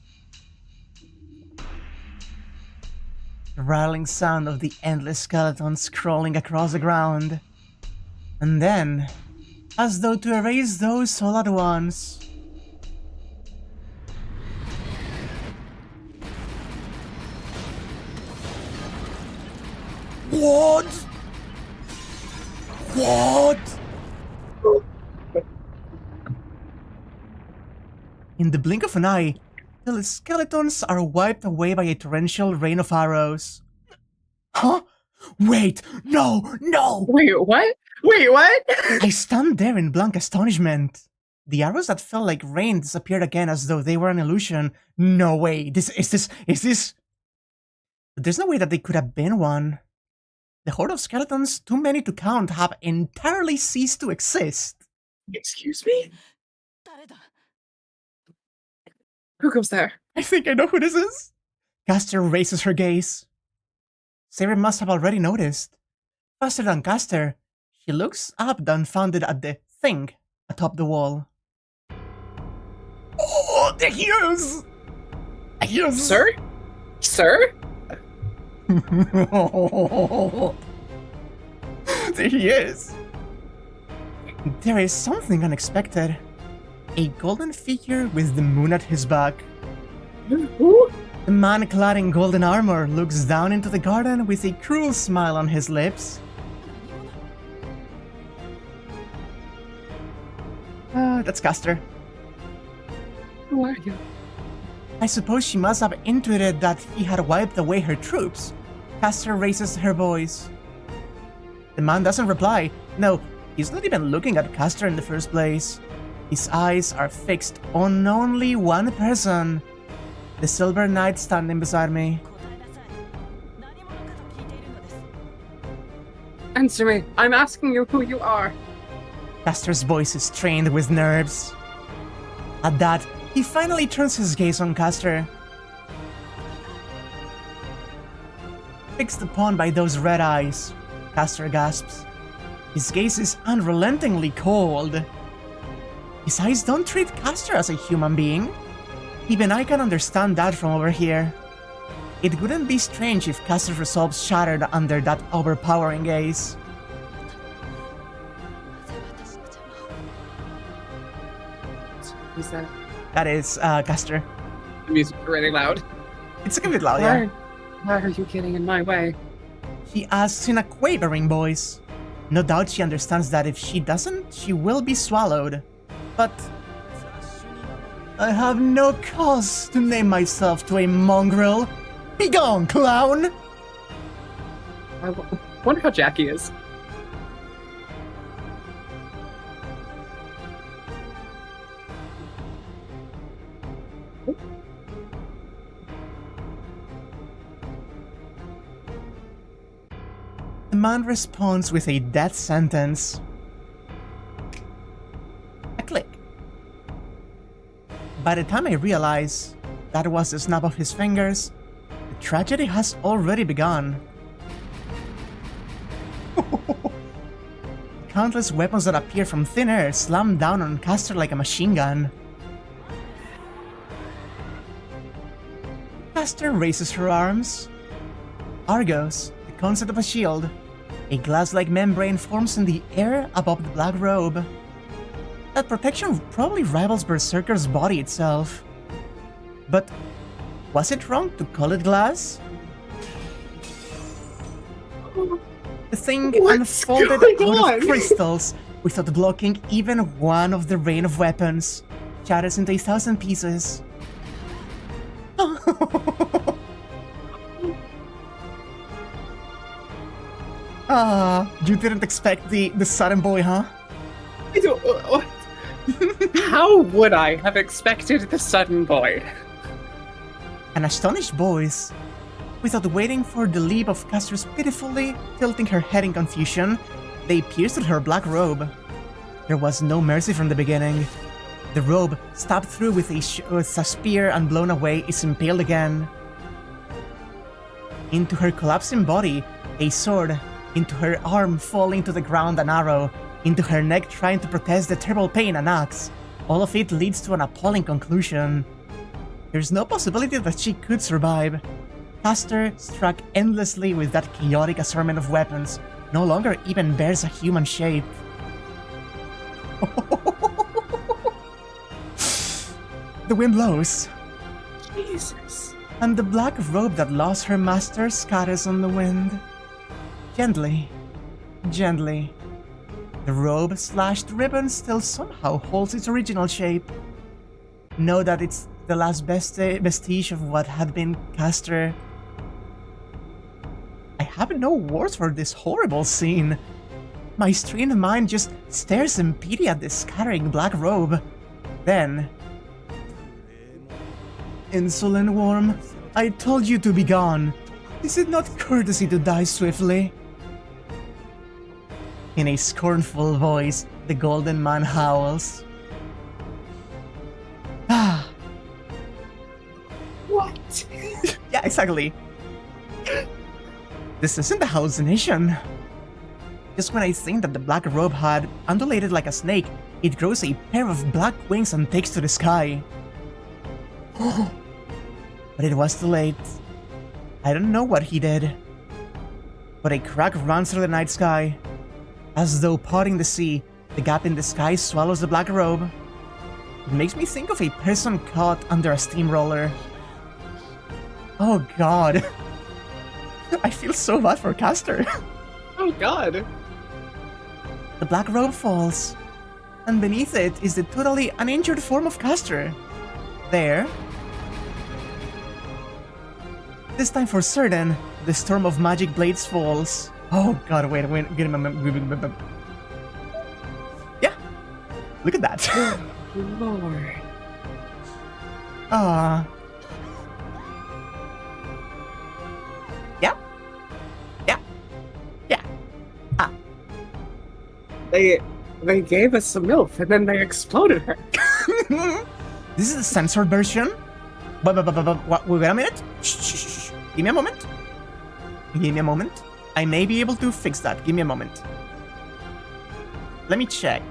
The rattling sound of the endless skeletons crawling across the ground. And then, as though to erase those all at once, What? What? In the blink of an eye, the skeletons are wiped away by a torrential rain of arrows. Huh? Wait! No! No! Wait, what? Wait, what? I stand there in blank astonishment. The arrows that felt like rain disappeared again as though they were an illusion. No way! Is this... There's no way that they could have been one. The horde of skeletons, too many to count, have entirely ceased to exist. Excuse me? Who goes there? I think I know who this is. Caster raises her gaze. Saber must have already noticed. Faster than Caster, she looks up dumbfounded at the thing atop the wall. Oh, there he is! Yes! Sir? Sir? There he is! There is something unexpected. A golden figure with the moon at his back. Who? The man clad in golden armor looks down into the garden with a cruel smile on his lips. That's Caster. Who are you? I suppose she must have intuited that he had wiped away her troops. Caster raises her voice. The man doesn't reply. No, he's not even looking at Caster in the first place. His eyes are fixed on only one person. The Silver Knight standing beside me. Answer me. I'm asking you who you are. Caster's voice is strained with nerves. At that, he finally turns his gaze on Caster. Fixed upon by those red eyes, Caster gasps. His gaze is unrelentingly cold. His eyes don't treat Caster as a human being. Even I can understand that from over here. It wouldn't be strange if Caster's resolve shattered under that overpowering gaze. Who's that? That is, Caster. The music's really loud. It's a bit loud, yeah. Why are you getting in my way? He asks in a quavering voice. No doubt she understands that if she doesn't, she will be swallowed. But I have no cause to name myself to a mongrel. Begone, clown! I wonder how Jackie is. The man responds with a death sentence. A click. By the time I realize that was the snap of his fingers, the tragedy has already begun. Countless weapons that appear from thin air slam down on Caster like a machine gun. Caster raises her arms. Argos, the concept of a shield. A glass-like membrane forms in the air above the black robe. That protection probably rivals Berserker's body itself. But was it wrong to call it glass? The thing unfolded out of crystals without blocking even one of the rain of weapons. Shatters into 1,000 pieces. You didn't expect the sudden boy, huh? I don't... How would I have expected the sudden boy? An astonished voice. Without waiting for the leap of Caster's pitifully tilting her head in confusion, they pierced through her black robe. There was no mercy from the beginning. The robe, stabbed through with a spear and blown away, is impaled again. Into her collapsing body, a sword. Into her arm falling to the ground, an arrow. Into her neck trying to protest the terrible pain, an axe. All of it leads to an appalling conclusion. There's no possibility that she could survive. Caster, struck endlessly with that chaotic assortment of weapons, no longer even bears a human shape. The wind blows. Jesus. And the black robe that lost her master scatters on the wind. Gently. Gently. The robe-slashed ribbon still somehow holds its original shape. know that it's the last vestige of what had been Caster. I have no words for this horrible scene. My strained mind just stares in pity at this scattering black robe. Then... Insolent worm, I told you to be gone. Is it not courtesy to die swiftly? In a scornful voice, the golden man howls. Ah. What? Yeah, exactly. This isn't a hallucination. Just when I think that the black robe had undulated like a snake, it grows a pair of black wings and takes to the sky. But it was too late. I don't know what he did. But a crack runs through the night sky. As though parting the sea, the gap in the sky swallows the black robe. It makes me think of a person caught under a steamroller. Oh god. I feel so bad for Caster. Oh god. The black robe falls, and beneath it is the totally uninjured form of Caster. There. This time for certain, the storm of magic blades falls. Oh god, wait, get him. Yeah, look at that. Lord. Ah. Yeah. Yeah. Yeah. Ah. They gave us some milk and then they exploded her. This is the censored version. Wait a minute. Shh. Give me a moment. Give me a moment. I may be able to fix that. Give me a moment. Let me check.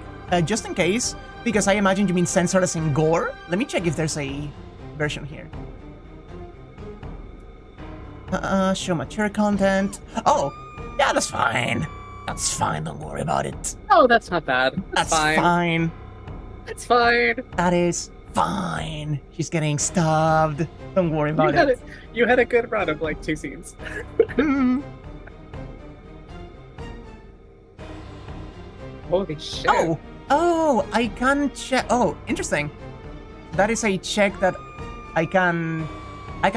Just in case, because I imagine you mean censored as in gore. Let me check if there's a version here. Show mature content. Oh, yeah, that's fine. That's fine, don't worry about it. Oh, that's not bad. That's fine. It's fine. That is fine. She's getting stabbed. Don't worry about it. You had a good run of like 2 scenes. Holy shit. Oh, I can check. Oh, interesting. That is a check that I can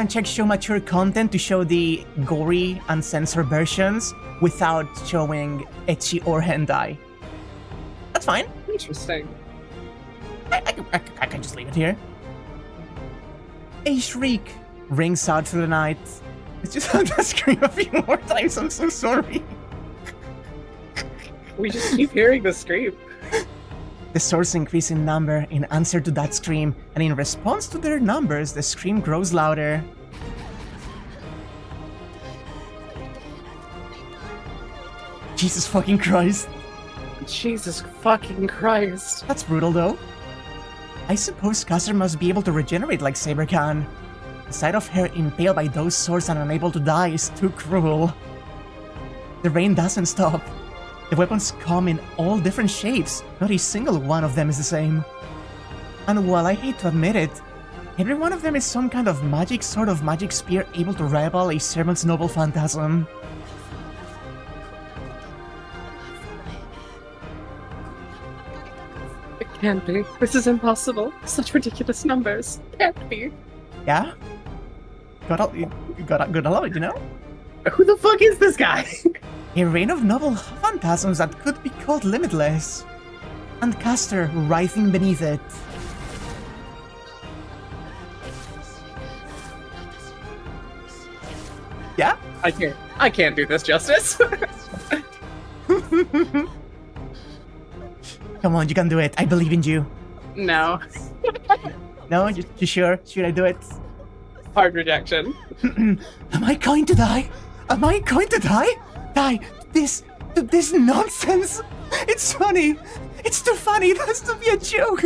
check show mature content to show the gory and censored versions without showing ecchi or hentai. That's fine. Interesting. I can just leave it here. A shriek rings out through the night. It's just on the screen a few more times. I'm so sorry. We just keep hearing the scream. The swords increase in number in answer to that scream, and in response to their numbers, the scream grows louder. Jesus fucking Christ. Jesus fucking Christ. That's brutal though. I suppose Caster must be able to regenerate like Saber can. The sight of her impaled by those swords and unable to die is too cruel. The rain doesn't stop. The weapons come in all different shapes, not a single one of them is the same. And while I hate to admit it, every one of them is some kind of magic sort of magic spear able to rival a servant's noble phantasm. It can't be. This is impossible. Such ridiculous numbers. Can't be. Yeah? You gotta love it, you know? Who the fuck is this guy? A reign of noble phantasms that could be called limitless. And Caster writhing beneath it. Yeah? I can't do this justice. Come on, you can do it. I believe in you. No. No? You sure? Should I do it? Hard rejection. Am I going to die? Am I going to die? Die to this nonsense? It's funny. It's too funny. It has to be a joke.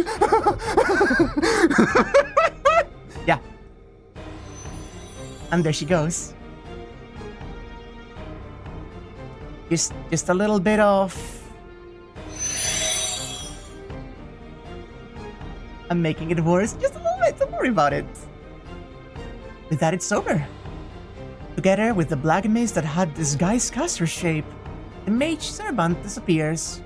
Yeah. And there she goes. Just a little bit of... I'm making it worse. Just a little bit. Don't worry about it. With that, it's over. Together with the black mist that had disguised Caster's shape, the mage servant disappears.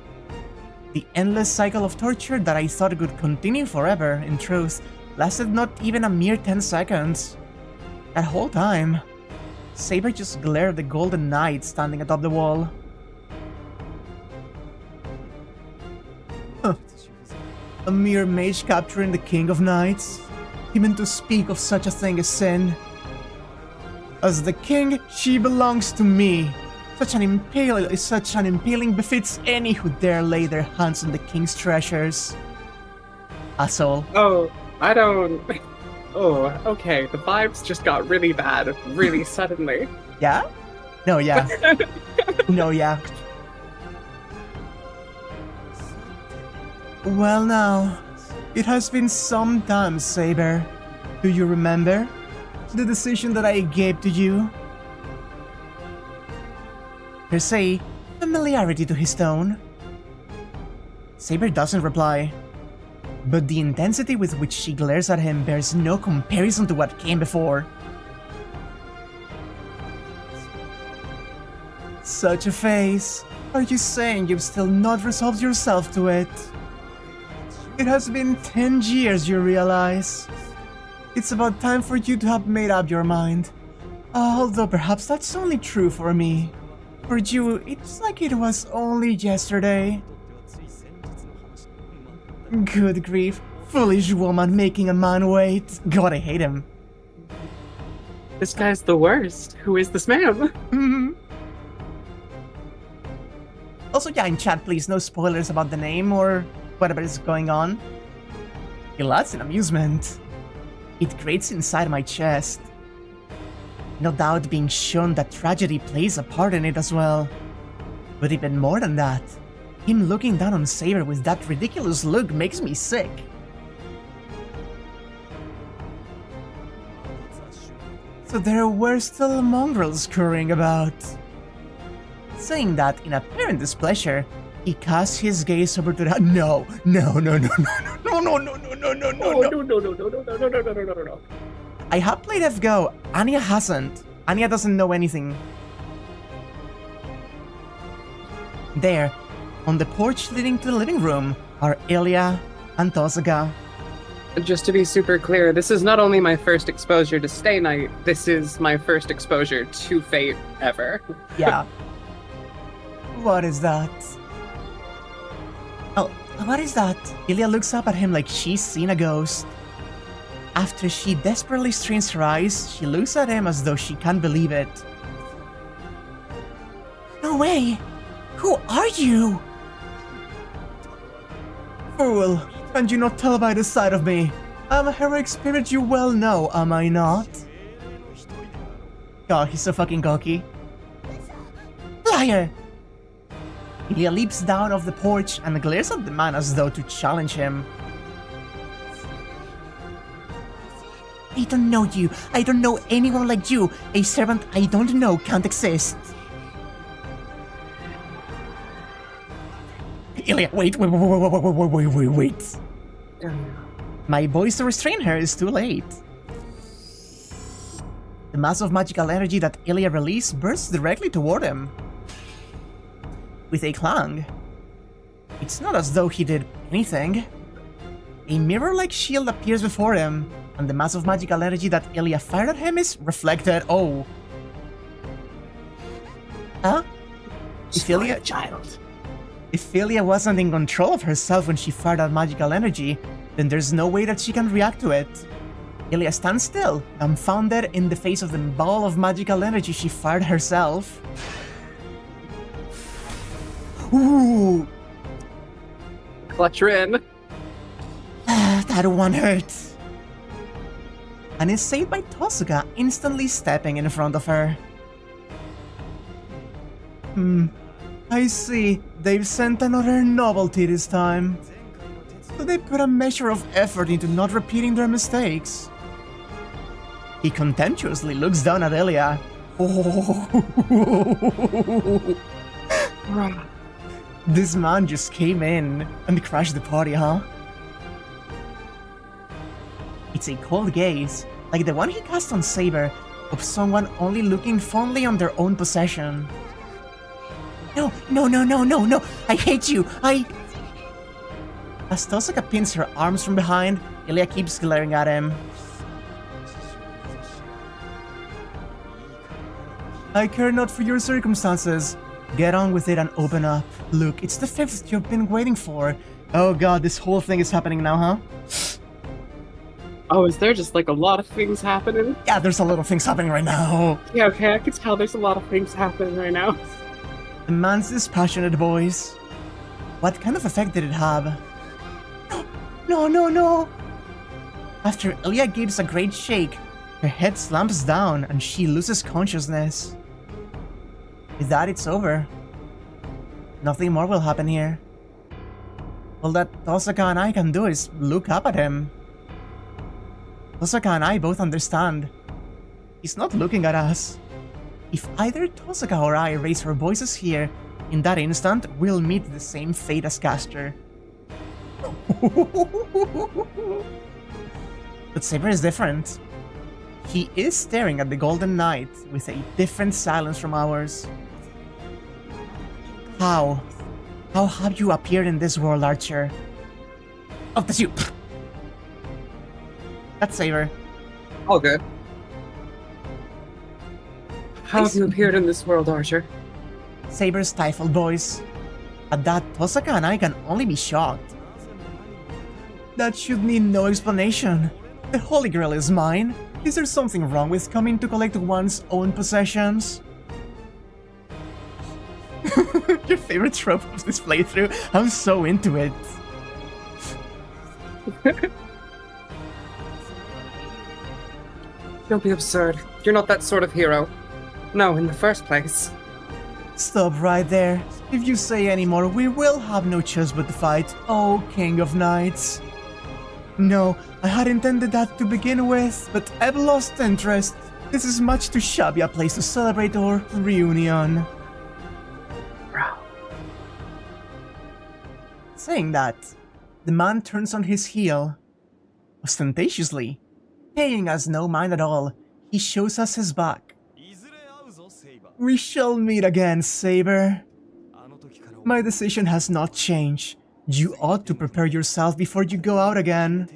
The endless cycle of torture that I thought could continue forever, in truth, lasted not even a mere 10 seconds. That whole time, Saber just glared at the golden knight standing atop the wall. Huh. A mere mage capturing the king of knights? Even to speak of such a thing is sin. As the king, she belongs to me. Such an impaling befits any who dare lay their hands on the king's treasures. Asshole. Oh, I don't... Oh, okay. The vibes just got really bad, really suddenly. Yeah? No, yeah. No, yeah. Well now, it has been some time, Saber. Do you remember the decision that I gave to you? There's a familiarity to his tone. Saber doesn't reply, but the intensity with which she glares at him bears no comparison to what came before. Such a face. Are you saying you've still not resolved yourself to it? It has been 10 years, you realize. It's about time for you to have made up your mind. Although perhaps that's only true for me. For you, it's like it was only yesterday. Good grief. Foolish woman making a man wait. God, I hate him. This guy's the worst. Who is this man? Also, yeah, in chat, please, no spoilers about the name or whatever is going on. It lasts in amusement. It grates inside my chest. No doubt being shown that tragedy plays a part in it as well. But even more than that, him looking down on Saber with that ridiculous look makes me sick. So there were still mongrels scurrying about. Saying that in apparent displeasure, he casts his gaze over to the— No. I have played FGO. Anya hasn't. Anya doesn't know anything. There, on the porch leading to the living room, are Ilya and Tosuga. Just to be super clear, this is not only my first exposure to Stay Night, this is my first exposure to Fate ever. Yeah. What is that? Oh, what is that? Ilya looks up at him like she's seen a ghost. After she desperately strains her eyes, she looks at him as though she can't believe it. No way! Who are you? Fool! Can you not tell by the sight of me? I'm a heroic spirit you well know, am I not? God, he's so fucking cocky. Liar! Ilya leaps down off the porch and glares at the man as though to challenge him. I don't know you. I don't know anyone like you. A servant I don't know can't exist. Ilya, wait. My voice to restrain her is too late. The mass of magical energy that Ilya released bursts directly toward him. With a clang. It's not as though he did anything. A mirror-like shield appears before him, and the mass of magical energy that Ilya fired at him is reflected. Oh. Huh? If Ilya wasn't in control of herself when she fired out magical energy, then there's no way that she can react to it. Ilya stands still, dumbfounded in the face of the ball of magical energy she fired herself. Ooh! Clutch her in. That one hurt. And is saved by Tosuga instantly stepping in front of her. I see. They've sent another novelty this time. So they put a measure of effort into not repeating their mistakes. He contemptuously looks down at Ilya. This man just came in and crashed the party, huh? It's a cold gaze, like the one he cast on Saber, of someone only looking fondly on their own possession. No, I hate you, As Tosuga pins her arms from behind, Ilya keeps glaring at him. I care not for your circumstances. Get on with it and open up. Look, it's the 5th you've been waiting for. Oh god, this whole thing is happening now, huh? Oh, is there just like a lot of things happening? Yeah, there's a lot of things happening right now. Yeah, okay, I can tell there's a lot of things happening right now. The man's dispassionate voice. What kind of effect did it have? No, no, no! After Ilya gives a great shake, her head slumps down and she loses consciousness. With that, it's over. Nothing more will happen here. All that Tosaka and I can do is look up at him. Tosaka and I both understand. He's not looking at us. If either Tosaka or I raise our voices here, in that instant, we'll meet the same fate as Caster. But Saber is different. He is staring at the Golden Knight with a different silence from ours. How? How have you appeared in this world, Archer? Oh, that's you! That's Saber. All good. How have you appeared in this world, Archer? Saber's stifled voice. At that, Tosaka and I can only be shocked. That should need no explanation. The Holy Grail is mine. Is there something wrong with coming to collect one's own possessions? Your favorite trope of this playthrough? I'm so into it. Don't be absurd. You're not that sort of hero. No, in the first place. Stop right there. If you say any more, we will have no choice but to fight. Oh, King of Knights. No, I had intended that to begin with, but I've lost interest. This is much too shabby a place to celebrate our reunion. Saying that, the man turns on his heel. Ostentatiously, paying us no mind at all, he shows us his back. We shall meet again, Saber. My decision has not changed. You ought to prepare yourself before you go out again.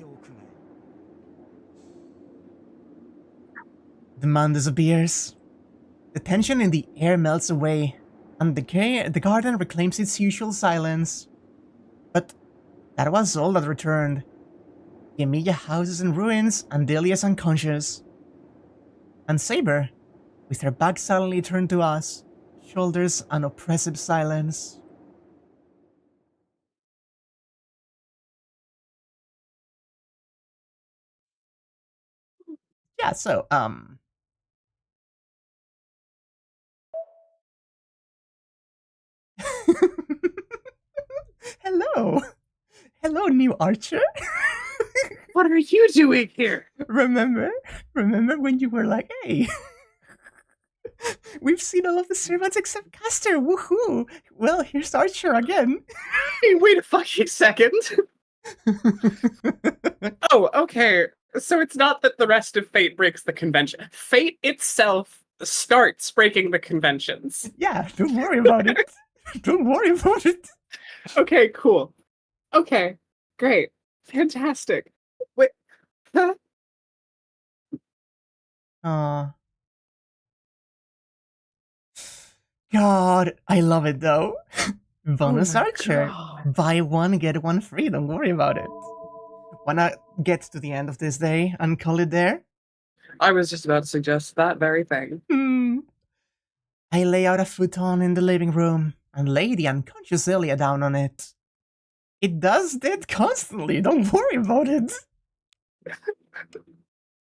The man disappears. The tension in the air melts away, and the garden reclaims its usual silence. But that was all that returned. The Emilia house is in ruins, and Delia is unconscious. And Saber, with her back suddenly turned to us, shoulders an oppressive silence. Yeah, so, Hello! Hello, new Archer! What are you doing here? Remember when you were like, hey, we've seen all of the servants except Caster, woohoo! Well, here's Archer again. Hey, wait a fucking second. Oh, okay. So it's not that the rest of Fate breaks the convention. Fate itself starts breaking the conventions. Yeah, don't worry about it. Don't worry about it. Okay, cool. Okay, great. Fantastic. Wait. Huh? God, I love it though. Bonus Oh my Archer. God. Buy one, get one free. Don't worry about it. Wanna get to the end of this day and call it there? I was just about to suggest that very thing. I lay out a futon in the living room and lay the unconscious Ilya down on it. It does that constantly, don't worry about it.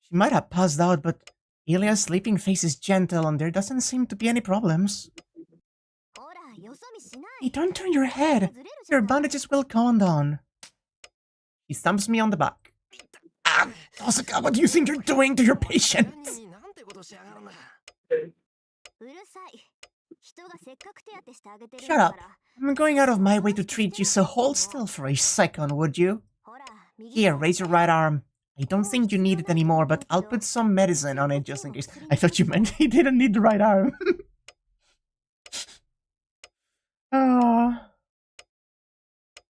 She might have passed out, but Ilya's sleeping face is gentle and there doesn't seem to be any problems. Hey, don't turn your head. Your bandages will come undone. He stamps me on the back. Ah, Tosaka, what do you think you're doing to your patient? Shut up. I'm going out of my way to treat you, so hold still for a second, would you? Here, raise your right arm. I don't think you need it anymore, but I'll put some medicine on it just in case. I thought you meant he didn't need the right arm. Ah.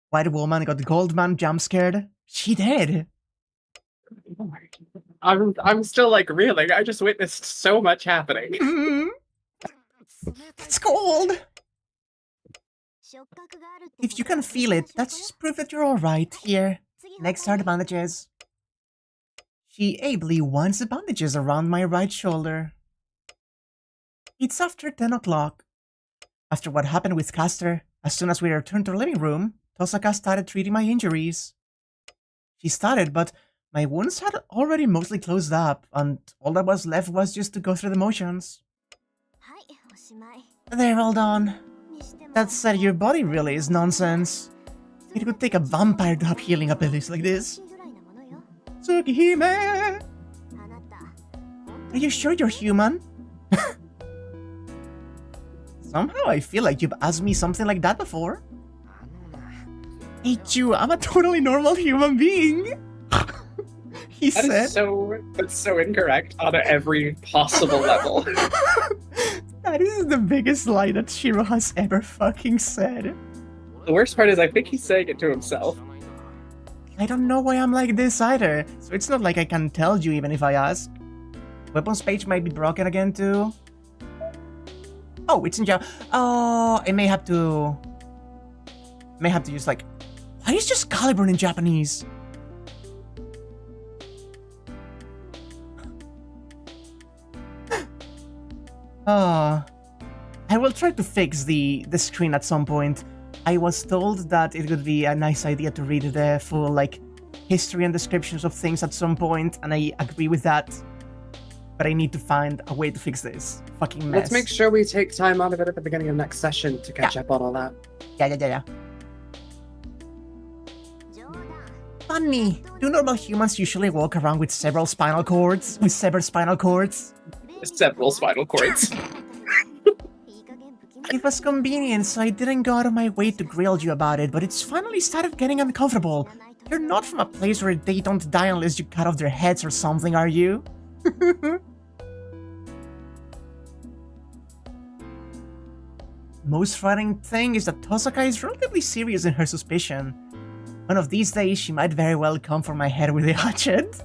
White woman got the gold man jump scared. She did. I'm still like reeling. I just witnessed so much happening. It's cold. If you can feel it, that's just proof that you're alright. Here. Next are the bandages. She ably winds the bandages around my right shoulder. It's after 10 o'clock. After what happened with Caster, as soon as we returned to the living room, Tosaka started treating my injuries. She started, but my wounds had already mostly closed up, and all that was left was just to go through the motions. They're all done. That said, your body really is nonsense. It would take a vampire to have healing abilities like this. Tsukihime! Are you sure you're human? Somehow I feel like you've asked me something like that before. Hey Chu, I'm a totally normal human being! He said. That's so incorrect on every possible level. That is the biggest lie that Shirou has ever fucking said. The worst part is I think he's saying it to himself. I don't know why I'm like this either, so it's not like I can tell you even if I ask. Weapons page might be broken again too. Oh, it's in Java. Oh, I may have to use like... Why is just Caliburn in Japanese? Oh, I will try to fix the screen at some point. I was told that it would be a nice idea to read the full like history and descriptions of things at some point, and I agree with that. But I need to find a way to fix this fucking mess. Let's make sure we take time out of it at the beginning of next session to catch up on all that. Yeah. Funny. Do normal humans usually walk around with several spinal cords? With severed spinal cords? Several spinal cords. It was convenient, so I didn't go out of my way to grill you about it, but it's finally started getting uncomfortable. You're not from a place where they don't die unless you cut off their heads or something, are you? Most frightening thing is that Tosaka is relatively serious in her suspicion. One of these days, she might very well come for my head with a hatchet.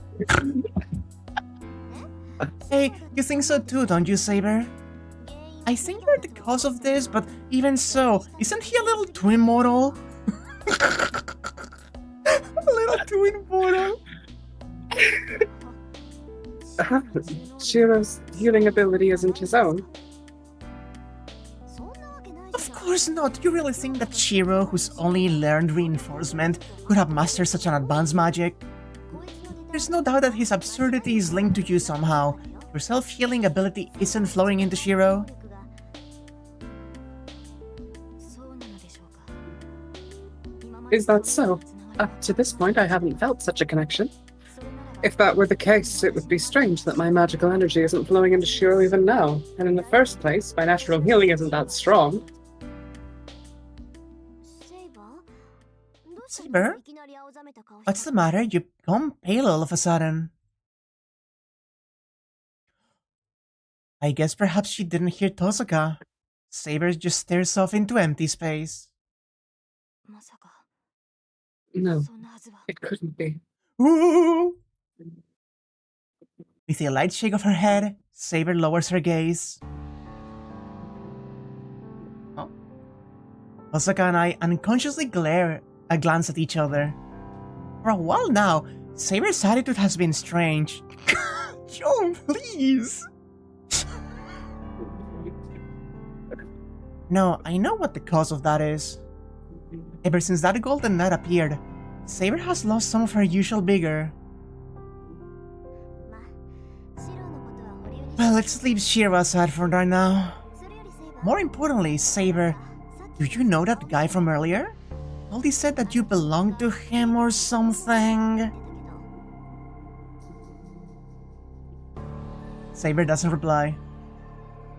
Hey, you think so too, don't you, Saber? I think you're the cause of this, but even so, isn't he a little twin mortal? A little twin mortal? Shirou's healing ability isn't his own. Of course not. You really think that Shirou, who's only learned reinforcement, could have mastered such an advanced magic? There's no doubt that his absurdity is linked to you somehow. Your self-healing ability isn't flowing into Shirou. Is that so? Up to this point, I haven't felt such a connection. If that were the case, it would be strange that my magical energy isn't flowing into Shirou even now, and in the first place, my natural healing isn't that strong. Saber? What's the matter? You've gone pale all of a sudden. I guess perhaps she didn't hear Tosaka. Saber just stares off into empty space. No, it couldn't be. Ooh! With a light shake of her head, Saber lowers her gaze. Oh. Tosaka and I unconsciously glance at each other. For a while now, Saber's attitude has been strange. Yo, please! No, I know what the cause of that is. Ever since that golden night appeared, Saber has lost some of her usual vigor. Well, let's leave Shirou aside for right now. More importantly, Saber, do you know that guy from earlier? Goldie said that you belonged to him or something. Saber doesn't reply.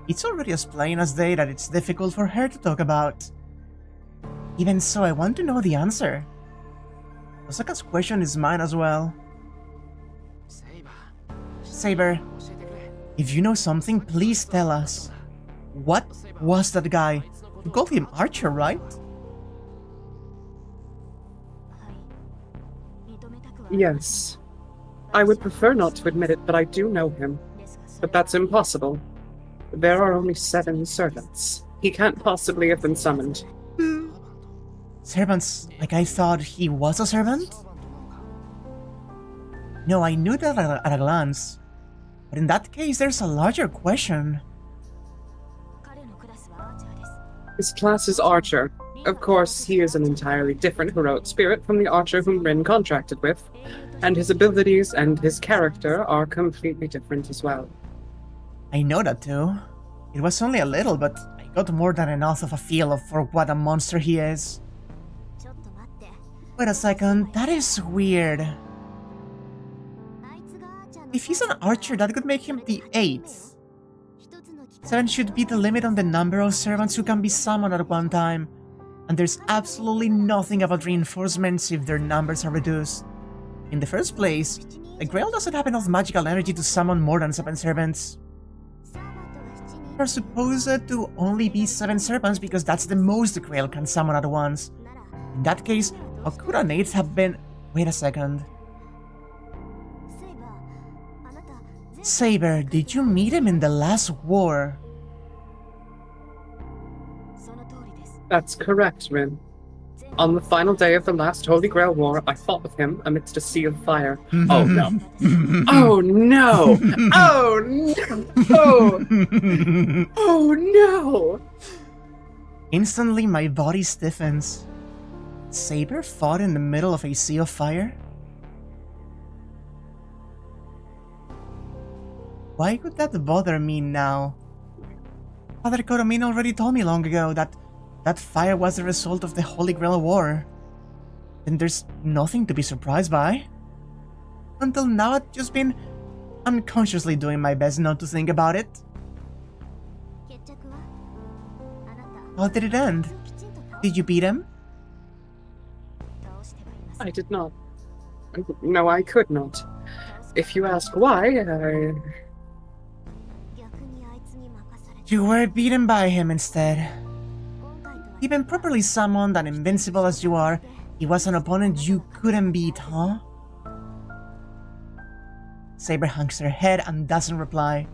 It's already as plain as day that it's difficult for her to talk about. Even so, I want to know the answer. Osaka's question is mine as well. Saber, if you know something, please tell us. What was that guy? You called him Archer, right? Yes. I would prefer not to admit it, but I do know him. But that's impossible. There are only 7 servants. He can't possibly have been summoned. Servants? Like I thought he was a servant? No, I knew that at a glance. But in that case, there's a larger question. His class is Archer. Of course, he is an entirely different heroic spirit from the Archer whom Rin contracted with, and his abilities and his character are completely different as well. I know that too. It was only a little, but I got more than enough of a feel for what a monster he is. Wait a second, that is weird. If he's an archer, that could make him the 8th. 7 should be the limit on the number of servants who can be summoned at one time, and there's absolutely nothing about reinforcements if their numbers are reduced. In the first place, the Grail doesn't have enough magical energy to summon more than 7 servants. There are supposed to only be 7 servants because that's the most the Grail can summon at once. In that case, how could an 8th have been... Wait a second. Saber, did you meet him in the last war? That's correct, Rin. On the final day of the last Holy Grail War, I fought with him amidst a sea of fire. Oh no. Oh no! Oh no! Oh no! Instantly, my body stiffens. Saber fought in the middle of a sea of fire? Why could that bother me now? Father Koromin already told me long ago that that fire was the result of the Holy Grail War. Then there's nothing to be surprised by. Until now, I've just been unconsciously doing my best not to think about it. How did it end? Did you beat him? I did not. No, I could not. If you ask why, You were beaten by him instead. Even properly summoned and invincible as you are, he was an opponent you couldn't beat, huh? Saber hangs her head and doesn't reply.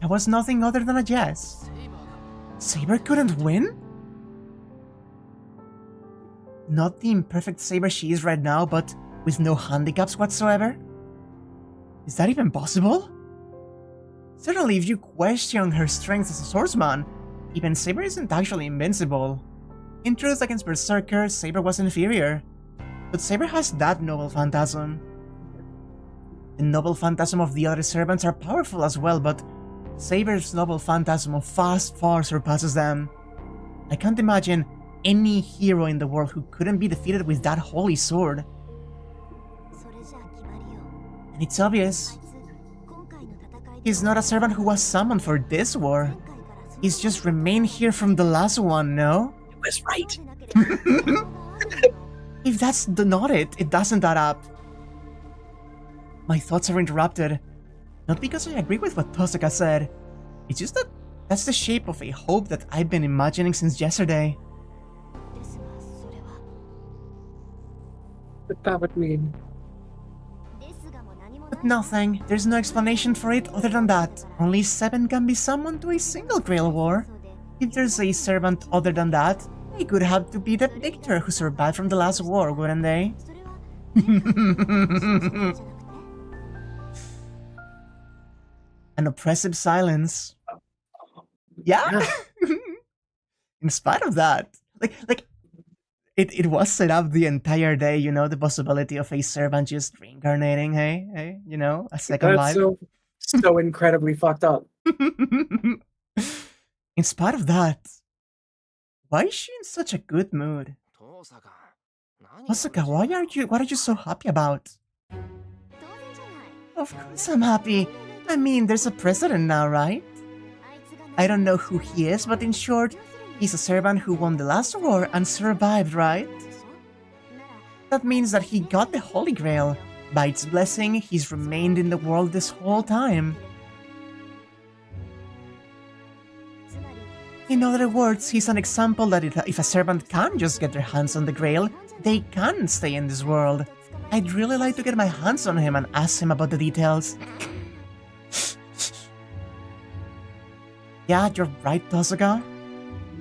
That was nothing other than a yes. Saber couldn't win? Not the imperfect Saber she is right now, but with no handicaps whatsoever? Is that even possible? Certainly, if you question her strength as a swordsman, even Saber isn't actually invincible. In truth, against Berserker, Saber was inferior. But Saber has that noble phantasm. The noble phantasm of the other servants are powerful as well, but Saber's noble phantasm far surpasses them. I can't imagine any hero in the world who couldn't be defeated with that holy sword. And it's obvious. He's not a servant who was summoned for this war. He's just remained here from the last one, no? it was right. If that's not it, it doesn't add up. My thoughts are interrupted. Not because I agree with what Tosaka said. It's just that that's the shape of a hope that I've been imagining since yesterday. But that would mean... But nothing. There's no explanation for it other than that. Only 7 can be summoned to a single Grail War. If there's a servant other than that, they could have to be the victor who survived from the last war, wouldn't they? An oppressive silence. Yeah. In spite of that, it was set up the entire day, you know, the possibility of a servant just reincarnating, hey, you know, a second life. So incredibly fucked up. In spite of that, why is she in such a good mood? Osaka, what are you so happy about? Of course I'm happy. I mean, there's a president now, right? I don't know who he is, but in short, he's a servant who won the last war and survived, right? That means that he got the Holy Grail. By its blessing, he's remained in the world this whole time. In other words, he's an example that if a servant can just get their hands on the Grail, they can stay in this world. I'd really like to get my hands on him and ask him about the details. Yeah, you're right, Tosuka.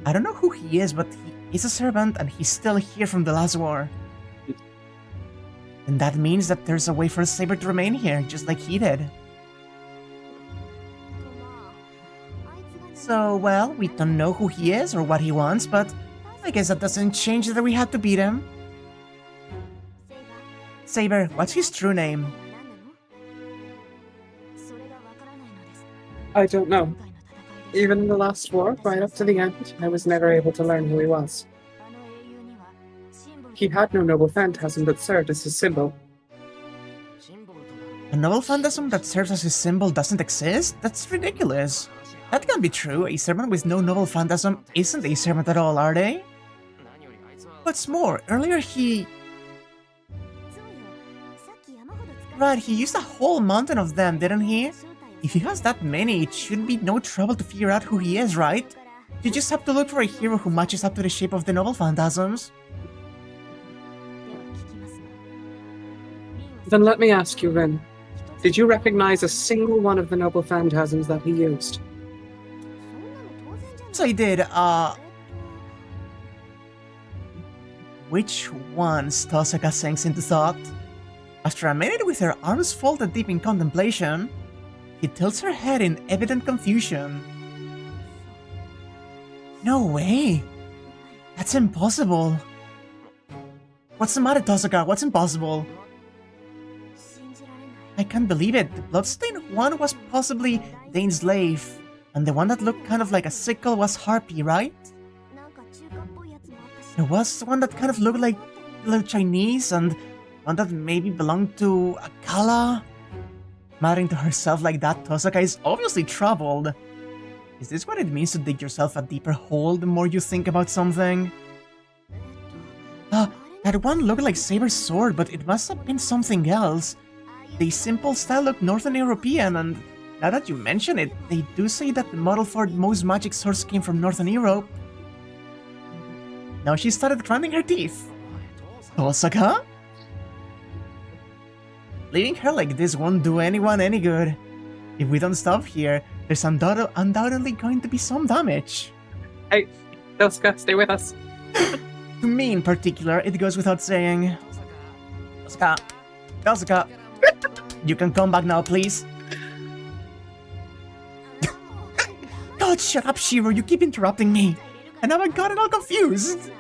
I don't know who he is, but he is a servant and he's still here from the last war. And that means that there's a way for Saber to remain here, just like he did. So, well, we don't know who he is or what he wants, but I guess that doesn't change that we had to beat him. Saber, what's his true name? I don't know. Even in the last war, right up to the end, I was never able to learn who he was. He had no noble phantasm that served as his symbol. A noble phantasm that serves as his symbol doesn't exist? That's ridiculous. That can't be true. A servant with no noble phantasm isn't a servant at all, are they? What's more, earlier he... Right, he used a whole mountain of them, didn't he? If he has that many, it should be no trouble to figure out who he is, right? You just have to look for a hero who matches up to the shape of the noble phantasms. Then let me ask you, Rin. Did you recognize a single one of the noble phantasms that he used? So I did, Which ones? Tosaka sinks into thought. After a minute with her arms folded deep in contemplation, he tilts her head in evident confusion. No way! That's impossible! What's the matter, Tosaka? What's impossible? I can't believe it. The bloodstained one was possibly Dane's slave, and the one that looked kind of like a sickle was Harpy, right? There was one that kind of looked like a little Chinese, and one that maybe belonged to Akala? Muttering to herself like that, Tosaka is obviously troubled. Is this what it means to dig yourself a deeper hole the more you think about something? That one looked like Saber's sword, but it must have been something else. The simple style looked Northern European, and now that you mention it, they do say that the model for most magic swords came from Northern Europe. Now she started grinding her teeth. Tosaka? Leaving her like this won't do anyone any good. If we don't stop here, there's undoubtedly going to be some damage. Hey, Tosaka, stay with us. To me in particular, it goes without saying. Tosaka, you can come back now, please. God, shut up, Shirou, you keep interrupting me. And now I got it all confused.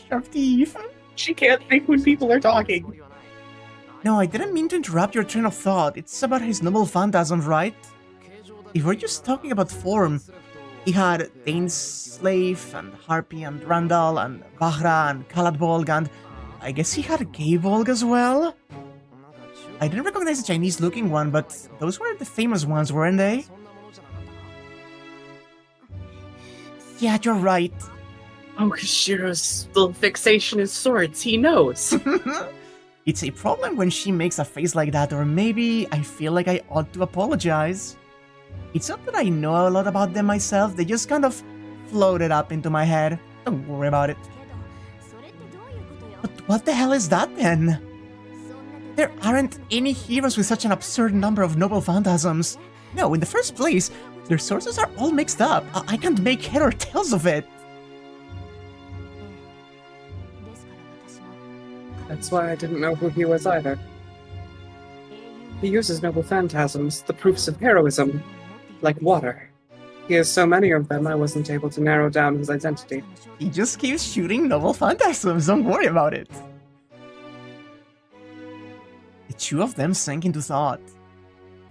Sharp teeth. She can't think when people are talking. No, I didn't mean to interrupt your train of thought. It's about his noble phantasm, right? If we're just talking about form, he had Dane's slave, and Harpy, and Randall, and Bahra, and Kaladbolg, and I guess he had Gaybolg as well? I didn't recognize the Chinese-looking one, but those were the famous ones, weren't they? Yeah, you're right. Oh, because Shirou's little fixation is swords, he knows. It's a problem when she makes a face like that, or maybe I feel like I ought to apologize. It's not that I know a lot about them myself, they just kind of floated up into my head. Don't worry about it. But what the hell is that then? There aren't any heroes with such an absurd number of noble phantasms. No, in the first place, their sources are all mixed up. I can't make head or tails of it. That's why I didn't know who he was either. He uses noble phantasms, the proofs of heroism, like water. He has so many of them, I wasn't able to narrow down his identity. He just keeps shooting noble phantasms, don't worry about it. The two of them sank into thought.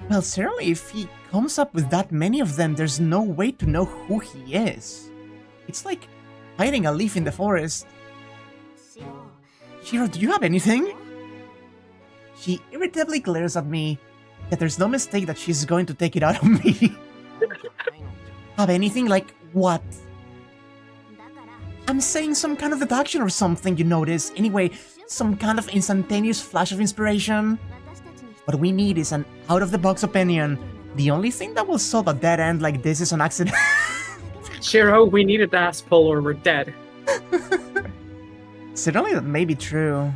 Well, certainly if he comes up with that many of them, there's no way to know who he is. It's like hiding a leaf in the forest. Shirou, do you have anything? She irritably glares at me, yet there's no mistake that she's going to take it out on me. Have anything? Like what? I'm saying some kind of deduction or something, you notice. Anyway, some kind of instantaneous flash of inspiration. What we need is an out-of-the-box opinion. The only thing that will solve a dead end like this is an accident. Shirou, we need a DAS pull or we're dead. Certainly that may be true.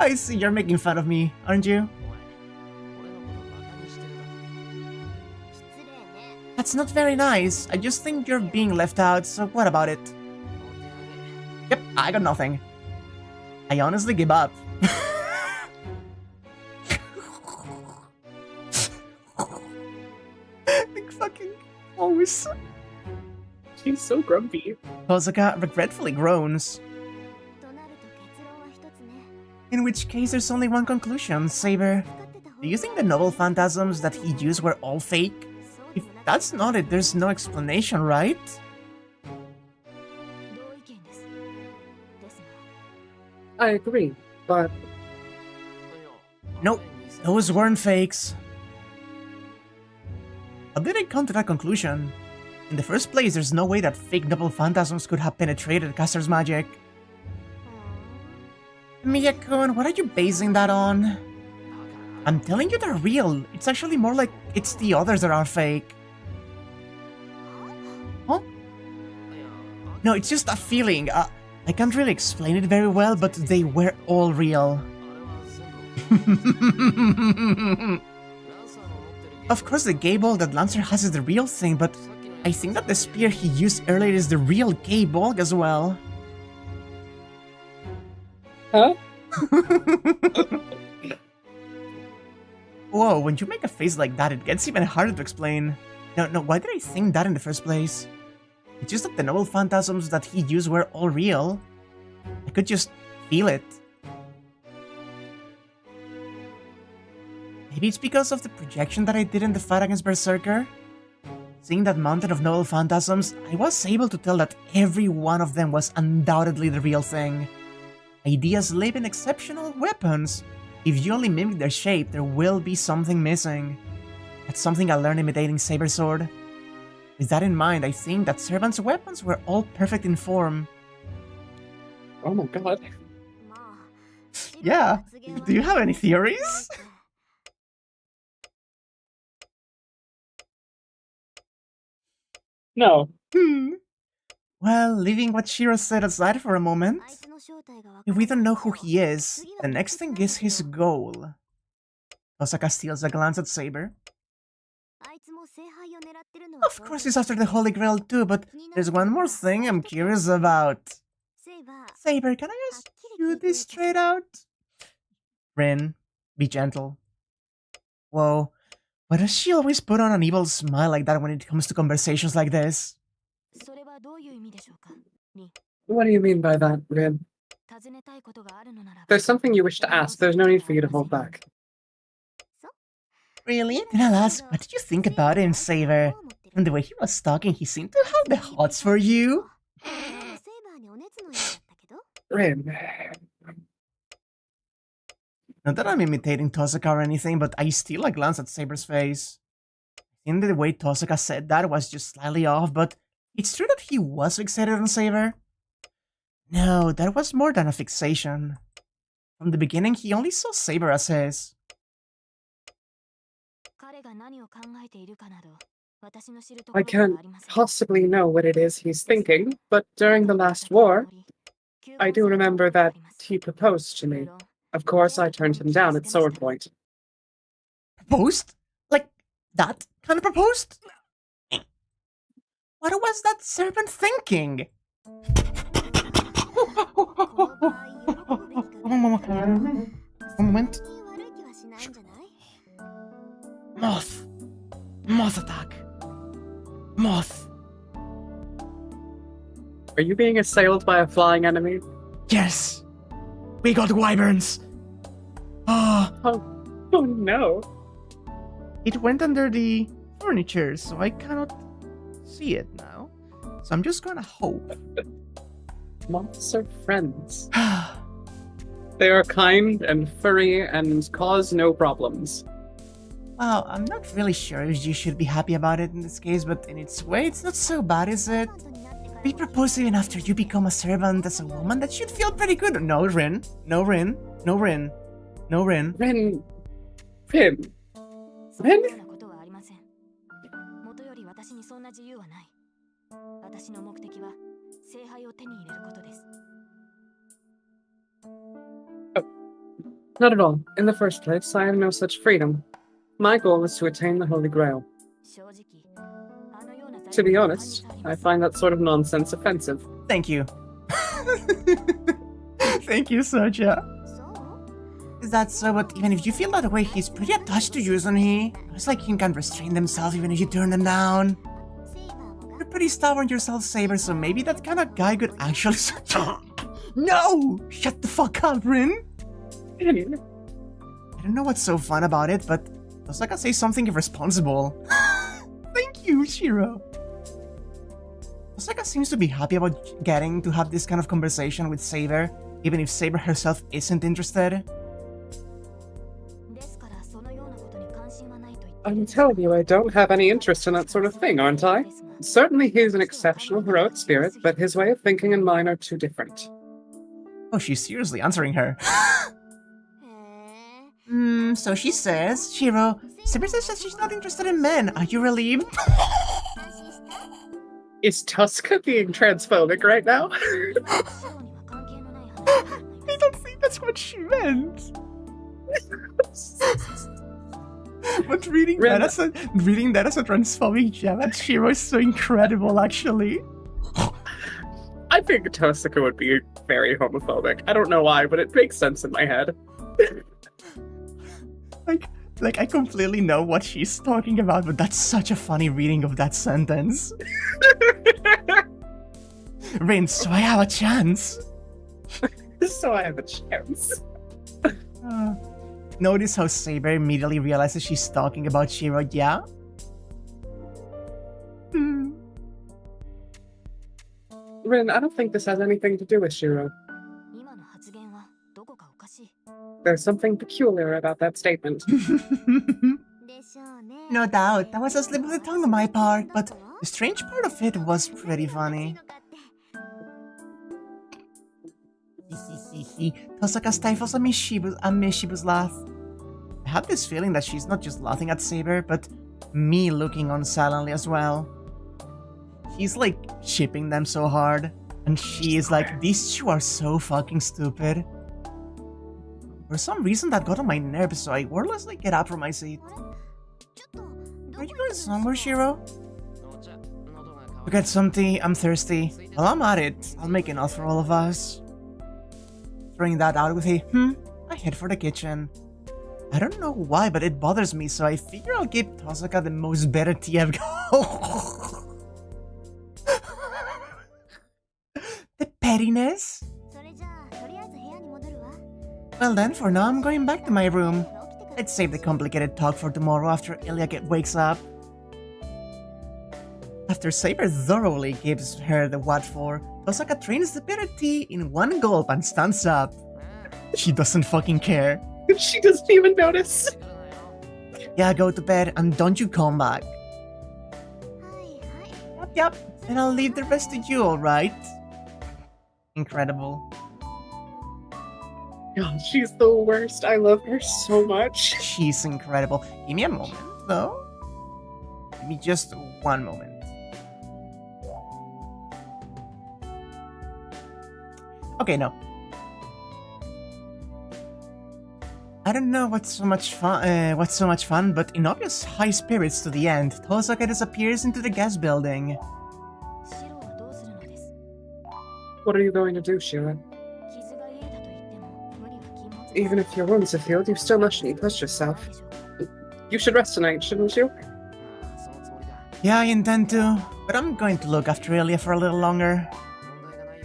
I see you're making fun of me, aren't you? That's not very nice. I just think you're being left out, so what about it? Yep, I got nothing. I honestly give up. Like fucking always. She's so grumpy. Tosaka regretfully groans. In which case, there's only one conclusion, Saber. Do you think the noble phantasms that he used were all fake? If that's not it, there's no explanation, right? I agree, but... Nope, those weren't fakes. How did I come to that conclusion? In the first place, there's no way that fake noble phantasms could have penetrated Caster's magic. Miyakun, what are you basing that on? I'm telling you they're real. It's actually more like it's the others that are fake. Huh? No, it's just a feeling. I can't really explain it very well, but they were all real. Of course, the gay ball that Lancer has is the real thing, but I think that the spear he used earlier is the real gay ball as well. Huh? Whoa, when you make a face like that, it gets even harder to explain. No, why did I think that in the first place? It's just that the noble phantasms that he used were all real. I could just feel it. Maybe it's because of the projection that I did in the fight against Berserker? Seeing that mountain of noble phantasms, I was able to tell that every one of them was undoubtedly the real thing. Ideas live in exceptional weapons. If you only mimic their shape, there will be something missing. That's something I learned imitating Saber Sword. With that in mind, I think that Servant's weapons were all perfect in form. Oh my god. Yeah, do you have any theories? No. Well, leaving what Shirou said aside for a moment, if we don't know who he is, the next thing is his goal. Osaka steals a glance at Saber. Of course he's after the Holy Grail too, but there's one more thing I'm curious about. Saber, can I ask you this straight out? Rin, be gentle. Whoa, why does she always put on an evil smile like that when it comes to conversations like this? What do you mean by that, Rin? There's something you wish to ask. There's no need for you to hold back. Really? Then I'll ask, what did you think about him, Saber? From the way he was talking, he seemed to have the hots for you. Rin. Not that I'm imitating Tosaka or anything, but I steal a glance at Saber's face. I think the way Tosaka said that was just slightly off, but it's true that he was fixated on Saber. No, that was more than a fixation. From the beginning, he only saw Saber as his. I can't possibly know what it is he's thinking, but during the last war, I do remember that he proposed to me. Of course, I turned him down at sword point. Proposed? Like, that kind of proposed? What was that serpent thinking? One moment. Moth. Moth attack. Moth. Are you being assailed by a flying enemy? Yes. We got wyverns. Ah. Oh no. It went under the furniture, so I cannot see it now. So I'm just gonna hope. Moths are friends. They are kind and furry and cause no problems. Well, I'm not really sure if you should be happy about it in this case, but in its way, it's not so bad, is it? We propose even after you become a servant as a woman, that should feel pretty good. No, Rin. No, Rin. No, Rin. No, Rin. Rin. Rin. Rin? Not at all. In the first place, I have no such freedom. My goal is to attain the Holy Grail. To be honest, I find that sort of nonsense offensive. Thank you. Thank you, Soja. Is that so? But even if you feel that way, he's pretty attached to you, isn't he? It's like he can't restrain themselves even if you turn them down. You're pretty stubborn yourself, Saber, so maybe that kind of guy could actually... No! Shut the fuck up, Rin! I don't know what's so fun about it, but Tosaka say something irresponsible. Thank you, Shirou. Tosaka seems to be happy about getting to have this kind of conversation with Saber, even if Saber herself isn't interested. I'm telling you, I don't have any interest in that sort of thing, aren't I? Certainly he's an exceptional heroic spirit, but his way of thinking and mine are too different. Oh, she's seriously answering her. So she says, Shirou, Saber says that she's not interested in men. Are you relieved? Is Tuska being transphobic right now? I don't think that's what she meant. But reading that as a transphobic gem at Shirou is so incredible, actually. I think Tosaka would be very homophobic. I don't know why, but it makes sense in my head. Like I completely know what she's talking about, but that's such a funny reading of that sentence. Rin, so I have a chance. So I have a chance. Notice how Saber immediately realizes she's talking about Shirou, yeah? Rin, I don't think this has anything to do with Shirou. There's something peculiar about that statement. No doubt, that was a slip of the tongue on my part, but the strange part of it was pretty funny. Tosaka stifles a mischievous laugh. I have this feeling that she's not just laughing at Saber, but me looking on silently as well. He's like shipping them so hard, and she is like, these two are so fucking stupid. For some reason that got on my nerves, so I wordlessly get up from my seat. Are you going somewhere, Shirou? To get some tea, I'm thirsty. While I'm at it, I'll make enough for all of us. Throwing that out with a I head for the kitchen. I don't know why, but it bothers me, so I figure I'll give Tosaka the most better tea I've got. The pettiness? Well then, for now I'm going back to my room. Let's save the complicated talk for tomorrow after Ilya wakes up. After Saber thoroughly gives her the what for, Tosaka drains the bitter tea in one gulp and stands up. She doesn't fucking care. She doesn't even notice. Yeah, go to bed and don't you come back. Yep, and I'll leave the rest to you, alright? Incredible. God, she's the worst. I love her so much. She's incredible. Give me a moment, though. Give me just one moment. Okay, no. I don't know what's so much fun, but in obvious high spirits to the end, Tosaka disappears into the guest building. What are you going to do, Shirou? Even if your wounds have healed, you still mustn't push yourself. You should rest tonight, shouldn't you? Yeah, I intend to, but I'm going to look after Ilya for a little longer.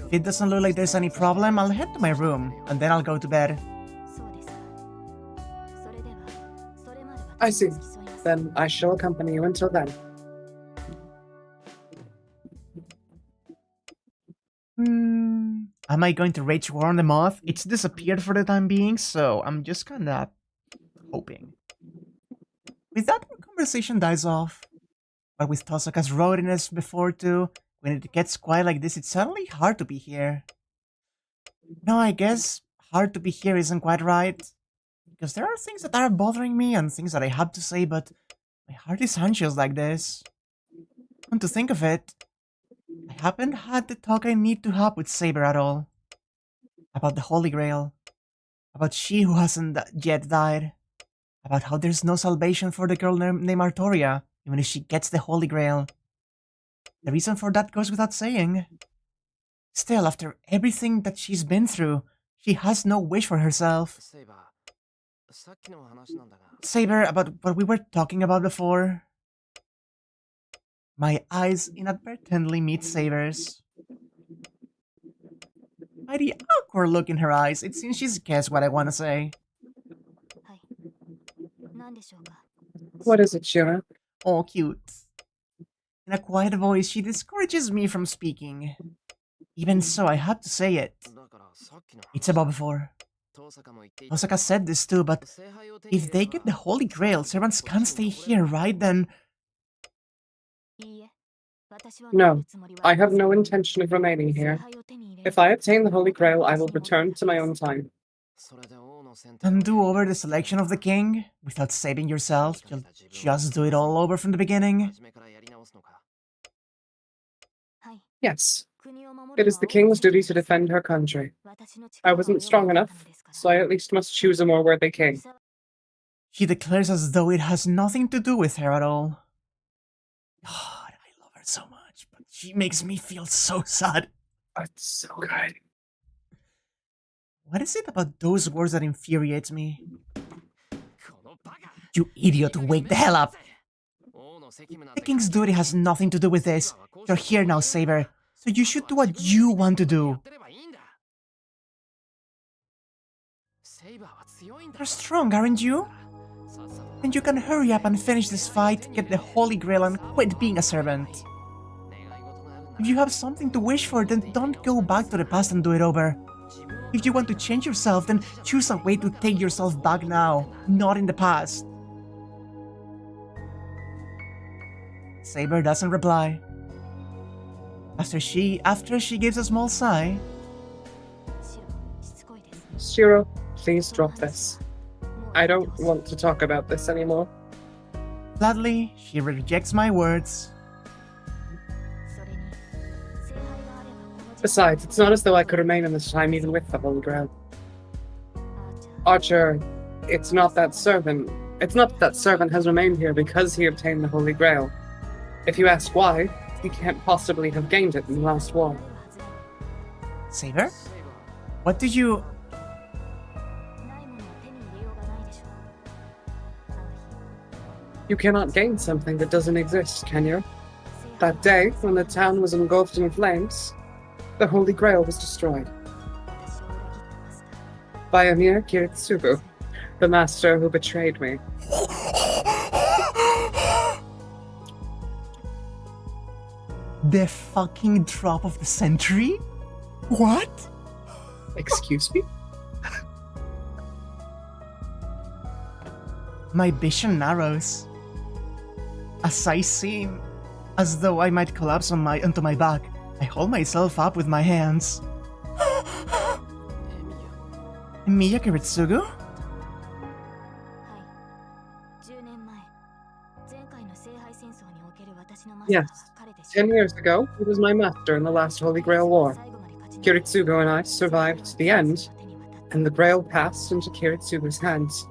If it doesn't look like there's any problem, I'll head to my room, and then I'll go to bed. I see. Then I shall accompany you until then. Am I going to rage war on the moth? It's disappeared for the time being, so I'm just kinda hoping. With that, the conversation dies off. But with Tosaka's rowdiness before too, when it gets quiet like this, it's suddenly hard to be here. No, I guess hard to be here isn't quite right. Because there are things that are bothering me and things that I have to say, but my heart is anxious like this. Come to think of it, I haven't had the talk I need to have with Saber at all. About the Holy Grail. About she who hasn't yet died. About how there's no salvation for the girl named Artoria, even if she gets the Holy Grail. The reason for that goes without saying. Still, after everything that she's been through, she has no wish for herself. Saber, about what we were talking about before. My eyes inadvertently meet Saber's. Mighty awkward look in her eyes. It seems she's guessed what I want to say. What is it, Shirou? Oh, cute. In a quiet voice, she discourages me from speaking. Even so, I have to say it. It's about before. Osaka said this too, but if they get the Holy Grail, servants can't stay here, right? Then... No, I have no intention of remaining here. If I obtain the Holy Grail, I will return to my own time. And do over the selection of the king? Without saving yourself? You'll just do it all over from the beginning? Yes. It is the king's duty to defend her country. I wasn't strong enough, so I at least must choose a more worthy king. She declares as though it has nothing to do with her at all. God, I love her so much, but she makes me feel so sad. That's so good. What is it about those words that infuriates me? You idiot, wake the hell up! The king's duty has nothing to do with this. You're here now, Saber, so you should do what you want to do. You're strong, aren't you? Then you can hurry up and finish this fight, get the Holy Grail, and quit being a servant. If you have something to wish for, then don't go back to the past and do it over. If you want to change yourself, then choose a way to take yourself back now, not in the past. Saber doesn't reply. After she gives a small sigh. Shirou, please drop this. I don't want to talk about this anymore. Gladly, she rejects my words. Besides, it's not as though I could remain in this time even with the Holy Grail. Archer, it's not that servant has remained here because he obtained the Holy Grail. If you ask why, he can't possibly have gained it in the last war. Saber? What did you... You cannot gain something that doesn't exist, can you? That day, when the town was engulfed in flames, the Holy Grail was destroyed. By Amir Kiritsugu, the master who betrayed me. The fucking drop of the century? What? Excuse me? My vision narrows. As I seem as though I might collapse onto my back, I hold myself up with my hands. Miya Kiritsugu? Yes. 10 years ago, he was my master in the last Holy Grail War. Kiritsugu and I survived to the end, and the Grail passed into Kiritsugu's hands.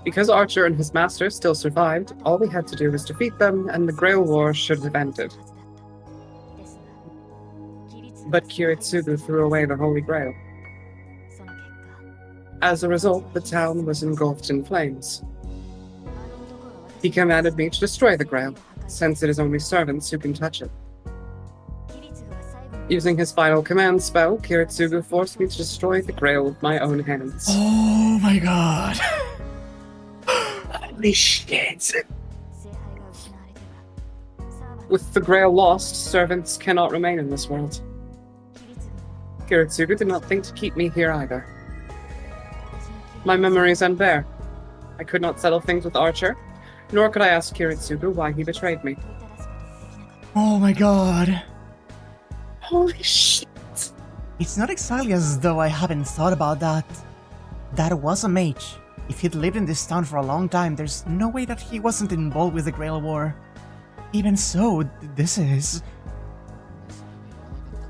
Because Archer and his master still survived, all we had to do was defeat them, and the Grail War should have ended. But Kiritsugu threw away the Holy Grail. As a result, the town was engulfed in flames. He commanded me to destroy the Grail, since it is only servants who can touch it. Using his final command spell, Kiritsugu forced me to destroy the Grail with my own hands. Oh my god. Holy shit. With the Grail lost, servants cannot remain in this world. Kiritsugu did not think to keep me here either. My memories end there. I could not settle things with Archer, nor could I ask Kiritsugu why he betrayed me. Oh my god. Holy shit. It's not exactly as though I haven't thought about that. That was a mage. If he'd lived in this town for a long time, there's no way that he wasn't involved with the Grail War. Even so, this is...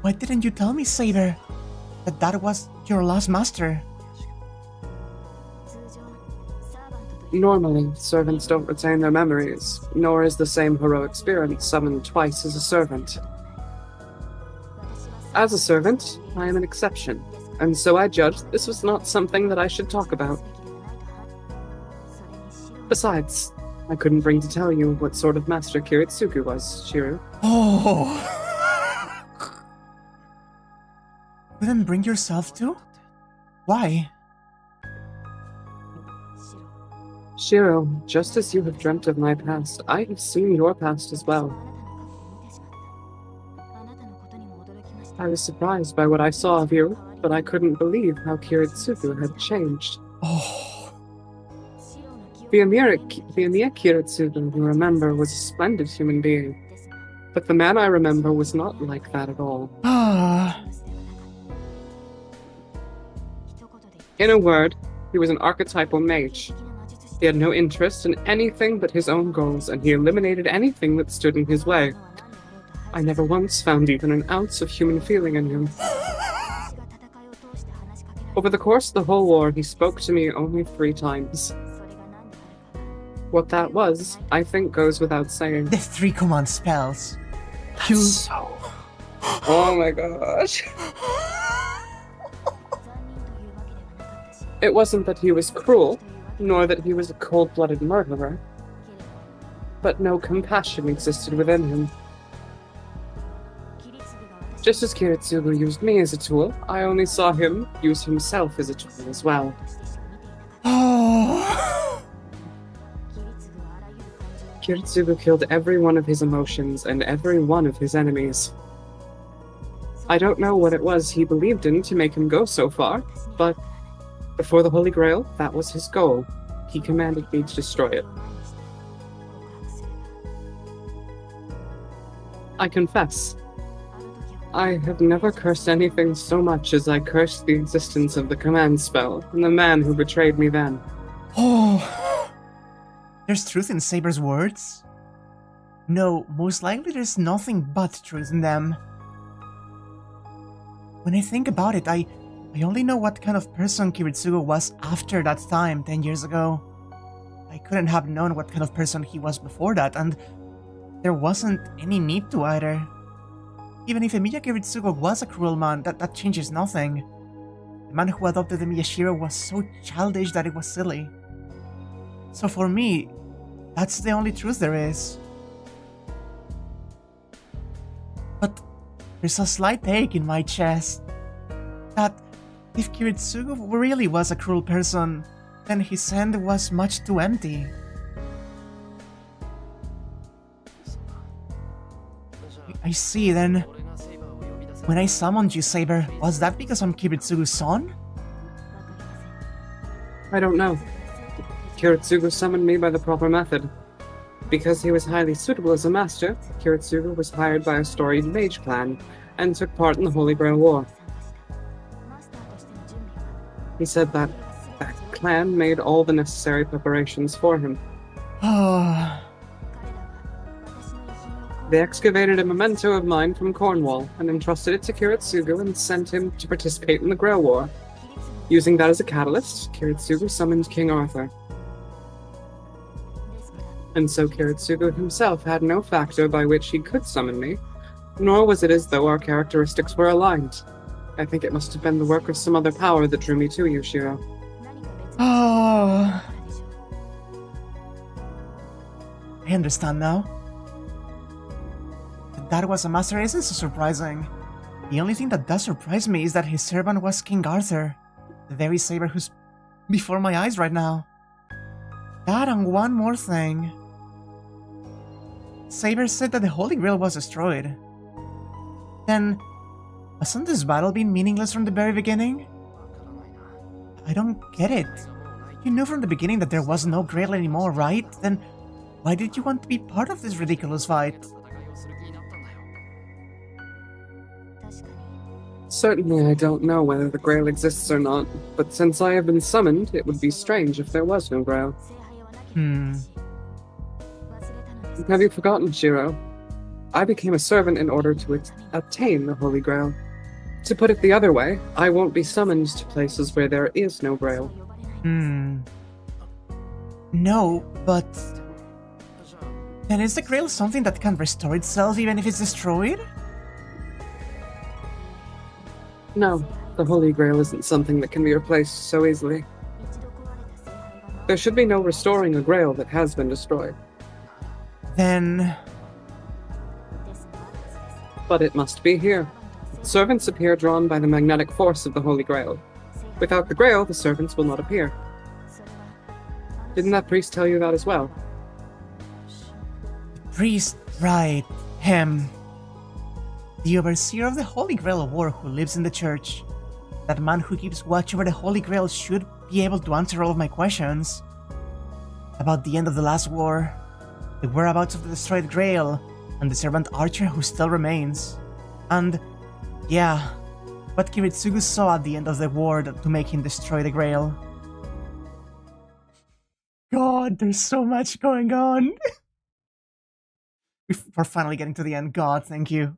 Why didn't you tell me, Saber? That your last master. Normally, servants don't retain their memories, nor is the same heroic spirit summoned twice as a servant. As a servant, I am an exception, and so I judged this was not something that I should talk about. Besides, I couldn't bring to tell you what sort of master Kiritsugu was, Shirou. Oh. Couldn't bring yourself to? Why? Shirou, just as you have dreamt of my past, I have seen your past as well. I was surprised by what I saw of you, but I couldn't believe how Kiritsugu had changed. Oh. The Emir Kiritsugu you remember was a splendid human being, but the man I remember was not like that at all. Ah. In a word, he was an archetypal mage. He had no interest in anything but his own goals, and he eliminated anything that stood in his way. I never once found even an ounce of human feeling in him. Over the course of the whole war, he spoke to me only 3 times. What that was, I think goes without saying. The 3 command spells. Oh my gosh. It wasn't that he was cruel, nor that he was a cold-blooded murderer, but no compassion existed within him. Just as Kiritsugu used me as a tool, I only saw him use himself as a tool as well. Oh. Kiritsugu killed every one of his emotions and every one of his enemies. I don't know what it was he believed in to make him go so far, but before the Holy Grail, that was his goal. He commanded me to destroy it. I confess, I have never cursed anything so much as I cursed the existence of the command spell and the man who betrayed me then. Oh. There's truth in Saber's words? No, most likely there's nothing but truth in them. When I think about it, I only know what kind of person Kiritsugu was after that time 10 years ago. I couldn't have known what kind of person he was before that, and there wasn't any need to either. Even if Emiya Kiritsugu was a cruel man, that changes nothing. The man who adopted Emiya Shirou was so childish that it was silly. So for me, that's the only truth there is. But there's a slight ache in my chest. That if Kiritsugu really was a cruel person, then his end was much too empty. I see, then. When I summoned you, Saber, was that because I'm Kiritsugu's son? I don't know. Kiritsugu summoned me by the proper method. Because he was highly suitable as a master, Kiritsugu was hired by a storied mage clan and took part in the Holy Grail War. He said that clan made all the necessary preparations for him. Oh. They excavated a memento of mine from Cornwall and entrusted it to Kiritsugu and sent him to participate in the Grail War. Using that as a catalyst, Kiritsugu summoned King Arthur. And so Kiritsugu himself had no factor by which he could summon me, nor was it as though our characteristics were aligned. I think it must have been the work of some other power that drew me to you, Shirou. Oh. I understand now. That was a master isn't so surprising. The only thing that does surprise me is that his servant was King Arthur, the very Saber who's before my eyes right now. That and one more thing. Saber said that the Holy Grail was destroyed. Then, hasn't this battle been meaningless from the very beginning? I don't get it. You knew from the beginning that there was no Grail anymore, right? Then why did you want to be part of this ridiculous fight? Certainly I don't know whether the Grail exists or not, but since I have been summoned, it would be strange if there was no Grail. Have you forgotten, Shirou? I became a servant in order to attain the Holy Grail. To put it the other way, I won't be summoned to places where there is no Grail. No, but... Then is the Grail something that can restore itself even if it's destroyed? No, the Holy Grail isn't something that can be replaced so easily. There should be no restoring a Grail that has been destroyed. Then... But it must be here. Servants appear drawn by the magnetic force of the Holy Grail. Without the Grail, the servants will not appear. Didn't that priest tell you that as well? Priest, right, him. The overseer of the Holy Grail War who lives in the church. That man who keeps watch over the Holy Grail should be able to answer all of my questions. About the end of the last war, the whereabouts of the destroyed Grail, and the servant Archer who still remains. And, yeah, what Kiritsugu saw at the end of the war to make him destroy the Grail. God, there's so much going on. We're finally getting to the end. God, thank you.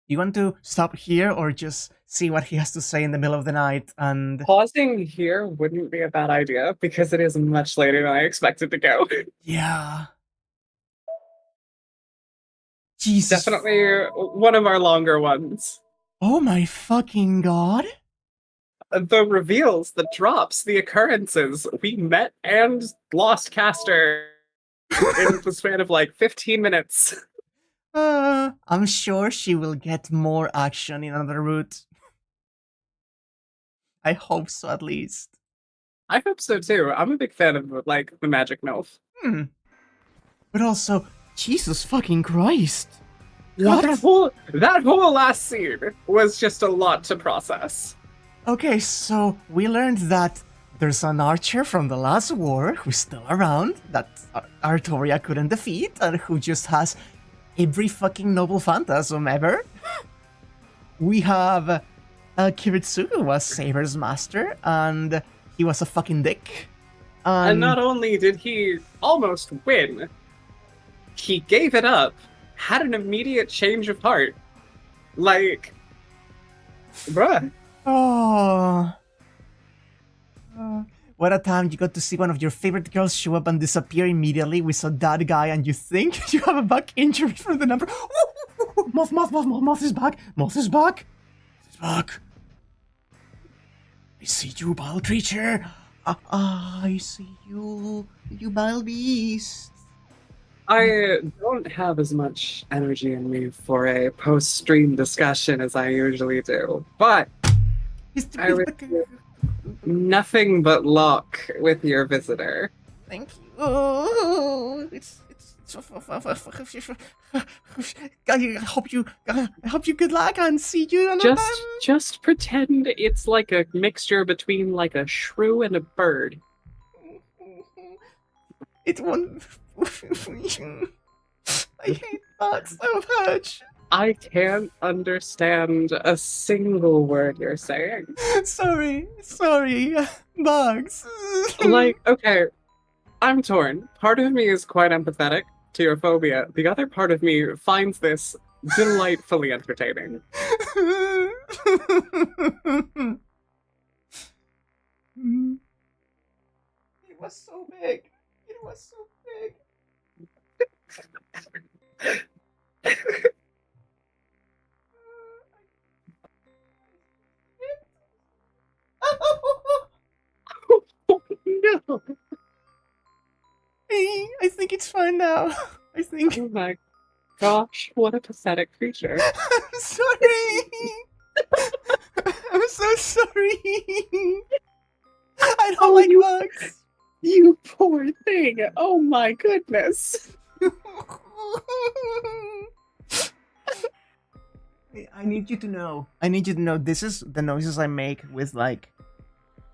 You want to stop here or just see what he has to say in the middle of the night and... Pausing here wouldn't be a bad idea, because it is much later than I expected to go. Yeah. Jesus. Definitely one of our longer ones. Oh my fucking god. The reveals, the drops, the occurrences. We met and lost Caster in the span of like 15 minutes. I'm sure she will get more action in another route. I hope so, at least. I hope so too. I'm a big fan of like the Magic MILF. But also, Jesus fucking Christ. What? That whole last scene was just a lot to process. Okay, so we learned that there's an archer from the last war who's still around, that Artoria couldn't defeat, and who just has every fucking noble phantasm ever. We have Kiritsugu was Saber's master, and he was a fucking dick. And not only did he almost win, he gave it up, had an immediate change of heart. Like, bruh. Oh. What a time you got to see one of your favorite girls show up and disappear immediately. We saw that guy and you think you have a back injury from the number. Moth is back. Moth is back. He's back. I see you, bile creature. I see you, you bile beast. I don't have as much energy in me for a post-stream discussion as I usually do, but I wish you nothing but luck with your visitor. Thank you. I hope you good luck and see you another time. Just pretend it's like a mixture between like a shrew and a bird. It won't. I hate bugs so much. I can't understand a single word you're saying. Sorry, bugs. Like, okay, I'm torn. Part of me is quite empathetic to your phobia. The other part of me finds this delightfully entertaining. It was so big. It was so big. No. I think it's fine now. I think. Oh my gosh, what a pathetic creature. I'm sorry. I'm so sorry. I don't like bugs. You poor thing. Oh my goodness. I need you to know. This is the noises I make with like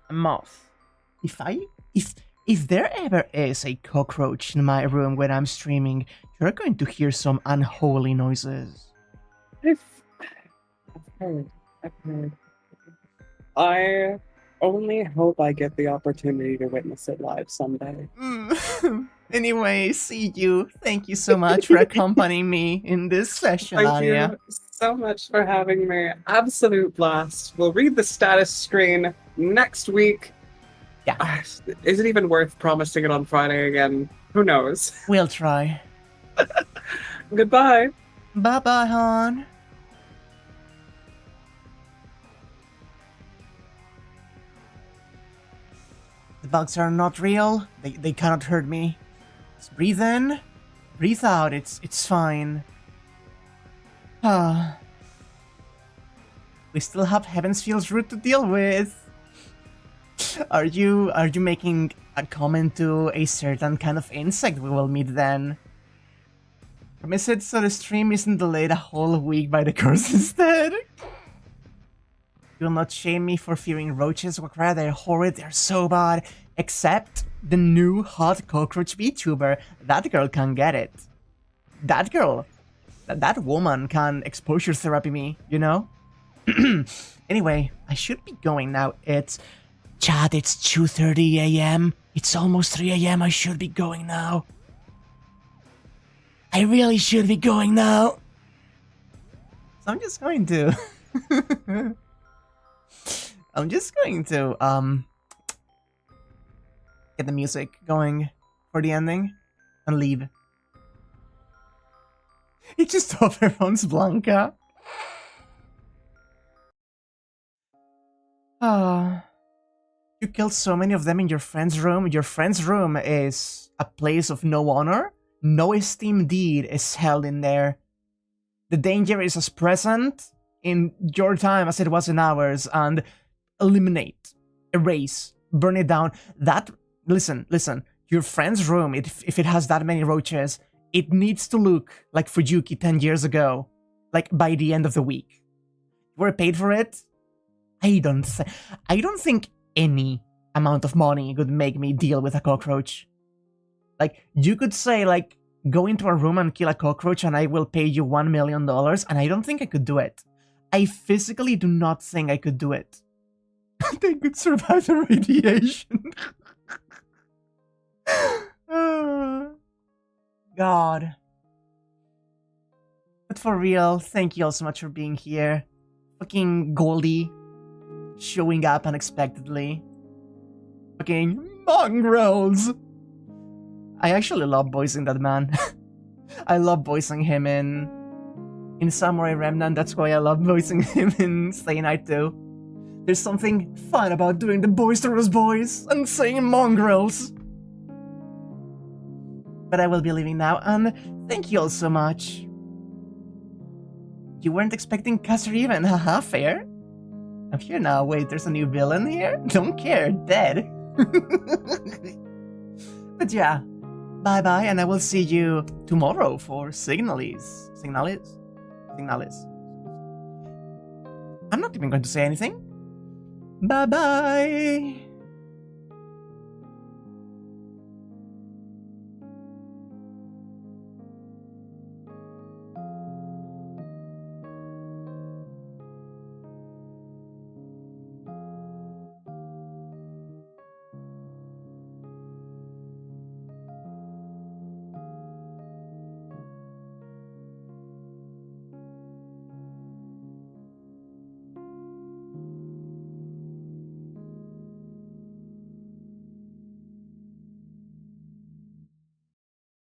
a moth. If there ever is a cockroach in my room when I'm streaming, you're going to hear some unholy noises. I've heard. I only hope I get the opportunity to witness it live someday. Anyway, see you. Thank you so much for accompanying me in this session, Thank Anya. you so much for having me. Absolute blast. We'll read the status screen next week. Yeah. Is it even worth promising it on Friday again? Who knows? We'll try. Goodbye. Bye-bye, hon. The bugs are not real. They cannot hurt me. Just breathe in, breathe out. It's fine. Ah. We still have Heavensfield's route to deal with. Are you making a comment to a certain kind of insect we will meet then? Promise it so the stream isn't delayed a whole week by the curse instead. You will not shame me for fearing roaches, Wakraya. They're horrid, they're so bad. Except the new hot cockroach VTuber. That girl can get it. That girl. That woman can exposure therapy me, you know? Anyway, I should be going now. Chat, it's 2:30 a.m. It's almost 3 a.m. I should be going now. I really should be going now. So I'm just going to... get the music going for the ending and leave. He just overruns Blanca. Ah. You killed so many of them in your friend's room. Your friend's room is a place of no honor. No esteemed deed is held in there. The danger is as present in your time as it was in ours, and eliminate, erase, burn it down. That, listen, your friend's room, if it has that many roaches, it needs to look like Fujiki 10 years ago, like by the end of the week. We're paid for it? I don't think any amount of money could make me deal with a cockroach. Like, you could say, like, go into a room and kill a cockroach and I will pay you $1 million, and I don't think I could do it. I physically do not think I could do it. They could survive the radiation. God. But for real, thank you all so much for being here. Fucking Goldie. Showing up unexpectedly. Fucking mongrels! I actually love voicing that man. I love voicing him in Samurai Remnant. That's why I love voicing him in Stay Night too. There's something fun about doing the boisterous voice and saying mongrels. But I will be leaving now, and thank you all so much. You weren't expecting Caster even, haha, fair? I'm here now. Wait, there's a new villain here? Don't care, dead. But yeah, bye-bye, and I will see you tomorrow for Signalis. Signalis? I'm not even going to say anything. Bye-bye.